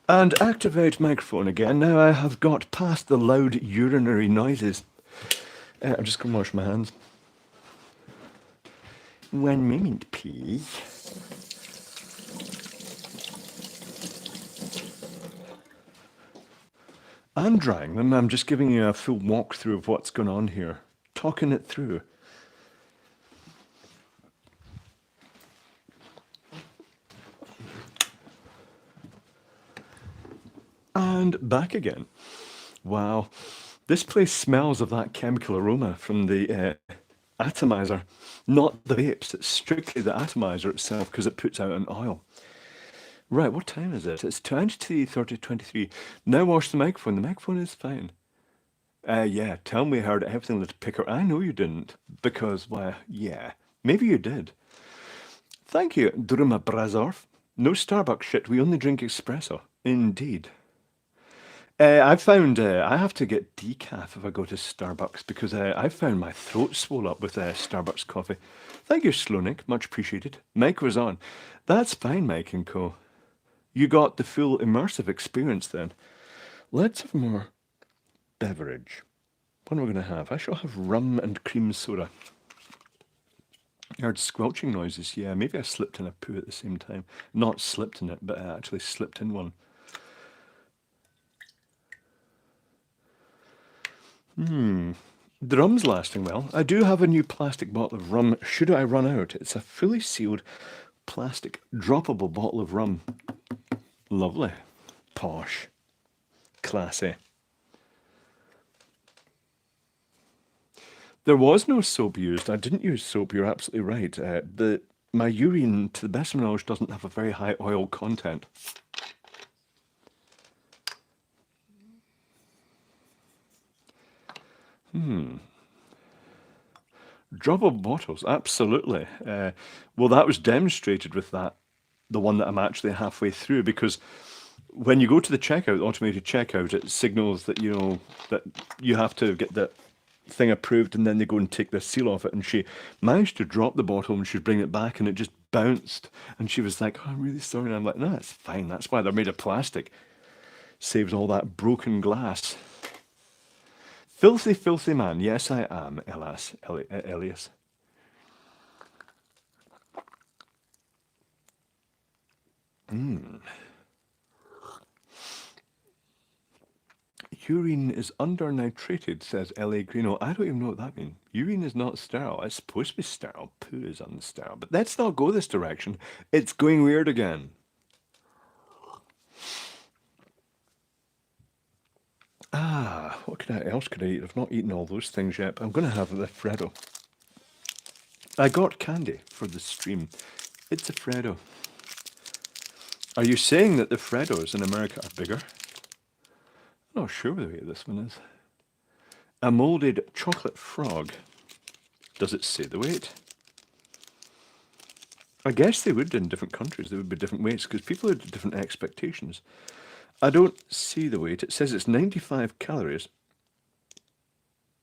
And activate microphone again. Now I have got past the loud urinary noises. I'm just going to wash my hands. 1 moment, please. I'm drying them. I'm just giving you a full walkthrough of what's going on here. Talking it through. And back again. Wow. This place smells of that chemical aroma from the atomizer. Not the vapes, it's strictly the atomizer itself because it puts out an oil. Right, what time is it? It's 23:23. Now wash the microphone. The microphone is fine. Yeah, tell me I heard everything that picker. I know you didn't, because, why, yeah, maybe you did. Thank you, Duruma Brazorf. No Starbucks shit, we only drink espresso. Indeed. I found I have to get decaf if I go to Starbucks because I found my throat swole up with Starbucks coffee. Thank you, Slonick. Much appreciated. Mike was on. That's fine, Mike and co. You got the full immersive experience then. Let's have more beverage. What am I going to have? I shall have rum and cream soda. I heard squelching noises. Yeah, maybe I slipped in a poo at the same time. Not slipped in it, but I actually slipped in one. The rum's lasting well. I do have a new plastic bottle of rum should I run out. It's a fully sealed plastic droppable bottle of rum. Lovely. Posh. Classy. There was no soap used. I didn't use soap, you're absolutely right. My urine, to the best of my knowledge, doesn't have a very high oil content. Droppable bottles, absolutely. Well, that was demonstrated with the one that I'm actually halfway through, because when you go to the checkout, automated checkout, it signals that, that you have to get the thing approved, and then they go and take the seal off it, and she managed to drop the bottle and she'd bring it back and it just bounced, and she was like, oh, I'm really sorry, and I'm like, no, it's fine, that's why they're made of plastic, saves all that broken glass. Filthy, filthy man. Yes, I am, Elias. Urine is under-nitrated, says L.A. Greeno. I don't even know what that means. Urine is not sterile. It's supposed to be sterile. Poo is unsterile. But let's not go this direction. It's going weird again. What else could I eat? I've not eaten all those things yet, but I'm going to have the Freddo. I got candy for the stream. It's a Freddo. Are you saying that the Freddos in America are bigger? I'm not sure the weight this one is. A moulded chocolate frog. Does it say the weight? I guess they would in different countries. There would be different weights because people had different expectations. I don't see the weight. It says it's 95 calories.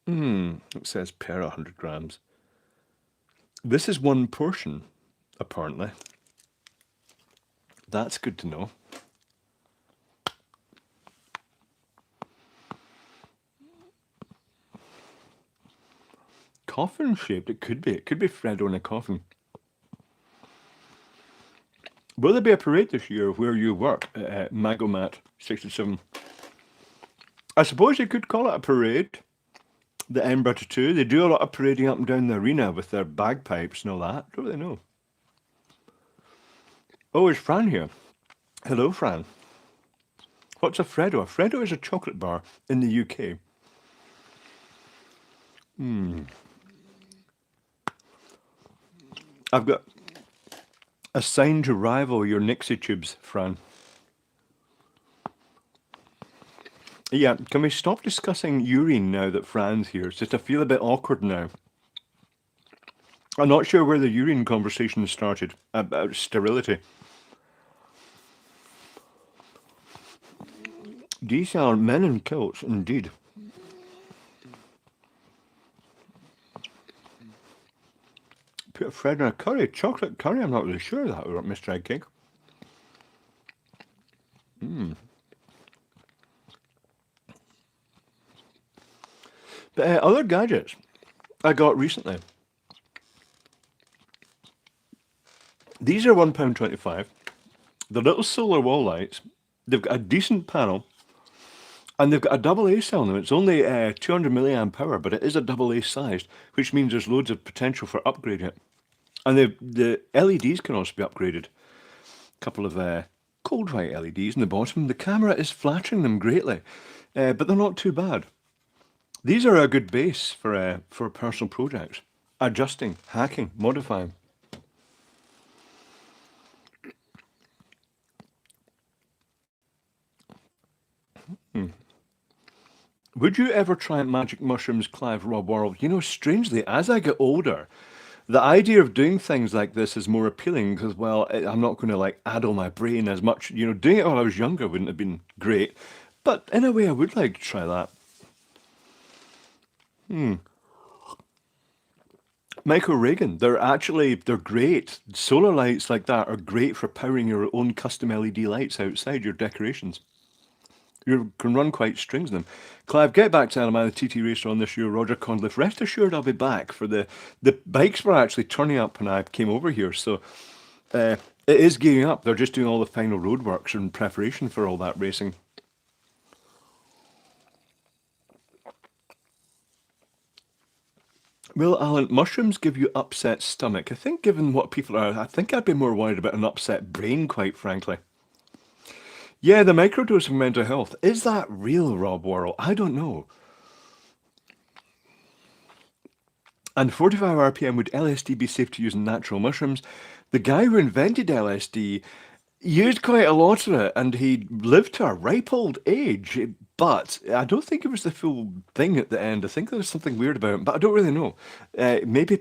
It says per 100 grams. This is one portion, apparently. That's good to know. Coffin shaped, it could be. It could be Freddo in a coffin. Will there be a parade this year where you work at Magomat 67? I suppose you could call it a parade. The Edinburgh Tattoo. They do a lot of parading up and down the arena with their bagpipes and all that. Don't really know. Oh, is Fran here? Hello, Fran. What's a Freddo? A Freddo is a chocolate bar in the UK. I've got a sign to rival your Nixie tubes, Fran. Yeah, can we stop discussing urine now that Fran's here? It's just I feel a bit awkward now. I'm not sure where the urine conversation started about sterility. These are men in kilts, indeed. Put a Fred in a curry, chocolate curry. I'm not really sure of that, Mr. Egg Cake. But other gadgets I got recently. These are £1.25. The little solar wall lights. They've got a decent panel, and they've got a double A cell in them. It's only 200 milliamp power, but it is a double A sized, which means there's loads of potential for upgrading it. And the LEDs can also be upgraded. A couple of cold white LEDs in the bottom. The camera is flattering them greatly, but they're not too bad. These are a good base for personal projects. Adjusting, hacking, modifying. Would you ever try magic mushrooms, Clive, Rob Worrell? You know, strangely, as I get older, the idea of doing things like this is more appealing because, well, I'm not going to like addle my brain as much. You know, doing it while I was younger wouldn't have been great, but in a way, I would like to try that. Michael Reagan, they're great. Solar lights like that are great for powering your own custom LED lights outside your decorations. You can run quite strings in them. Clive, get back to Alabama TT Racer on this year, Roger Conliffe. Rest assured I'll be back for the bikes were actually turning up when I came over here, so it is gearing up. They're just doing all the final roadworks in preparation for all that racing. Will Alan, mushrooms give you upset stomach? I think given what people are, I think I'd be more worried about an upset brain, quite frankly. Yeah, the microdose of mental health. Is that real, Rob Worrell? I don't know. And 45 RPM, would LSD be safe to use in natural mushrooms? The guy who invented LSD used quite a lot of it, and he lived to a ripe old age. But I don't think it was the full thing at the end. I think there was something weird about it, but I don't really know. Maybe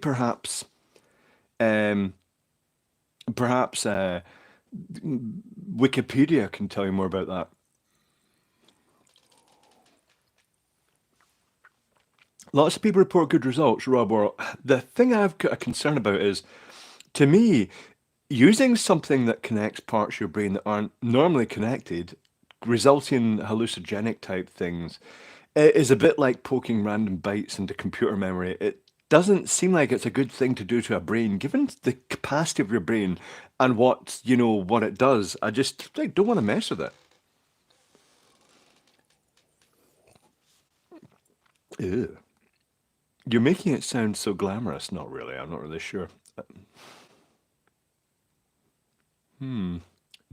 um, perhaps Wikipedia can tell you more about that. Lots of people report good results, Rob. Or the thing I've got a concern about is, to me, using something that connects parts of your brain that aren't normally connected, resulting in hallucinogenic type things, it is a bit like poking random bytes into computer memory. It doesn't seem like it's a good thing to do to a brain, given the capacity of your brain and what it does. I just like, don't want to mess with it. Ew. You're making it sound so glamorous. Not really. I'm not really sure. Hmm.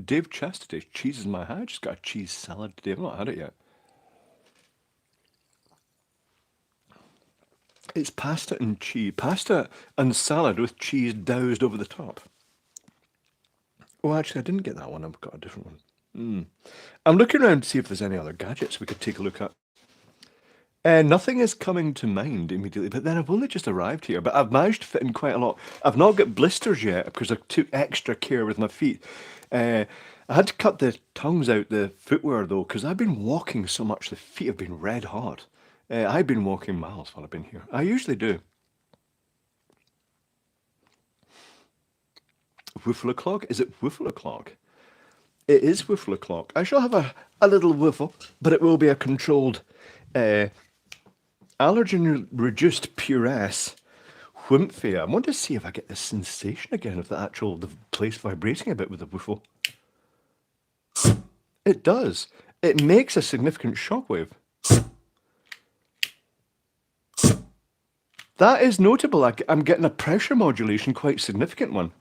Dave Chastity, cheese is my high. I just got a cheese salad today. I've not had it yet. It's pasta and cheese. Pasta and salad with cheese doused over the top. Oh, actually, I didn't get that one. I've got a different one. I'm looking around to see if there's any other gadgets we could take a look at. Nothing is coming to mind immediately, but then I've only just arrived here, but I've managed to fit in quite a lot. I've not got blisters yet because I took extra care with my feet. Uh, I had to cut the tongues out the footwear though, because I've been walking so much, the feet have been red hot. I've been walking miles while I've been here. I usually do. Woofle o'clock? Is it woofle o'clock? It is woofle o'clock. I shall have a little woofle, but it will be a controlled uh, allergen reduced pureess Whimphy. I want to see if I get this sensation again of the place vibrating a bit with the woofle. It does. It makes a significant shockwave. That is notable. I'm getting a pressure modulation, quite significant one.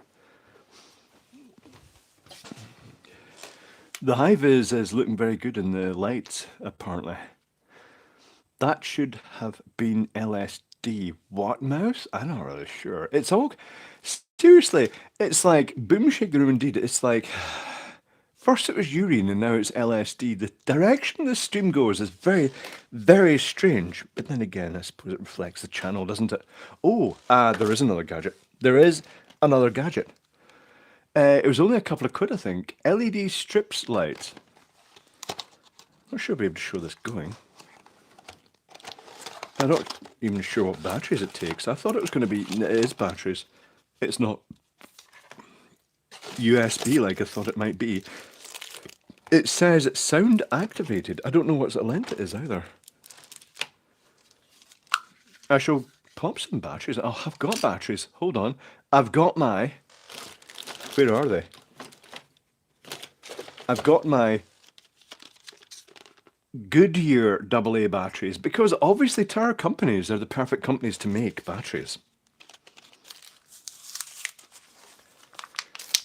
The hive is looking very good in the lights, apparently. That should have been LSD. What mouse? I'm not really sure. It's all seriously. It's like boom shake the room. Indeed, it's like first it was urine and now it's LSD. The direction the stream goes is very, very strange. But then again, I suppose it reflects the channel, doesn't it? Oh, there is another gadget. There is another gadget. It was only a couple of quid, I think. LED strips lights. Not sure I'll be able to show this going. I'm not even sure what batteries it takes. I thought it was going to be. It is batteries. It's not USB like I thought it might be. It says it's sound activated. I don't know what length it is either. I shall pop some batteries. Oh, I've got batteries. Hold on. I've got my. Where are they? I've got my Goodyear AA batteries because obviously tire companies are the perfect companies to make batteries.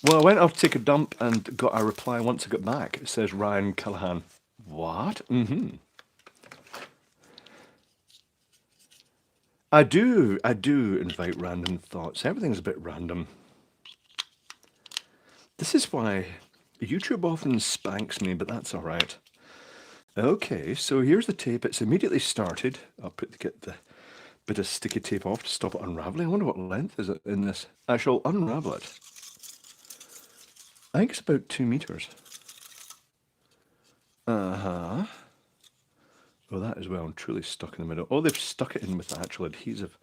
Well, I went off to take a dump and got a reply once I got back. It says Ryan Callahan. What? I do invite random thoughts. Everything's a bit random. This is why YouTube often spanks me, but that's all right. Okay, so here's the tape. It's immediately started. I'll get the bit of sticky tape off to stop it unraveling. I wonder what length is it in this. I shall unravel it. I think it's about 2 meters. Uh-huh. Oh, that is well and truly stuck in the middle. Oh, they've stuck it in with the actual adhesive.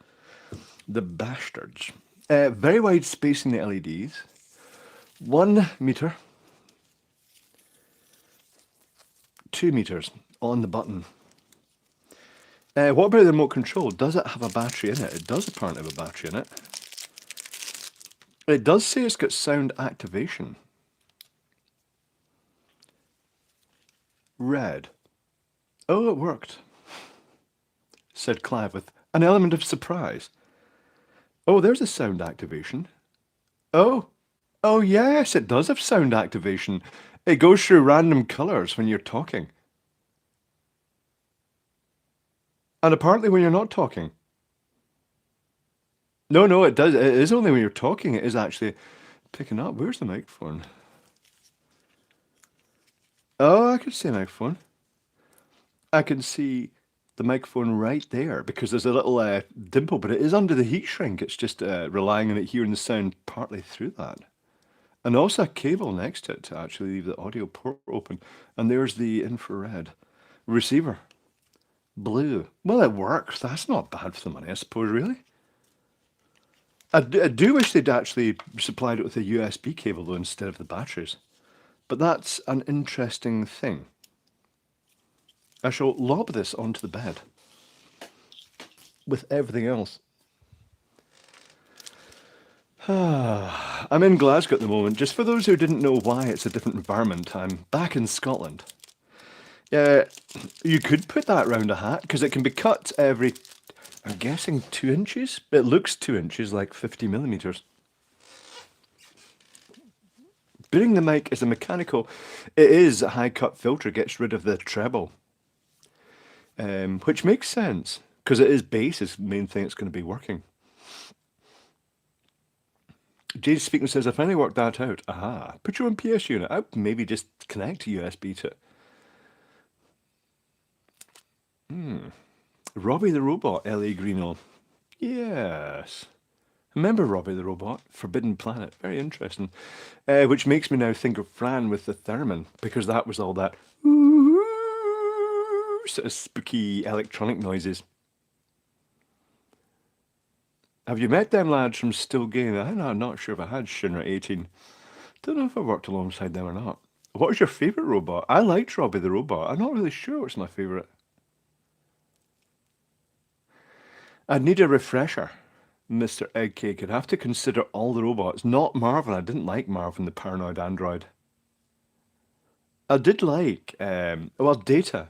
The bastards. Very wide spacing the LEDs. 1 meter. 2 meters on the button. What about the remote control? Does it have a battery in it? It does apparently have a battery in it. It does say it's got sound activation. Red. Oh, it worked, said Clive with an element of surprise. Oh, there's a sound activation. Oh, oh yes, it does have sound activation. It goes through random colours when you're talking. And apparently when you're not talking. No, no, it does. It is only when you're talking. It is actually picking up. Where's the microphone? Oh, I can see a microphone. I can see the microphone right there because there's a little dimple, but it is under the heat shrink. It's just relying on it hearing the sound partly through that. And also a cable next to it to actually leave the audio port open. And there's the infrared receiver. Blue. Well, it works. That's not bad for the money, I suppose, really. I do wish they'd actually supplied it with a USB cable, though, instead of the batteries. But that's an interesting thing. I shall lob this onto the bed with everything else. I'm in Glasgow at the moment. Just for those who didn't know why it's a different environment, I'm back in Scotland. Yeah, you could put that round a hat because it can be cut every, I'm guessing, 2 inches. It looks 2 inches, like 50 millimeters. Putting the mic is a mechanical. It is a high cut filter, gets rid of the treble, which makes sense because it is bass is the main thing that's going to be working. Jade speaking says, I finally worked that out. Aha. Put your own PS unit. I'd maybe just connect a USB to it. Robbie the Robot, L.A. Greeno. Yes. Remember Robbie the Robot? Forbidden Planet. Very interesting. Which makes me now think of Fran with the theremin, because that was all that sort of spooky electronic noises. Have you met them lads from Still Game? I'm not sure if I had Shinra 18. Don't know if I worked alongside them or not. What was your favourite robot? I liked Robbie the Robot. I'm not really sure what's my favourite. I'd need a refresher, Mr. Eggcake. I'd have to consider all the robots. Not Marvin. I didn't like Marvin, the paranoid android. I did like, well, Data.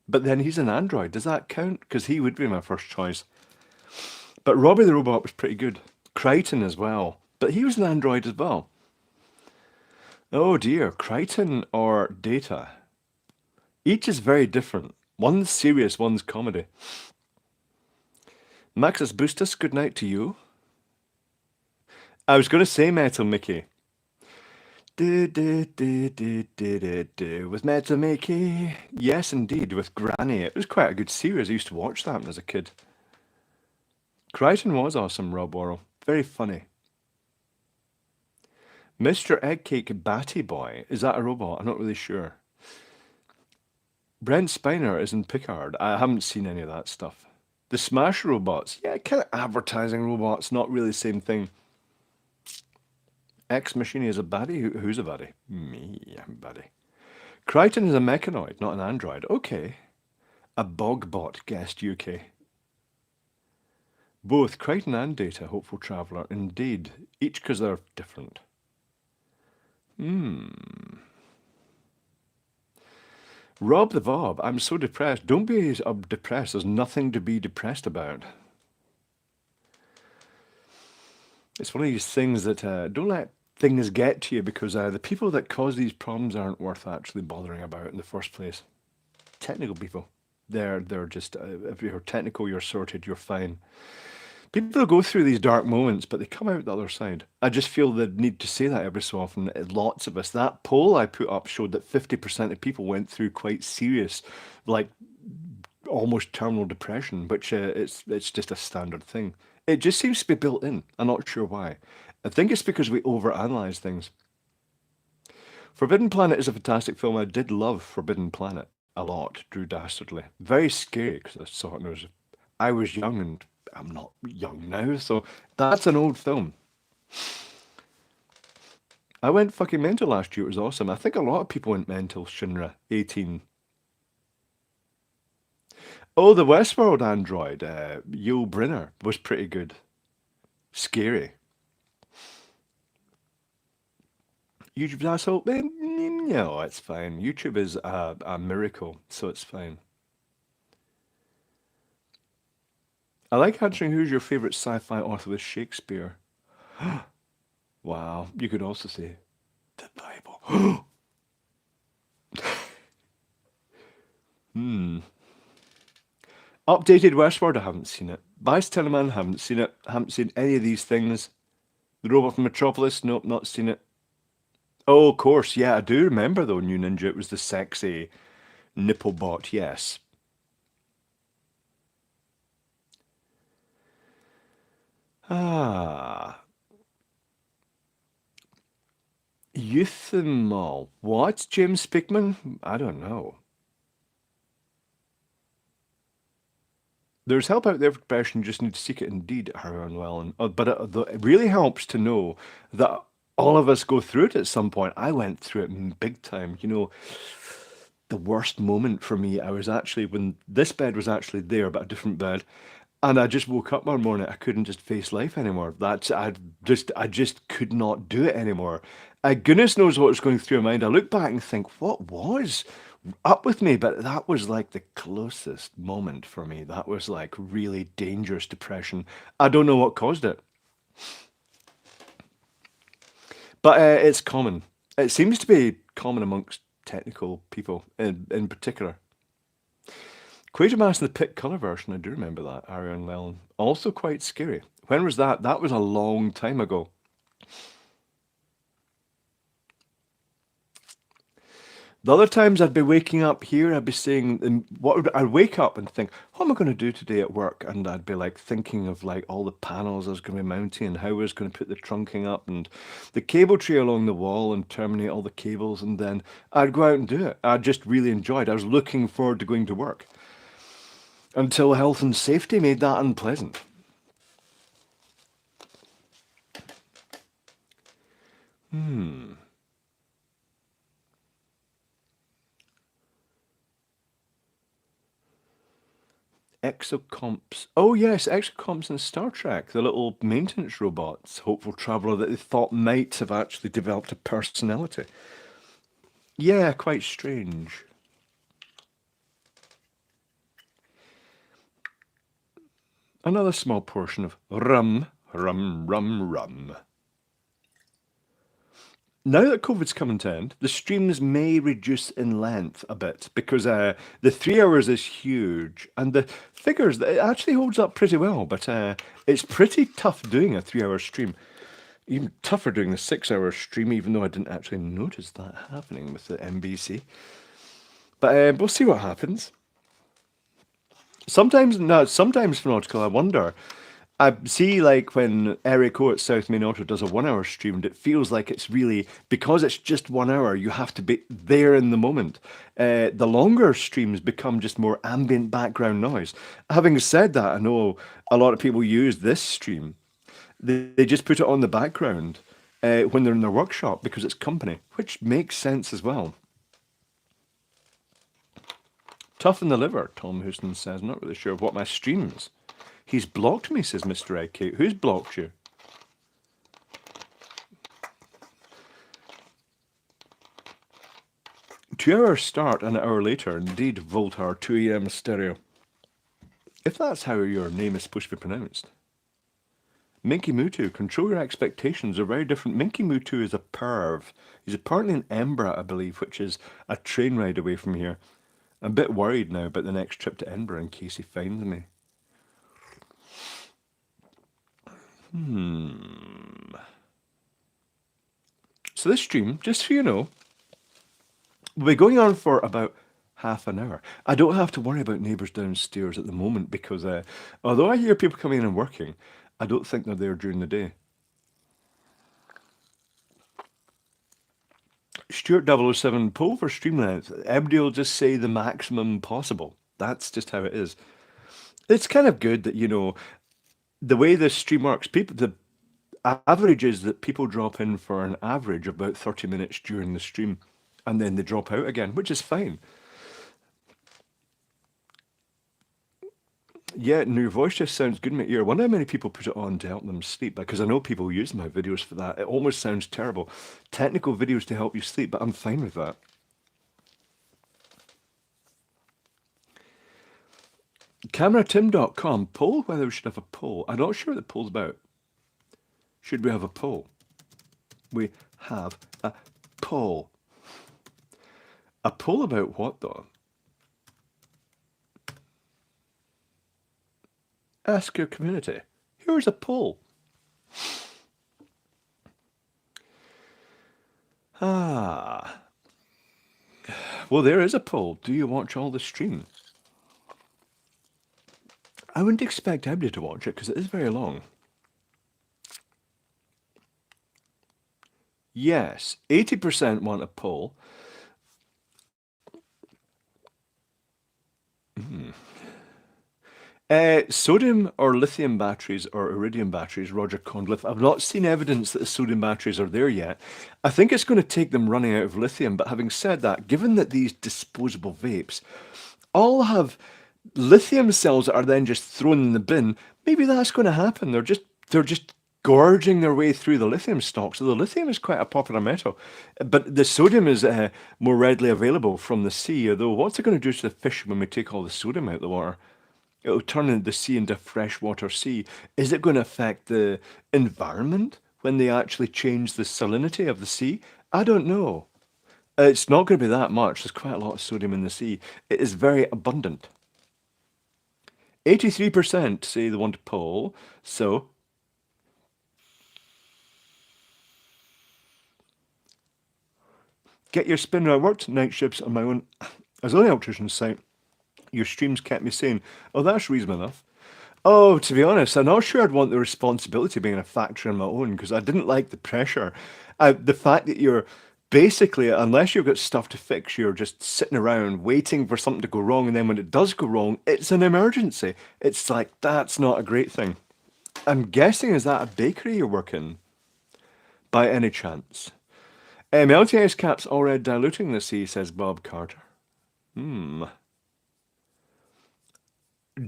But then he's an android. Does that count? Because he would be my first choice. But Robbie the Robot was pretty good. Crichton as well. But he was an android as well. Oh dear, Crichton or Data. Each is very different. One's serious, one's comedy. Maxis Boostus, good night to you. I was going to say Metal Mickey. With Metal Mickey. Yes, indeed, with Granny. It was quite a good series. I used to watch that as a kid. Crichton was awesome, Rob Worrell. Very funny. Mr. Eggcake Batty Boy. Is that a robot? I'm not really sure. Brent Spiner is in Picard. I haven't seen any of that stuff. The Smash robots. Yeah, kind of advertising robots. Not really the same thing. Ex Machine is a baddie? Who's a baddie? Me, I'm a baddie. Crichton is a mechanoid, not an android. Okay. A Bogbot guest UK. Both Crichton and Data, Hopeful Traveller. Indeed. Each because they're different. Rob the Bob, I'm so depressed. Don't be depressed. There's nothing to be depressed about. It's one of these things that don't let things get to you because the people that cause these problems aren't worth actually bothering about in the first place. Technical people. They're just, if you're technical, you're sorted, you're fine. People go through these dark moments, but they come out the other side. I just feel the need to say that every so often. Lots of us. That poll I put up showed that 50% of people went through quite serious, like almost terminal depression, which it's just a standard thing. It just seems to be built in. I'm not sure why. I think it's because we overanalyze things. Forbidden Planet is a fantastic film. I did love Forbidden Planet a lot. Drew Dastardly. Very scary because I saw it when I was young and I'm not young now, so that's an old film. I went fucking mental last year. It was awesome. I think a lot of people went mental. Shinra 18. Oh, the Westworld android, Yul Brynner, was pretty good. Scary. YouTube asshole? No, it's fine. YouTube is a miracle, so it's fine. I like answering who's your favourite sci-fi author with Shakespeare. Wow, you could also say the Bible. Updated Westworld, I haven't seen it. Vice Teleman, haven't seen it. Haven't seen any of these things. The Robot from Metropolis, nope, not seen it. Oh, of course, yeah, I do remember though, New Ninja. It was the sexy nipple bot, yes. Ah. Euthymol. What? James Spickman? I don't know. There's help out there for depression, you just need to seek it indeed, Aaron Llewellyn. But it really helps to know that all of us go through it at some point. I went through it big time. You know, the worst moment for me, I was actually, when this bed was actually there, but a different bed, and I just woke up one morning, I couldn't just face life anymore. I just could not do it anymore. Goodness knows what was going through my mind. I look back and think, what was up with me? But that was like the closest moment for me. That was like really dangerous depression. I don't know what caused it, but it's common. It seems to be common amongst technical people in particular. Quatermass in the Pit Colour version, I do remember that, Arion Lellen. Also quite scary. When was that? That was a long time ago. The other times I'd be waking up here, I'd be saying, I'd wake up and think, what am I going to do today at work? And I'd be like thinking of like all the panels I was going to be mounting and how I was going to put the trunking up and the cable tray along the wall and terminate all the cables. And then I'd go out and do it. I just really enjoyed it. I was looking forward to going to work until health and safety made that unpleasant. Exocomps. Oh yes, Exocomps in Star Trek, the little maintenance robots, hopeful traveler that they thought might have actually developed a personality. Yeah, quite strange. Another small portion of rum, rum, rum, rum. Now that COVID's coming to end, the streams may reduce in length a bit because the 3 hours is huge, and the figures it actually holds up pretty well. But it's pretty tough doing a 3 hour stream. Even tougher doing the 6 hour stream, even though I didn't actually notice that happening with the MBC. But we'll see what happens. Sometimes, no, sometimes Fanatical, I wonder. I see, like, when Eric O at South Main Auto does a 1 hour stream, and it feels like it's really, because it's just 1 hour, you have to be there in the moment. The longer streams become just more ambient background noise. Having said that, I know a lot of people use this stream. They just put it on the background when they're in their workshop because it's company, which makes sense as well. Tough in the liver, Tom Houston says. Not really sure what my streams. He's blocked me, says Mr. AK. Who's blocked you? Two-hour start, an hour later. Indeed, Voltar, 2 a.m. stereo. If that's how your name is supposed to be pronounced. Minky Mutu, control your expectations are very different. Minky Mutu is a perv. He's apparently in Embra, I believe, which is a train ride away from here. I'm a bit worried now about the next trip to Edinburgh in case he finds me. So this stream, just so you know, will be going on for about half an hour. I don't have to worry about neighbours downstairs at the moment because although I hear people coming in and working, I don't think they're there during the day. Stuart 007 poll for stream length. Everybody will just say the maximum possible. That's just how it is. It's kind of good that, you know, the way this stream works, the average is that people drop in for an average of about 30 minutes during the stream and then they drop out again, which is fine. Yeah, and your voice just sounds good in my ear. I wonder how many people put it on to help them sleep, because I know people use my videos for that. It almost sounds terrible. Technical videos to help you sleep, but I'm fine with that. CameraTim.com, poll whether we should have a poll. I'm not sure what the poll's about. Should we have a poll? We have a poll. A poll about what, though? Ask your community. Here's a poll. Ah. Well, there is a poll. Do you watch all the stream? I wouldn't expect everybody to watch it because it is very long. Yes, 80% want a poll. Sodium or lithium batteries or iridium batteries, Roger Conliffe. I've not seen evidence that the sodium batteries are there yet. I think it's going to take them running out of lithium. But having said that, given that these disposable vapes all have lithium cells that are then just thrown in the bin, maybe that's going to happen. They're just gorging their way through the lithium stock. So the lithium is quite a popular metal, but the sodium is more readily available from the sea. Although, what's it going to do to the fish when we take all the sodium out of the water? It'll turn the sea into a freshwater sea. Is it going to affect the environment when they actually change the salinity of the sea? I don't know. It's not going to be that much. There's quite a lot of sodium in the sea. It is very abundant. 83% say they want to poll. So get your spin. I worked night shifts on my own as an electrician site. Your streams kept me sane. Oh, that's reasonable enough. Oh, to be honest, I'm not sure I'd want the responsibility of being in a factory on my own because I didn't like the pressure. The fact that you're basically, unless you've got stuff to fix, you're just sitting around waiting for something to go wrong. And then when it does go wrong, it's an emergency. It's like, that's not a great thing. I'm guessing, is that a bakery you work in by any chance? LTS cap's already diluting the sea, says Bob Carter.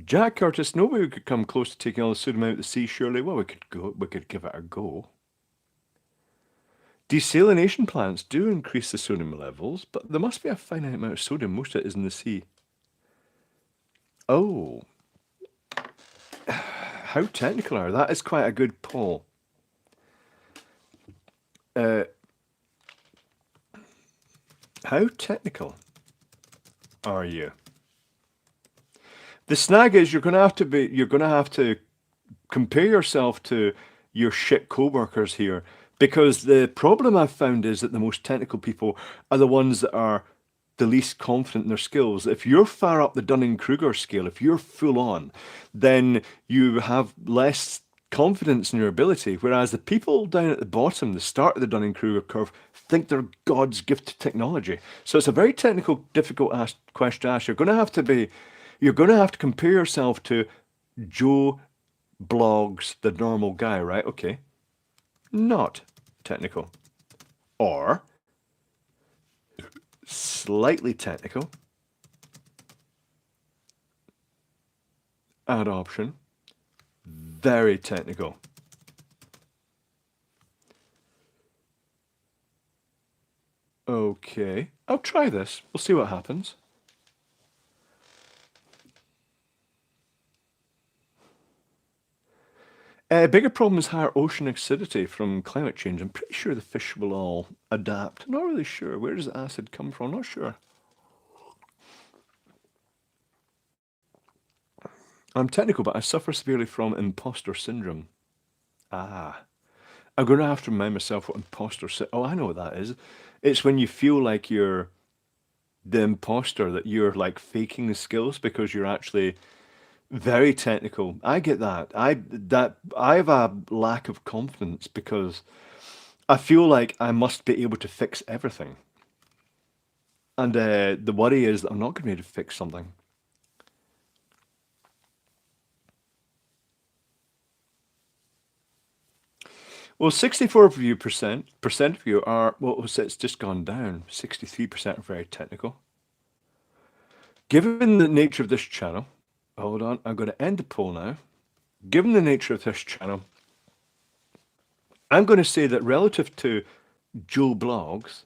Jack Curtis, nobody could come close to taking all the sodium out of the sea, surely. Well, we could give it a go. Desalination plants do increase the sodium levels, but there must be a finite amount of sodium. Most of it is in the sea. Oh, how technical are that? Is quite a good poll. How technical are you? The snag is you're going to have to compare yourself to your shit co-workers here, because the problem I've found is that the most technical people are the ones that are the least confident in their skills. If you're far up the Dunning-Kruger scale, if you're full on, then you have less confidence in your ability, whereas the people down at the bottom, the start of the Dunning-Kruger curve, think they're God's gift to technology. So it's a very technical, difficult question to ask. You're going to have to compare yourself to Joe Blogs, the normal guy, right? Okay. Not technical. Or slightly technical. Add option. Very technical. Okay. I'll try this. We'll see what happens. Bigger problem is higher ocean acidity from climate change. I'm pretty sure the fish will all adapt. Not really sure. Where does the acid come from? Not sure. I'm technical, but I suffer severely from imposter syndrome. Ah. I'm going to have to remind myself what imposter syndrome... Oh, I know what that is. It's when you feel like you're the imposter, that you're like faking the skills because you're actually very technical. I get that. I have a lack of confidence because I feel like I must be able to fix everything. And the worry is that I'm not going to be able to fix something. Well, 64% of you are, well, it's just gone down. 63% are very technical. Given the nature of this channel, hold on, I'm going to end the poll now. Given the nature of this channel, I'm going to say that relative to Joe Blogs,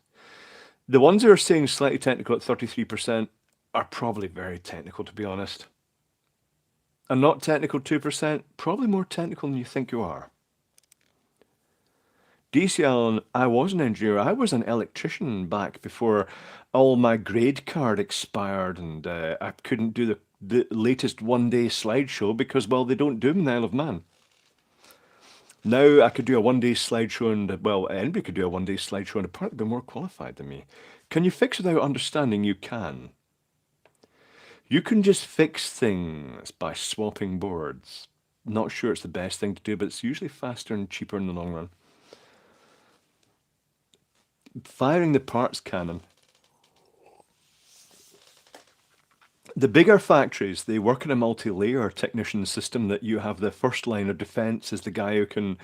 the ones who are saying slightly technical at 33% are probably very technical, to be honest. And not technical 2%, probably more technical than you think you are. DC Allen, I was an engineer. I was an electrician back before all my grade card expired and I couldn't do the latest one-day slideshow because, well, they don't do them in the Isle of Man. Now I could do a one-day slideshow and, well, anybody could do a one-day slideshow and apparently be more qualified than me. Can you fix without understanding? You can. You can just fix things by swapping boards. Not sure it's the best thing to do, but it's usually faster and cheaper in the long run. Firing the parts cannon. The bigger factories, they work in a multi-layer technician system that you have the first line of defense is the guy who can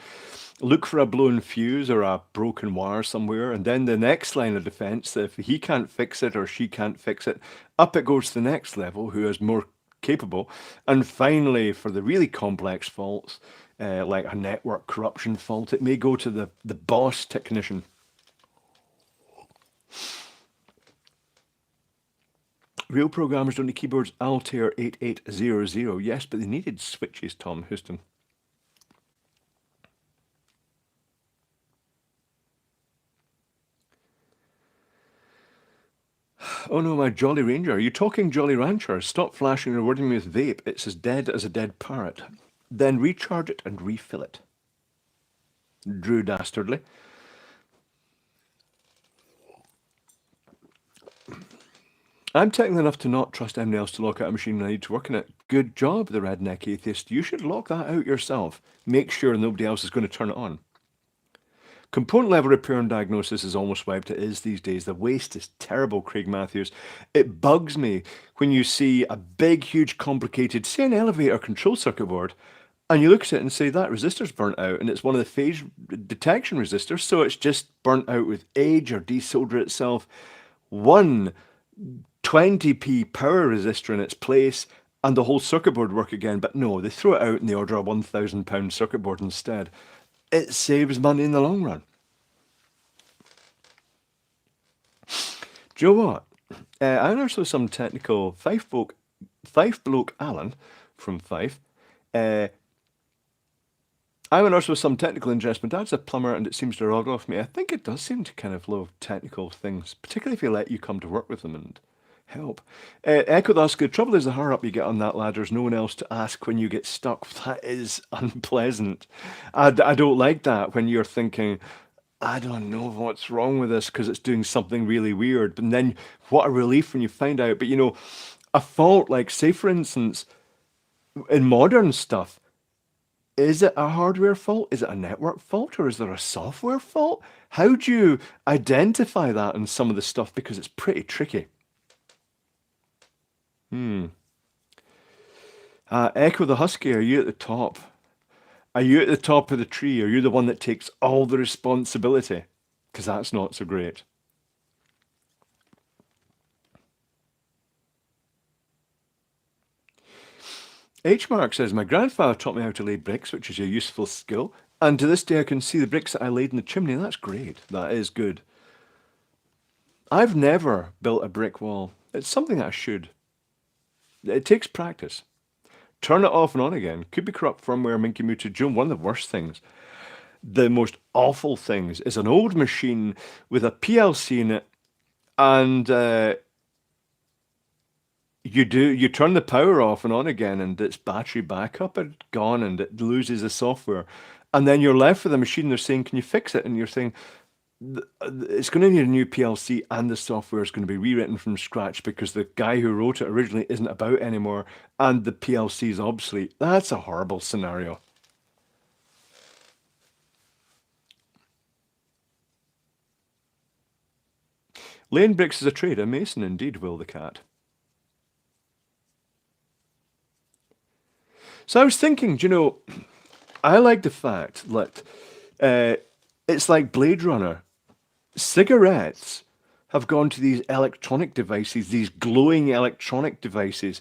look for a blown fuse or a broken wire somewhere, and then the next line of defense, if he can't fix it or she can't fix it, up it goes to the next level, who is more capable. And finally, for the really complex faults, like a network corruption fault, it may go to the boss technician. Real programmers don't need keyboards. Altair 8800. Yes, but they needed switches, Tom Houston. Oh no, my Jolly Ranger. Are you talking Jolly Rancher? Stop flashing and rewarding me with vape. It's as dead as a dead parrot. Then recharge it and refill it. Drew Dastardly. I'm technical enough to not trust anyone else to lock out a machine when I need to work in it. Good job, the redneck atheist. You should lock that out yourself. Make sure nobody else is going to turn it on. Component level repair and diagnosis is almost wiped. It is these days. The waste is terrible, Craig Matthews. It bugs me when you see a big, huge, complicated, say an elevator control circuit board, and you look at it and say that resistor's burnt out, and it's one of the phase detection resistors, so it's just burnt out with age or desoldered itself. One 20p power resistor in its place, and the whole circuit board work again. But no, they throw it out in the order of £1,000 circuit board instead. It saves money in the long run. Do you know what? I know some technical Fife bloke Alan from Fife. I'm a nurse with some technical interest. My dad's a plumber and it seems to rog off me. I think it does seem to kind of love technical things, particularly if you let you come to work with them and help. Echo the Husk, the trouble is the higher up you get on that ladder, there's no one else to ask when you get stuck. That is unpleasant. I don't like that when you're thinking, I don't know what's wrong with this because it's doing something really weird. And then what a relief when you find out. But you know, a fault, like say for instance, in modern stuff, is it a hardware fault? Is it a network fault? Or is there a software fault? How do you identify that in some of the stuff? Because it's pretty tricky. Echo the Husky, are you at the top? Are you at the top of the tree? Are you the one that takes all the responsibility? Because that's not so great. H. Mark says, my grandfather taught me how to lay bricks, which is a useful skill. And to this day, I can see the bricks that I laid in the chimney. That's great. That is good. I've never built a brick wall. It's something that I should. It takes practice. Turn it off and on again. Could be corrupt firmware, Minky Muted. Joan, one of the worst things, the most awful things, is an old machine with a PLC in it, and you turn the power off and on again, and its battery backup is gone, and it loses the software, and then you're left with a machine. They're saying, "Can you fix it?" And you're saying, it's going to need a new PLC and the software is going to be rewritten from scratch because the guy who wrote it originally isn't about anymore and the PLC is obsolete. That's a horrible scenario. Laying bricks is a trade. A mason indeed, Will the Cat. So I was thinking, you know, I like the fact that it's like Blade Runner. Cigarettes have gone to these electronic devices, these glowing electronic devices,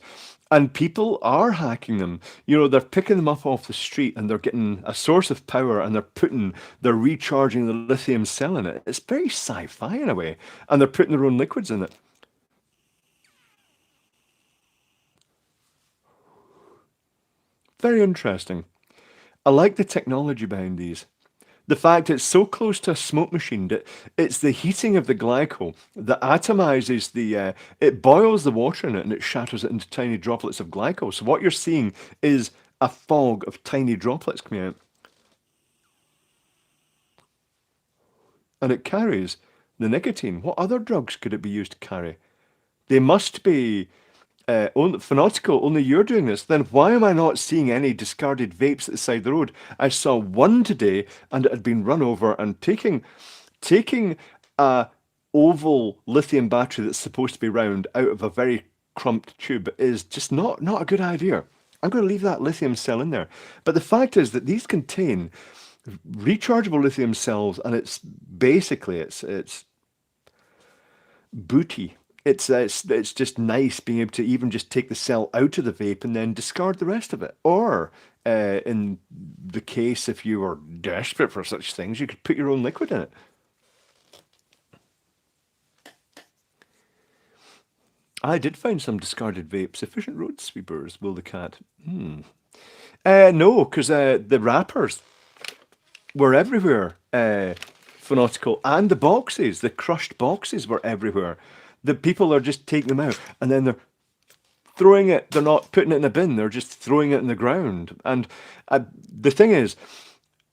and people are hacking them. You know, they're picking them up off the street and they're getting a source of power and they're recharging the lithium cell in it. It's very sci-fi in a way, and they're putting their own liquids in it. Very interesting. I like the technology behind these. The fact it's so close to a smoke machine that it's the heating of the glycol that atomizes it boils the water in it and it shatters it into tiny droplets of glycol. So what you're seeing is a fog of tiny droplets coming out. And it carries the nicotine. What other drugs could it be used to carry? They must be fanatical, only you're doing this, then why am I not seeing any discarded vapes at the side of the road? I saw one today and it had been run over and taking a oval lithium battery that's supposed to be round out of a very crumped tube is just not a good idea. I'm going to leave that lithium cell in there. But the fact is that these contain rechargeable lithium cells, and it's basically it's booty. It's just nice being able to even just take the cell out of the vape and then discard the rest of it. Or in the case if you were desperate for such things, you could put your own liquid in it. I did find some discarded vapes. Efficient road sweepers, Will the Cat. No, because the wrappers were everywhere. Fanatical. And the boxes, the crushed boxes were everywhere. The people are just taking them out and then they're throwing it. They're not putting it in a bin. They're just throwing it in the ground. And the thing is,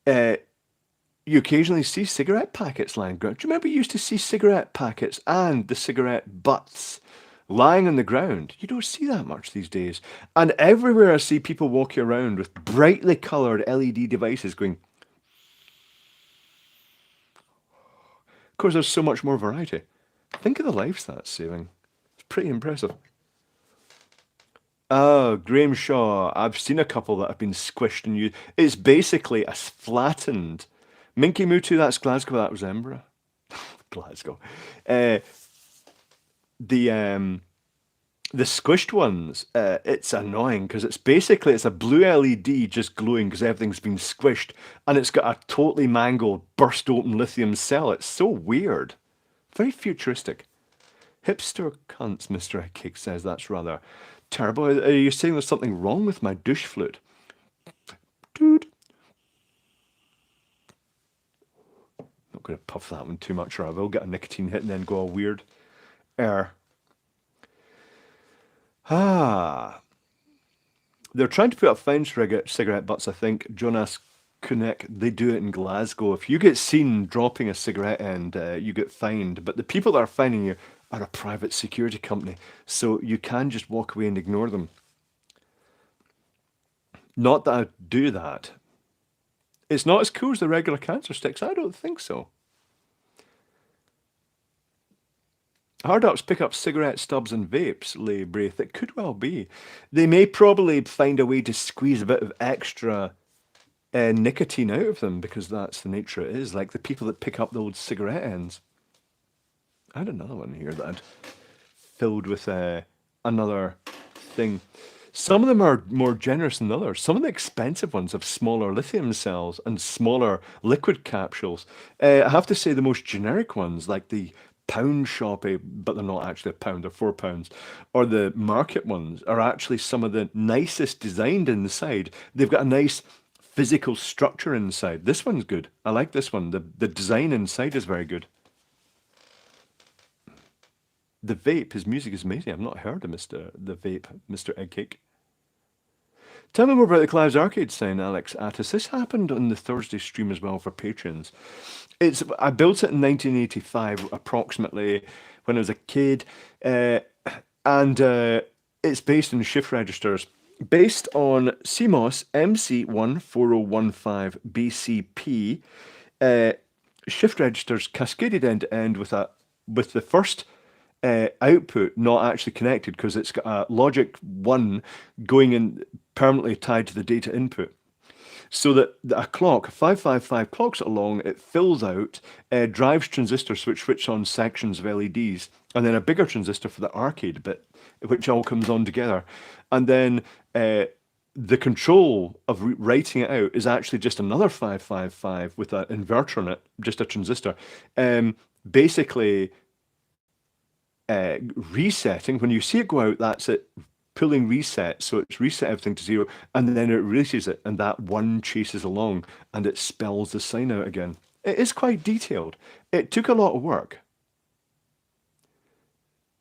you occasionally see cigarette packets lying ground. Do you remember you used to see cigarette packets and the cigarette butts lying on the ground? You don't see that much these days. And everywhere I see people walking around with brightly coloured LED devices going. Of course, there's so much more variety. Think of the lives that's saving. It's pretty impressive. Oh, Graham Shaw. I've seen a couple that have been squished and used. It's basically a flattened Minky Mutu. That's Glasgow. That was Edinburgh. Glasgow. The squished ones. It's annoying because it's a blue LED just glowing because everything's been squished, and it's got a totally mangled, burst open lithium cell. It's so weird. Very futuristic. Hipster cunts, Mr. Eggcake says. That's rather terrible. Are you saying there's something wrong with my douche flute? Dude. Not going to puff that one too much or I will get a nicotine hit and then go all weird. They're trying to put up fines for cigarette butts, I think. Jonas Kunek, they do it in Glasgow. If you get seen dropping a cigarette end, you get fined. But the people that are fining you are a private security company, so you can just walk away and ignore them. Not that I do that. It's not as cool as the regular cancer sticks. I don't think so. Hard ups pick up cigarette stubs and vapes, Lay Braith. It could well be. They may probably find a way to squeeze a bit of extra nicotine out of them because that's the nature it is. Like the people that pick up the old cigarette ends. I had another one here that I'd filled with another thing. Some of them are more generous than others. Some of the expensive ones have smaller lithium cells and smaller liquid capsules. I have to say the most generic ones, like the pound shop, but they're not actually a pound, they're £4, or the market ones are actually some of the nicest designed inside. They've got a nice physical structure inside. This one's good. I like this one. The design inside is very good. The vape, his music is amazing. I've not heard of the vape, Mr. Eggcake. Tell me more about the Clive's Arcade sign, Alex Attis. This happened on the Thursday stream as well for patrons. I built it in 1985, approximately, when I was a kid, and it's based on shift registers, based on CMOS MC14015 BCP shift registers cascaded end to end with the first output not actually connected because it's got a logic 1 going in permanently tied to the data input. So that a clock, 555 clocks it along, it fills out, drives transistor switch on sections of LEDs, and then a bigger transistor for the arcade bit, which all comes on together. And then the control of writing it out is actually just another 555 with an inverter on it, just a transistor. Basically, resetting, when you see it go out, that's it pulling reset, so it's reset everything to 0, and then it releases it, and that 1 chases along, and it spells the sign out again. It is quite detailed. It took a lot of work.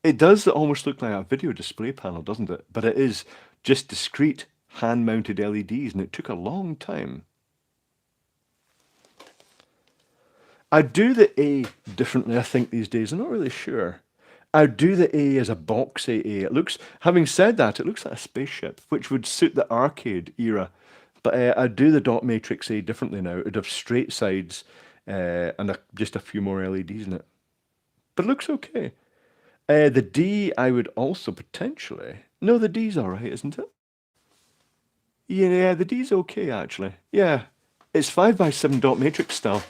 It does almost look like a video display panel, doesn't it? But it is just discrete hand-mounted LEDs, and it took a long time. I do the A differently, I think, these days. I'm not really sure. I do the A as a boxy A. It looks, having said that, it looks like a spaceship, which would suit the arcade era. But I do the dot matrix A differently now. It'd have straight sides and just a few more LEDs in it. But it looks okay. The D I would also potentially. No, the D's all right, isn't it? Yeah, the D's okay actually. Yeah, it's 5x7 dot matrix style.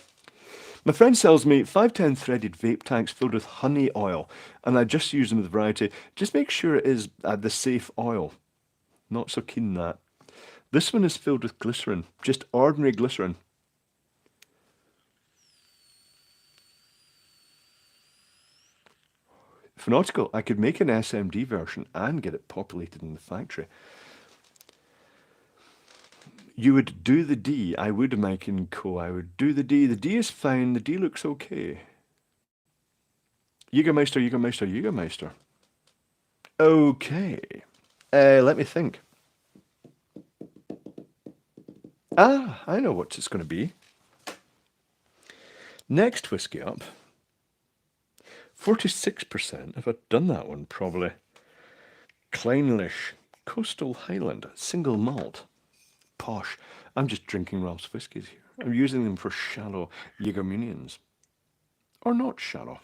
My friend sells me 510 threaded vape tanks filled with honey oil, and I just use them with variety. Just make sure it is the safe oil. Not so keen on that. This one is filled with glycerin, just ordinary glycerin. Fanatical, I could make an SMD version and get it populated in the factory. You would do the D. I would, Mike and Co. I would do the D. The D is fine. The D looks okay. Jägermeister, Jägermeister, Jägermeister. Okay. Let me think. Ah, I know what it's going to be. Next whiskey up. 46%. Have I done that one? Probably. Kleinlich. Coastal Highland. Single malt. Posh. I'm just drinking Ralph's whiskies here. I'm using them for shallow Jägermunions. Or not shallow.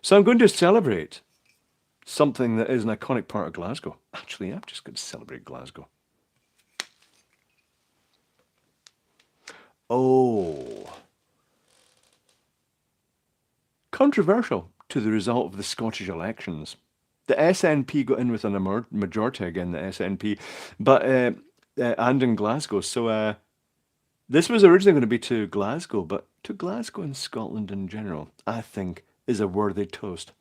So I'm going to celebrate something that is an iconic part of Glasgow. Actually, I'm just going to celebrate Glasgow. Oh. Controversial to the result of the Scottish elections. The SNP got in with a majority again, the SNP, but and in Glasgow. So this was originally going to be to Glasgow, but to Glasgow and Scotland in general, I think, is a worthy toast.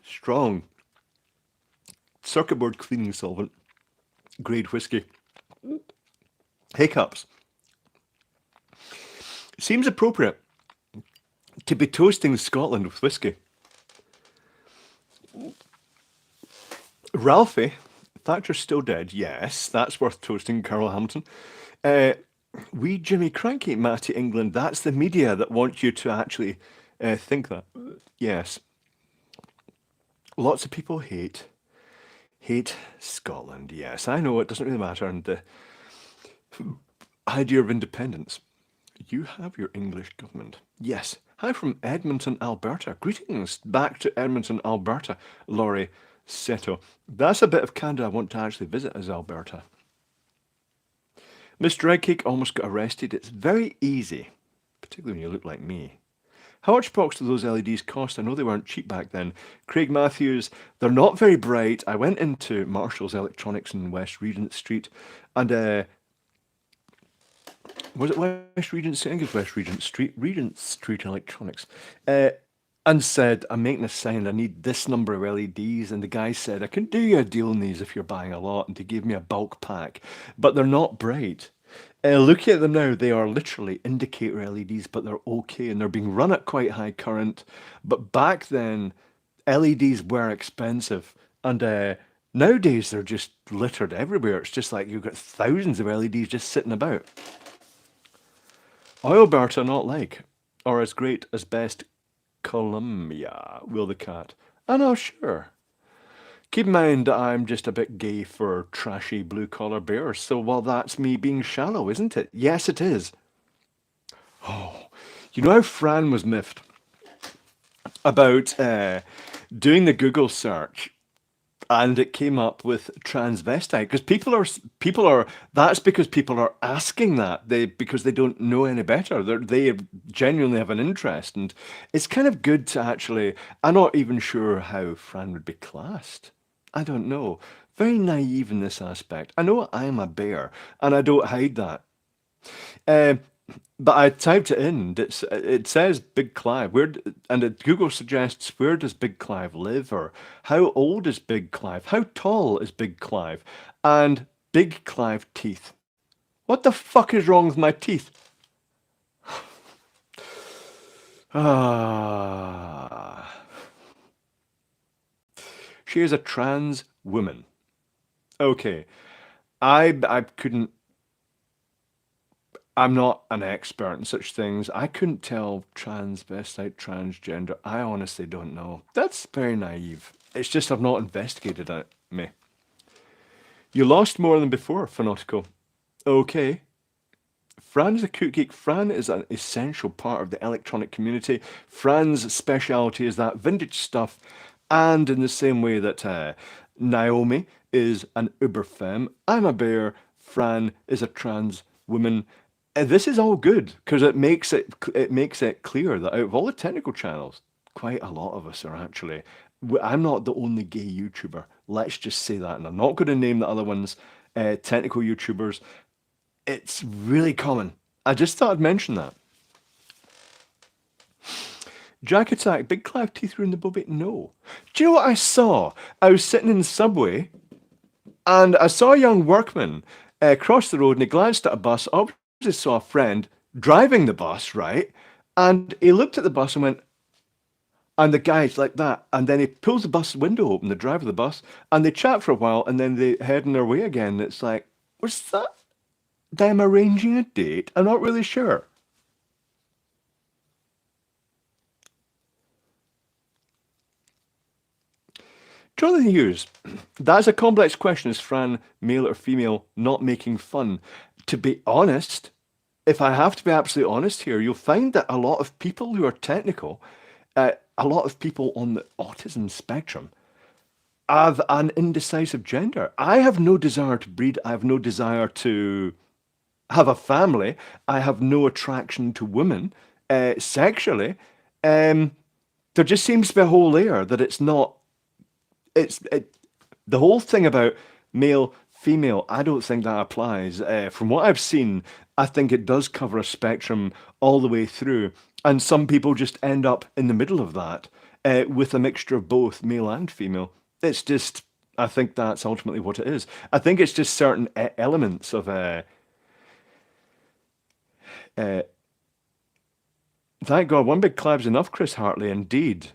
Strong. Circuit board cleaning solvent. Grade whiskey. Hiccups. Seems appropriate to be toasting Scotland with whiskey. Ralphie, Thatcher's still dead. Yes, that's worth toasting, Carol Hamilton. Uh, Wee Jimmy Cranky, Matty England. That's the media that want you to actually think that. Yes. Lots of people hate Scotland. Yes, I know it doesn't really matter. And the idea of independence. You have your English government. Yes. Hi from Edmonton, Alberta. Greetings back to Edmonton, Alberta, Laurie Seto. That's a bit of Canada I want to actually visit as Alberta. Mr. Redcake almost got arrested. It's very easy, particularly when you look like me. How much box do those LEDs cost? I know they weren't cheap back then. Craig Matthews, they're not very bright. I went into Marshall's Electronics in West Regent Street, and was it West Regent Street? I think it was West Regent Street Electronics. And said, I'm making a sign, I need this number of LEDs. And the guy said, I can do you a deal on these if you're buying a lot. And he gave me a bulk pack, but they're not bright. Looking at them now, they are literally indicator LEDs, but they're okay. And they're being run at quite high current. But back then, LEDs were expensive. And nowadays, they're just littered everywhere. It's just like you've got thousands of LEDs just sitting about. Alberta not like, or as great as best Columbia, will the cat. I know, sure. Keep in mind that I'm just a bit gay for trashy blue collar bears, so well, that's me being shallow, isn't it? Yes, it is. Oh, you know how Fran was miffed about doing the Google search and it came up with transvestite because people are that's because people are asking that they because they don't know any better they genuinely have an interest, and it's kind of good to actually. I'm not even sure how Fran would be classed. I don't know. Very naive in this aspect. I know I'm a bear and I don't hide that. Um, but I typed it in. It says Big Clive. Google suggests, where does Big Clive live, or how old is Big Clive? How tall is Big Clive? And Big Clive teeth. What the fuck is wrong with my teeth? Ah, she is a trans woman. Okay, I couldn't. I'm not an expert in such things. I couldn't tell transvestite, transgender. I honestly don't know. That's very naive. It's just I've not investigated it, me. You lost more than before, Fanautical. Okay, Fran is a cook geek. Fran is an essential part of the electronic community. Fran's speciality is that vintage stuff, and in the same way that Naomi is an uber femme, I'm a bear. Fran is a trans woman. This is all good because it makes it clear that out of all the technical channels, quite a lot of us are actually. I'm not the only gay YouTuber. Let's just say that, and I'm not going to name the other ones. Technical YouTubers. It's really common. I just thought I'd mention that. Jack attack, big Clive teeth through in the bobby? No. Do you know what I saw? I was sitting in the subway and I saw a young workman cross the road and he glanced at a bus. Obviously saw a friend driving the bus, right? And he looked at the bus and went, and the guy's like that. And then he pulls the bus window open, the driver of the bus, and they chat for a while and then they head on their way again. It's like, was that them arranging a date? I'm not really sure. Jonathan Hughes, that's a complex question. Is Fran male or female? Not making fun. To be honest, if I have to be absolutely honest here, you'll find that a lot of people who are technical, a lot of people on the autism spectrum, have an indecisive gender. I have no desire to breed. I have no desire to have a family. I have no attraction to women sexually. Um, there just seems to be a whole layer that it's not. The whole thing about male, female, I don't think that applies. From what I've seen, I think it does cover a spectrum all the way through, and some people just end up in the middle of that with a mixture of both male and female. It's just, I think that's ultimately what it is. I think it's just certain elements of. Uh, thank God, one big Clive's enough, Chris Hartley. Indeed,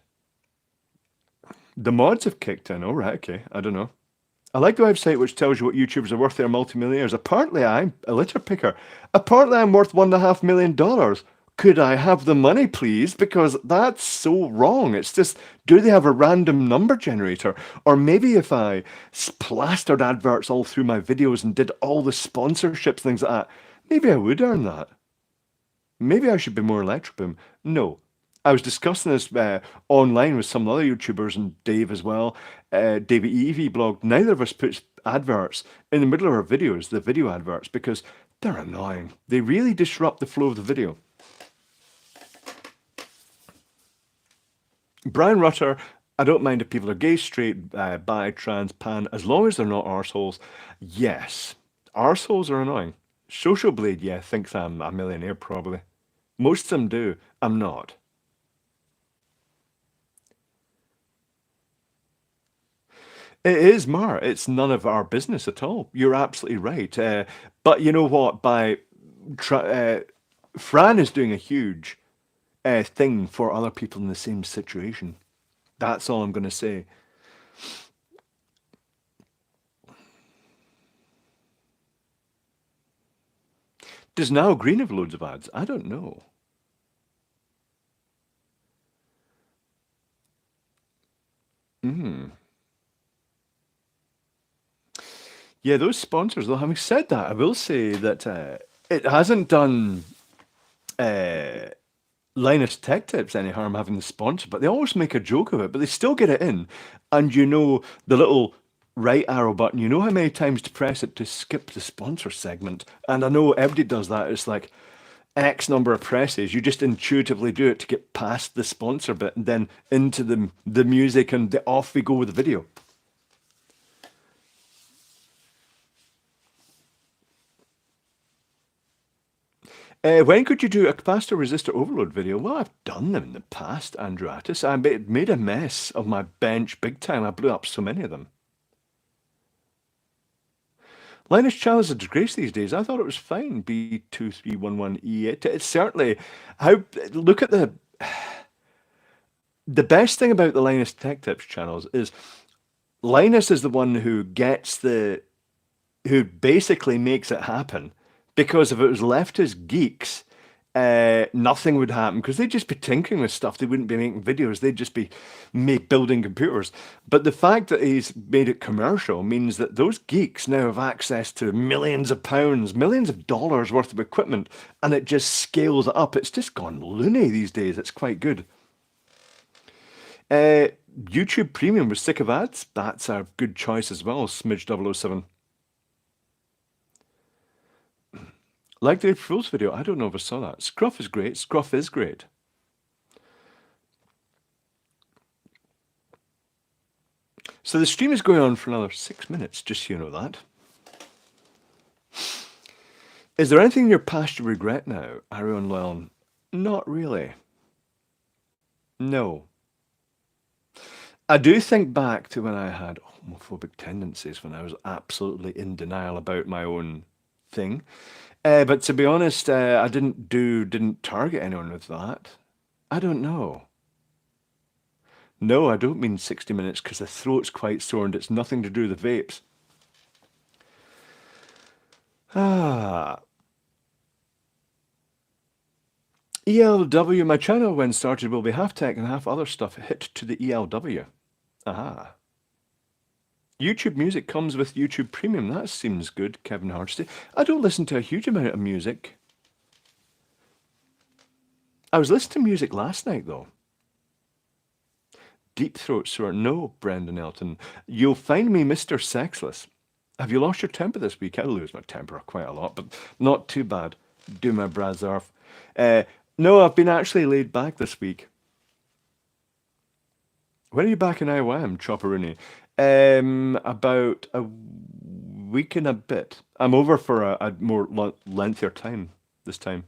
the mods have kicked in. Oh right, okay. I don't know. I like the website which tells you what YouTubers are worth. They're multimillionaires. Apparently, I'm a litter picker. Apparently, I'm worth $1.5 million. Could I have the money, please? Because that's so wrong. It's just, do they have a random number generator? Or maybe if I plastered adverts all through my videos and did all the sponsorships, things like that, maybe I would earn that. Maybe I should be more Electroboom. No. I was discussing this online with some other YouTubers and Dave as well. David EV blog. Neither of us puts adverts in the middle of our videos, the video adverts, because they're annoying. They really disrupt the flow of the video. Brian Rutter, I don't mind if people are gay, straight, bi, trans, pan, as long as they're not arseholes. Yes, arseholes are annoying. Social Blade, yeah, thinks I'm a millionaire probably. Most of them do. I'm not. It is, Mar. It's none of our business at all. You're absolutely right. But you know what? Fran is doing a huge thing for other people in the same situation. That's all I'm going to say. Does now Green have loads of ads? I don't know. Mm. Yeah, those sponsors, though, having said that, I will say that it hasn't done uh, Linus Tech Tips any harm having the sponsor, but they always make a joke of it, but they still get it in. And you know, the little right arrow button, you know how many times to press it to skip the sponsor segment. And I know everybody does that. It's like X number of presses. You just intuitively do it to get past the sponsor bit and then into the music and off we go with the video. When could you do a capacitor resistor overload video? Well, I've done them in the past, Andreatis. I made a mess of my bench big time. I blew up so many of them. Linus Channel is a disgrace these days. I thought it was fine. B2311E. It's certainly how look at the best thing about the Linus Tech Tips channels is Linus is the one who gets who basically makes it happen. Because if it was left as geeks, nothing would happen because they'd just be tinkering with stuff. They wouldn't be making videos. They'd just be building computers. But the fact that he's made it commercial means that those geeks now have access to millions of pounds, millions of dollars worth of equipment, and it just scales it up. It's just gone loony these days. It's quite good. Uh, YouTube Premium was sick of ads. That's a good choice as well, Smidge 007. Like the April Fool's video, I don't know if I saw that. Scruff is great. Scruff is great. So the stream is going on for another 6 minutes, just so you know that. Is there anything in your past you regret now, Arion Llewellyn? Not really. No. I do think back to when I had homophobic tendencies, when I was absolutely in denial about my own thing. But to be honest, I didn't target anyone with that. I don't know. No, I don't mean 60 minutes because the throat's quite sore and it's nothing to do with the vapes. Ah. ELW, my channel when started will be half tech and half other stuff. Hit to the ELW. Aha. YouTube music comes with YouTube Premium. That seems good, Kevin Hardstay. I don't listen to a huge amount of music. I was listening to music last night, though. Deep throat sore. No, Brendan Elton. You'll find me Mr. Sexless. Have you lost your temper this week? I lose my temper quite a lot, but not too bad. Do my brazarf. No, I've been actually laid back this week. When are you back in IOM, Chopperini? About a week and a bit. I'm over for a more lengthier time this time.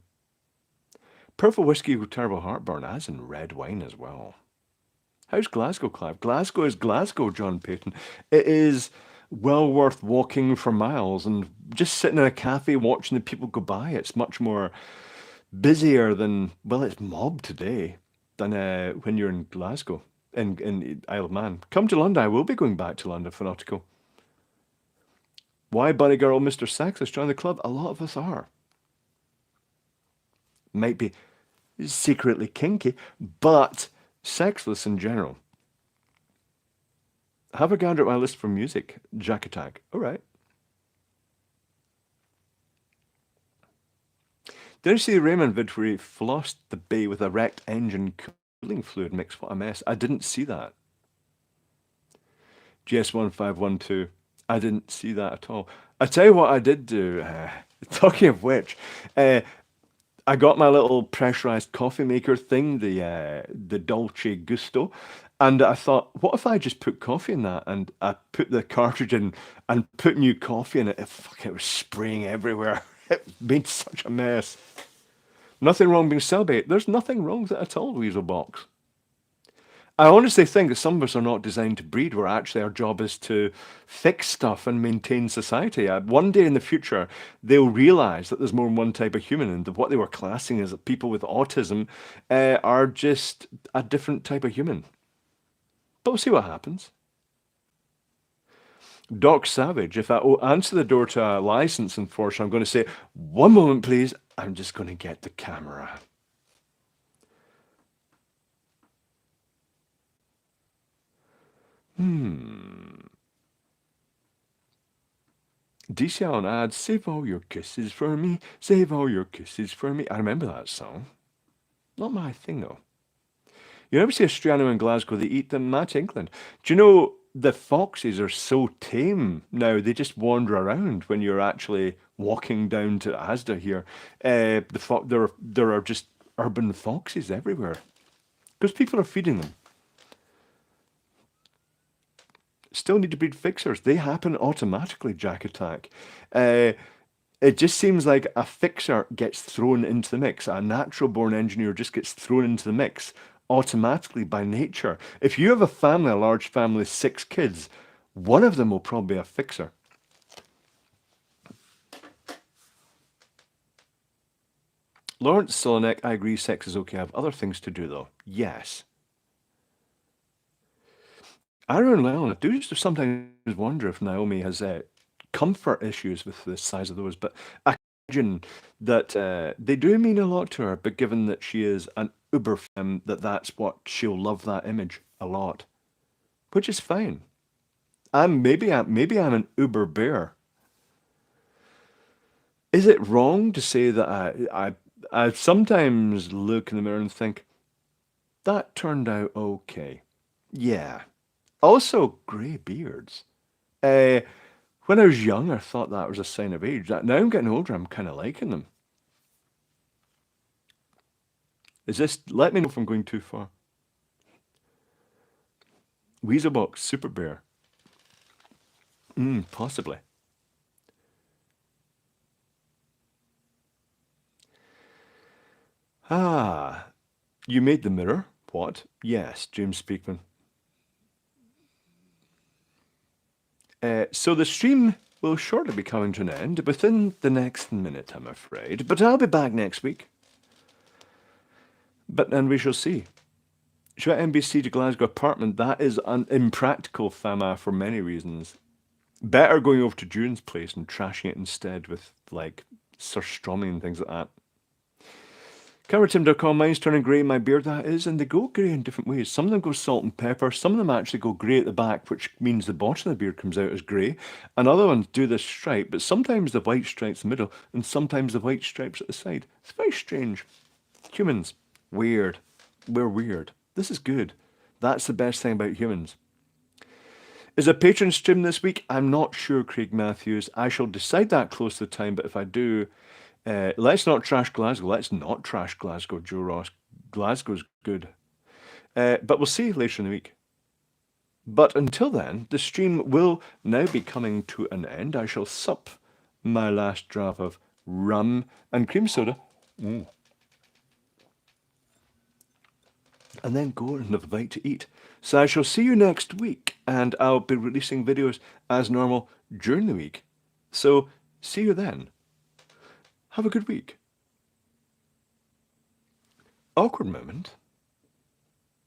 Purple whiskey with terrible heartburn, as in red wine as well. How's Glasgow, Clive? Glasgow is Glasgow, John Payton. It is well worth walking for miles and just sitting in a cafe watching the people go by. It's much more busier than, well, it's mob today than when you're in Glasgow, in Isle of Man. Come to London. I will be going back to London for nautical. Why, Bunny Girl, Mr. Sexless, join the club? A lot of us are. Might be secretly kinky, but sexless in general. Have a gander at my list for music. Jack Attack. All right. Did you see the Rayman vid where he flossed the bay with a wrecked engine cooling fluid mix? What a mess. I didn't see that. GS1512. I didn't see that at all. I tell you what I did do. Talking of which, I got my little pressurized coffee maker thing, the Dolce Gusto, and I thought, what if I just put coffee in that and I put the cartridge in and put new coffee in it? Fuck, it was spraying everywhere. It made such a mess. Nothing wrong being celibate. There's nothing wrong with it at all, Weaselbox. I honestly think that some of us are not designed to breed, where actually our job is to fix stuff and maintain society. One day in the future, they'll realize that there's more than one type of human, and that what they were classing as people with autism are just a different type of human. But we'll see what happens. Doc Savage, if I answer the door to a license enforcer, I'm going to say, one moment, please. I'm just going to get the camera. DCL on ads, save all your kisses for me, save all your kisses for me. I remember that song. Not my thing, though. You never see a Strano in Glasgow, they eat them. Matt England. Do you know the foxes are so tame now, they just wander around when you're actually walking down to Asda here. There are just urban foxes everywhere because people are feeding them. Still need to breed fixers. They happen automatically, Jack Attack. It just seems like a fixer gets thrown into the mix. A natural-born engineer just gets thrown into the mix automatically by nature. If you have a family, a large family, 6 kids, one of them will probably be a fixer. Lawrence Solonek, I agree, sex is okay. I have other things to do, though. Yes. Aaron Llewellyn, I do just sometimes wonder if Naomi has comfort issues with the size of those, but I imagine that they do mean a lot to her, but given that she is an uber femme, that's what she'll love that image a lot, which is fine. Maybe I'm an uber bear. Is it wrong to say that I sometimes look in the mirror and think that turned out okay? Yeah. Also, grey beards. Uh, when I was young, I thought that was a sign of age. Now I'm getting older, I'm kind of liking them. Is this? Let me know if I'm going too far. Weaselbox, Super Bear. Possibly. Ah, you made the mirror? What? Yes, James Speakman. So the stream will shortly be coming to an end within the next minute, I'm afraid. But I'll be back next week. And we shall see. Should NBC to Glasgow apartment? That is an impractical, Fama, for many reasons. Better going over to June's place and trashing it instead with, like, surströmming and things like that. CowardTim.com, mine's turning grey, my beard that is, and they go grey in different ways. Some of them go salt and pepper, some of them actually go grey at the back, which means the bottom of the beard comes out as grey, and other ones do this stripe, but sometimes the white stripe's in the middle, and sometimes the white stripe's at the side. It's very strange. Humans, weird. We're weird. This is good. That's the best thing about humans. Is a patron stream this week? I'm not sure, Craig Matthews. I shall decide that close to the time, but if I do, let's not trash Glasgow. Let's not trash Glasgow, Joe Ross. Glasgow's good. But we'll see later in the week. But until then, the stream will now be coming to an end. I shall sup my last drop of rum and cream soda. And then go and have a bite to eat. So I shall see you next week, and I'll be releasing videos as normal during the week. So see you then. Have a good week. Awkward moment.